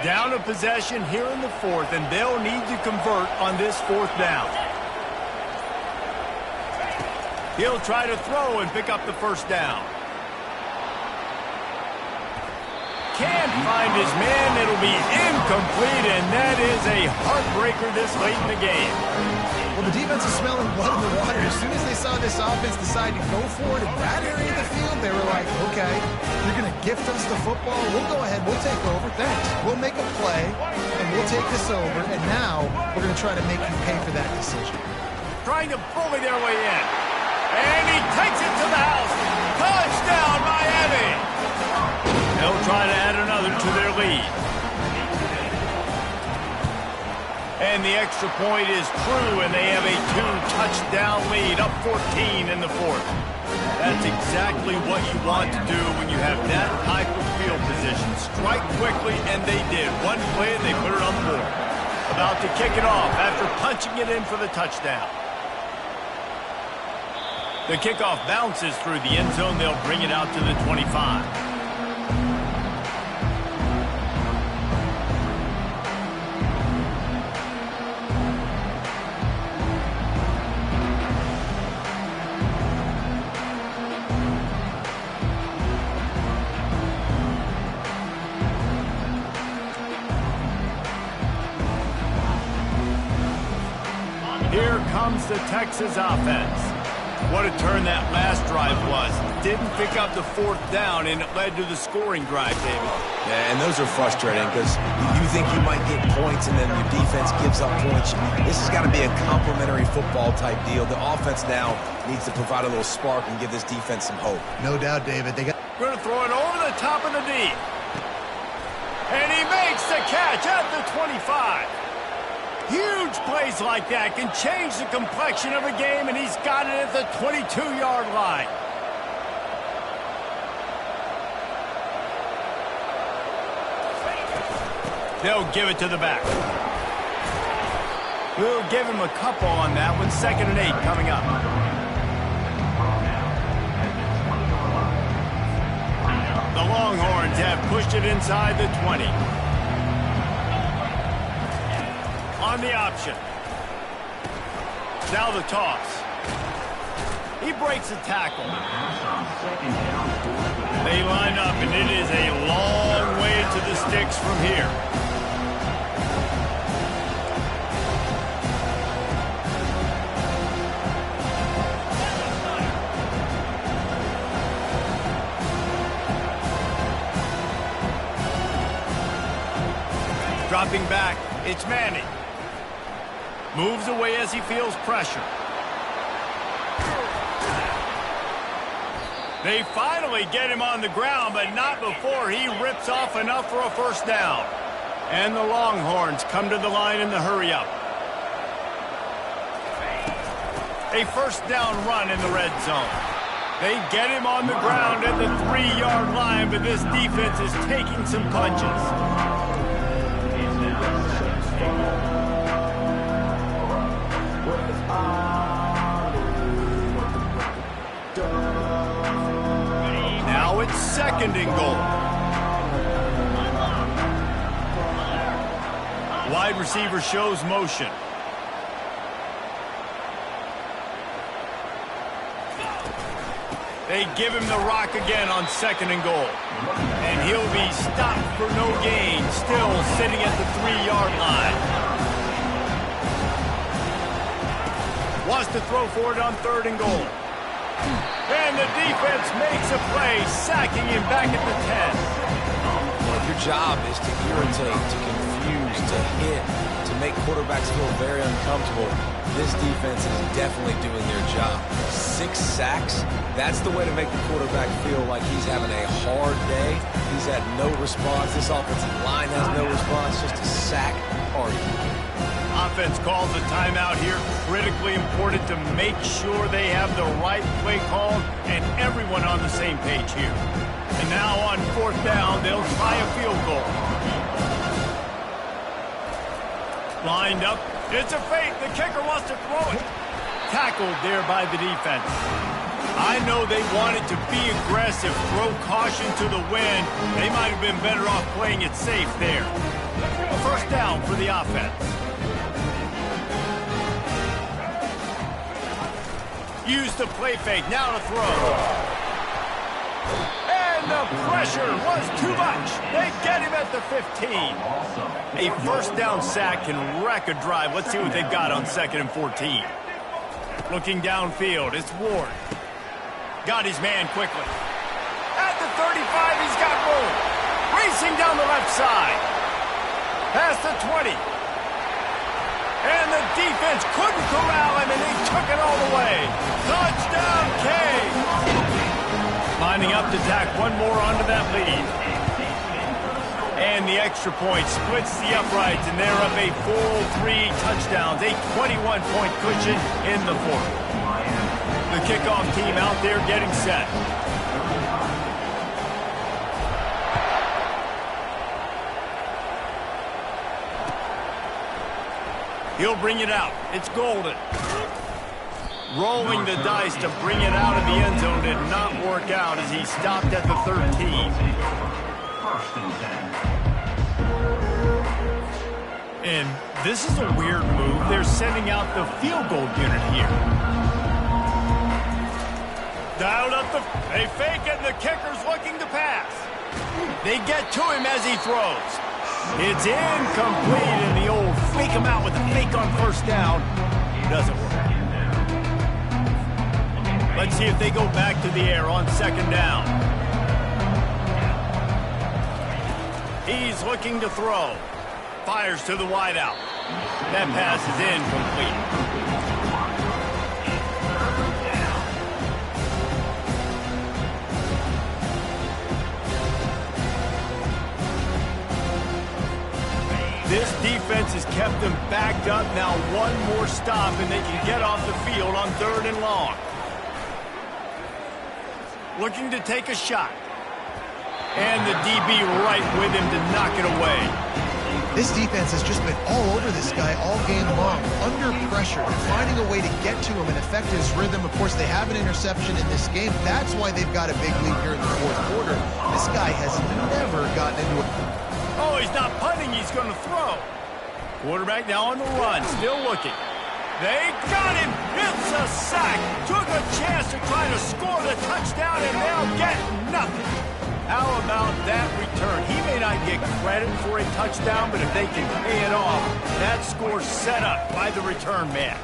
Down a possession here in the 4th, and they'll need to convert on this 4th down. He'll try to throw and pick up the first down. Can't find his man. It'll be incomplete, and that is a heartbreaker this late in the game. Well, the defense is smelling blood in the water. As soon as they saw this offense decide to go for it in that area of the field, they were like, okay, you're going to gift us the football. We'll go ahead. We'll take over. Thanks. We'll make a play, and we'll take this over. And now we're going to try to make you pay for that decision. Trying to bully their way in. And he takes it to the house. Touchdown, Miami. They'll try to add another to their lead. And the extra point is true, and they have a 2-touchdown lead, up 14 in the 4th. That's exactly what you want to do when you have that type of field position. Strike quickly, and they did. One play, and they put it on the board. About to kick it off after punching it in for the touchdown. The kickoff bounces through the end zone. They'll bring it out to the 25. Here comes the Texas offense. What a turn that last drive was. Didn't pick up the 4th down, and it led to the scoring drive, David. Yeah, and those are frustrating because you think you might get points and then your defense gives up points. This has got to be a complementary football type deal. The offense now needs to provide a little spark and give this defense some hope. No doubt, David. They got Going to throw it over the top of the deep. And he makes the catch at the 25. Huge plays like that can change the complexion of a game, and he's got it at the 22-yard line. They'll give it to the back. We'll give him a couple on that one. 2nd and 8 coming up. The Longhorns have pushed it inside the 20. On the option. Now the toss. He breaks a tackle. They line up, and it is a long way to the sticks from here. Dropping back, it's Manning. Moves away as he feels pressure. They finally get him on the ground, but not before he rips off enough for a first down. And the Longhorns come to the line in the hurry-up. A first down run in the red zone. They get him on the ground at the 3-yard line, but this defense is taking some punches. Now it's 2nd and goal. Wide receiver shows motion. They give him the rock again on 2nd and goal. And he'll be stopped for no gain, still sitting at the 3-yard line. Wants to throw for it on 3rd and goal. And the defense makes a play, sacking him back at the 10. Well, if your job is to irritate, to confuse, to hit, to make quarterbacks feel very uncomfortable, this defense is definitely doing their job. 6 sacks, that's the way to make the quarterback feel like he's having a hard day. He's had no response. This offensive line has no response, just a sack party. Offense calls a timeout here. Critically important to make sure they have the right play called and everyone on the same page here. And now on 4th down, they'll try a field goal. Lined up. It's a fake. The kicker wants to throw it. Tackled there by the defense. I know they wanted to be aggressive, throw caution to the wind. They might have been better off playing it safe there. 1st down for the offense. Use the play fake. Now to throw. And the pressure was too much. They get him at the 15. A 1st down sack can wreck a drive. Let's see what they've got on 2nd and 14. Looking downfield, it's Ward. Got his man quickly. At the 35, he's got room. Racing down the left side. Past the 20. And the defense couldn't corral him, and they took it all the way. Touchdown, K. Lining up to tack one more onto that lead. And the extra point splits the uprights, and they're up a full 3 touchdowns, a 21-point cushion in the 4th. The kickoff team out there getting set. He'll bring it out. It's Golden. Rolling the dice to bring it out of the end zone did not work out as he stopped at the 13. And this is a weird move. They're sending out the field goal unit here. Dialed up they fake it, and the kicker's looking to pass. They get to him as he throws. It's incomplete, and the old fake him out with a fake on 1st down doesn't work. Let's see if they go back to the air on 2nd down. He's looking to throw. Fires to the wideout. That pass is incomplete. This defense has kept them backed up. Now one more stop, and they can get off the field on 3rd and long. Looking to take a shot. And the DB right with him to knock it away. This defense has just been all over this guy all game long, under pressure, finding a way to get to him and affect his rhythm. Of course, they have an interception in this game. That's why they've got a big lead here in the 4th quarter. This guy has never gotten into it. Oh, he's not punting. He's going to throw. Quarterback now on the run, still looking. They got him. It's a sack. Took a chance to try to score the touchdown, and they'll get nothing. How about that return? He may not get credit for a touchdown, but if they can pay it off, that score's set up by the return man.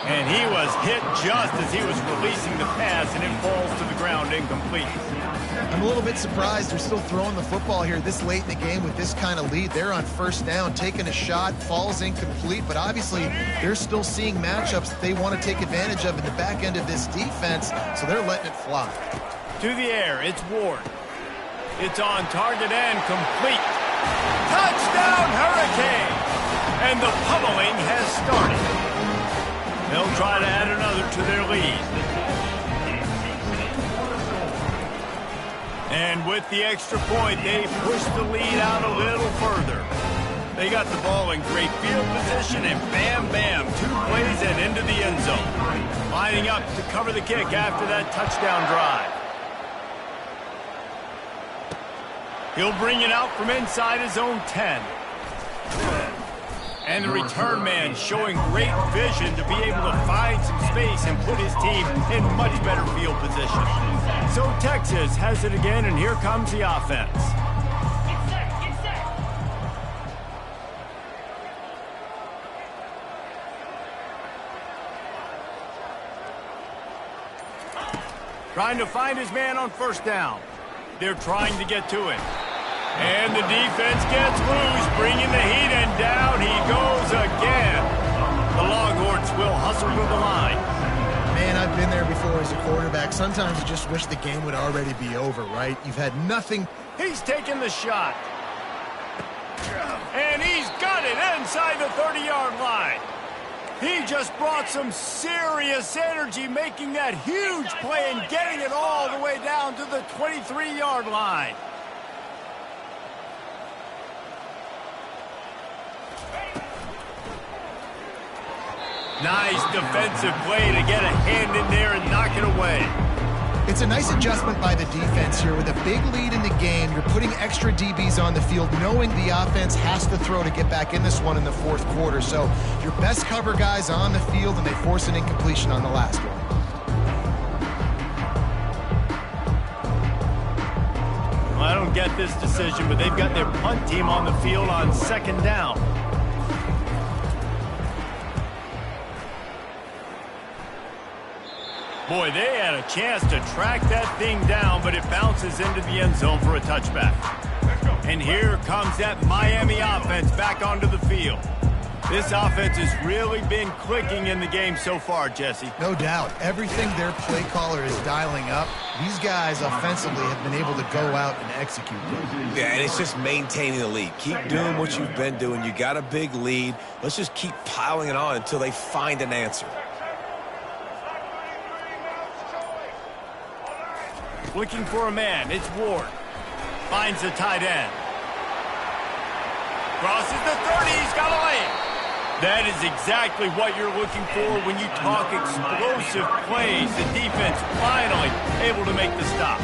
And he was hit just as he was releasing the pass, and it falls to the ground incomplete. I'm a little bit surprised they're still throwing the football here this late in the game with this kind of lead. They're on 1st down, taking a shot, falls incomplete, but obviously they're still seeing matchups that they want to take advantage of in the back end of this defense, so they're letting it fly. To the air, it's Ward. It's on target and complete. Touchdown, Hurricane! And the pummeling has started. They'll try to add another to their lead. And with the extra point, they push the lead out a little further. They got the ball in great field position, and bam, bam, 2 plays and into the end zone. Lining up to cover the kick after that touchdown drive. He'll bring it out from inside his own 10. And the return man showing great vision to be able to find some space and put his team in much better field position. So Texas has it again, and here comes the offense. Trying to find his man on first down. They're trying to get to it. And the defense gets loose, bringing the heat, and down he goes again. The Longhorns will hustle to the line. Man, I've been there before as a quarterback. Sometimes you just wish the game would already be over, right? You've had nothing. He's taking the shot. And he's got it inside the 30-yard line. He just brought some serious energy, making that huge play and getting it all the way down to the 23-yard line. Nice defensive play to get a hand in there and knock it away. It's a nice adjustment by the defense here. With a big lead in the game, you're putting extra DBs on the field, knowing the offense has to throw to get back in this one in the fourth quarter. So your best cover guys on the field, and they force an incompletion on the last one. Well, I don't get this decision, but they've got their punt team on the field on second down. Boy, they had a chance to track that thing down, but it bounces into the end zone for a touchback. And here comes that Miami offense back onto the field. This offense has really been clicking in the game so far, Jesse. No doubt. Everything their play caller is dialing up, these guys offensively have been able to go out and execute. Yeah, and it's just maintaining the lead. Keep doing what you've been doing. You got a big lead. Let's just keep piling it on until they find an answer. Looking for a man. It's Ward. Finds the tight end. Crosses the 30. He's got a lane. That is exactly what you're looking for when you talk explosive plays. The defense finally able to make the stop.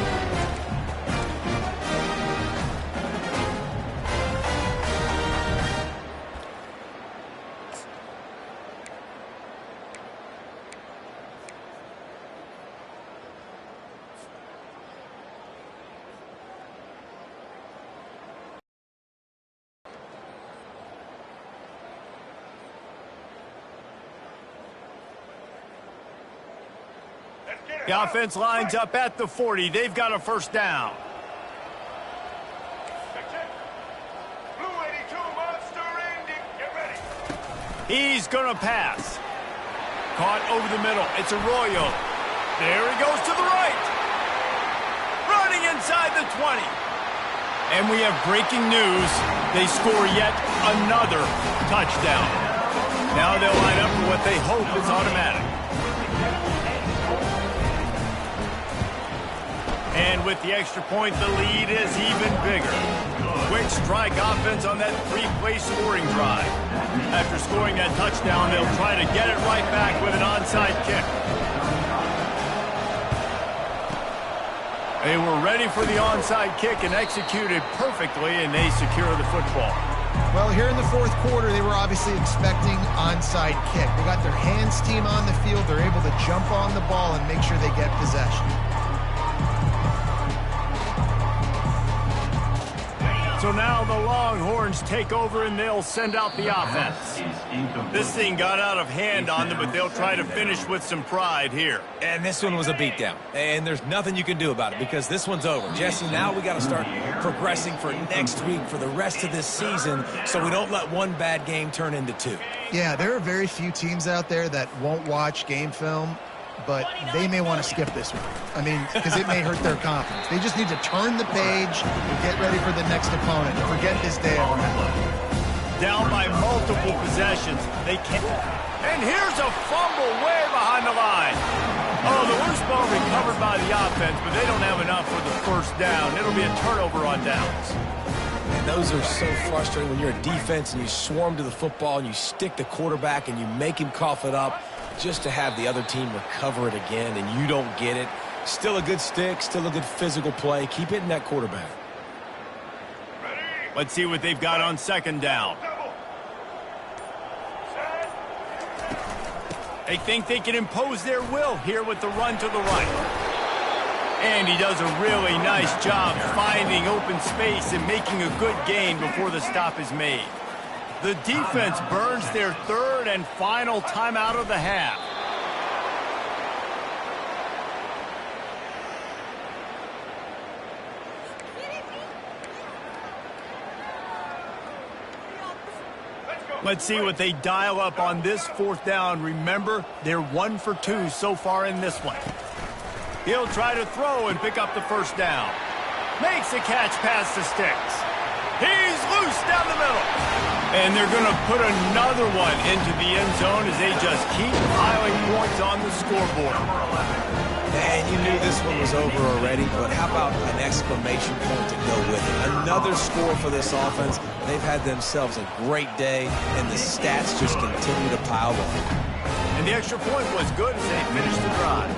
The offense lines up at the 40. They've got a first down. He's going to pass. Caught over the middle. It's Arroyo. There he goes to the right. Running inside the 20. And we have breaking news. They score yet another touchdown. Now they'll line up for what they hope is automatic. And with the extra point, the lead is even bigger. Quick strike offense on that three-play scoring drive. After scoring that touchdown, they'll try to get it right back with an onside kick. They were ready for the onside kick and executed perfectly, and they secure the football. Well, here in the fourth quarter, they were obviously expecting onside kick. They got their hands team on the field. They're able to jump on the ball and make sure they get possession. So now the Longhorns take over and they'll send out the offense. This thing got out of hand on them, but they'll try to finish with some pride here. And this one was a beatdown. And there's nothing you can do about it because this one's over. Jesse, now we got to start progressing for next week, for the rest of this season, so we don't let one bad game turn into two. Yeah, there are very few teams out there that won't watch game film, but they may want to skip this one. I mean, because it may hurt their confidence. They just need to turn the page and get ready for the next opponent. Forget this day ever happened. Down by multiple possessions. They can't. And here's a fumble way behind the line. Oh, the loose ball recovered by the offense, but they don't have enough for the first down. It'll be a turnover on downs. And those are so frustrating when you're a defense and you swarm to the football and you stick the quarterback and you make him cough it up just to have the other team recover it again and you don't get it. Still a good stick, still a good physical play. Keep hitting that quarterback. Let's see what they've got on second down. They think they can impose their will here with the run to the right. And he does a really nice job finding open space and making a good gain before the stop is made. The defense burns their third and final timeout of the half. Let's see what they dial up on this fourth down. Remember, they're 1 for 2 so far in this one. He'll try to throw and pick up the first down. Makes a catch past the sticks. He's loose down the middle. And they're going to put another one into the end zone as they just keep piling points on the scoreboard. And you knew this one was over already, but how about an exclamation point to go with it? Another score for this offense. They've had themselves a great day, and the stats just continue to pile on. And the extra point was good as they finished the drive.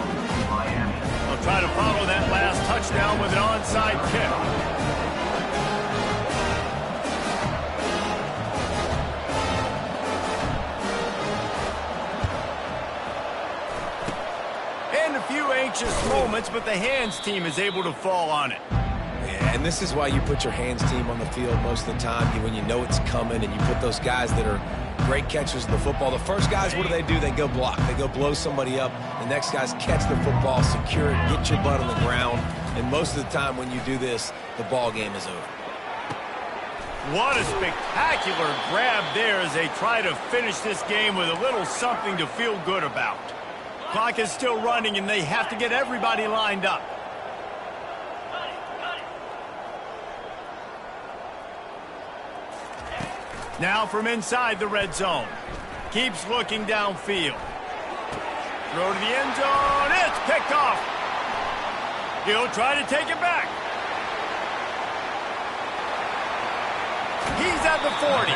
They'll try to follow that last touchdown with an onside kick. Anxious moments, but the hands team is able to fall on it. Yeah, and this is why you put your hands team on the field most of the time, when you know it's coming, and you put those guys that are great catchers of the football. The first guys, what do? They go block. They go blow somebody up. The next guys catch the football, secure it, get your butt on the ground. And most of the time when you do this, the ball game is over. What a spectacular grab there as they try to finish this game with a little something to feel good about. Clock is still running, and they have to get everybody lined up. Now from inside the red zone. Keeps looking downfield. Throw to the end zone. It's picked off. He'll try to take it back. He's at the 40.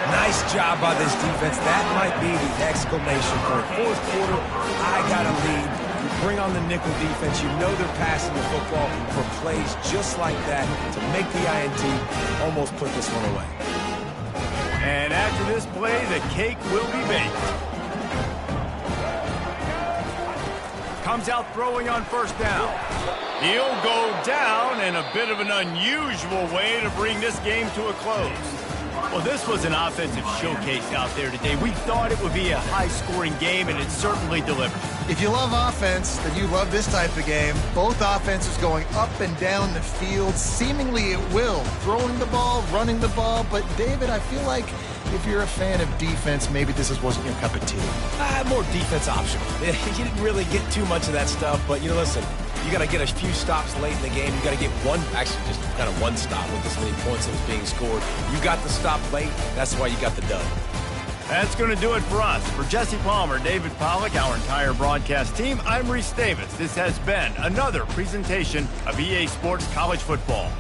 Nice job by this defense. That might be the exclamation point. Fourth quarter, I got a lead. You bring on the nickel defense. You know they're passing the football for plays just like that to make the INT, almost put this one away. And after this play, the cake will be baked. Comes out throwing on first down. He'll go down in a bit of an unusual way to bring this game to a close. Well, this was an offensive showcase out there today. We thought it would be a high-scoring game, and it certainly delivered. If you love offense, then you love this type of game. Both offenses going up and down the field, seemingly at will. Throwing the ball, running the ball. But, David, I feel like if you're a fan of defense, maybe this wasn't your cup of tea. More defense optional. You didn't really get too much of that stuff, but, listen, you got to get a few stops late in the game. You got to get just kind of one stop with this many points that was being scored. You got the stop late. That's why you got the dub. That's going to do it for us. For Jesse Palmer, David Pollack, our entire broadcast team, I'm Reese Davis. This has been another presentation of EA Sports College Football.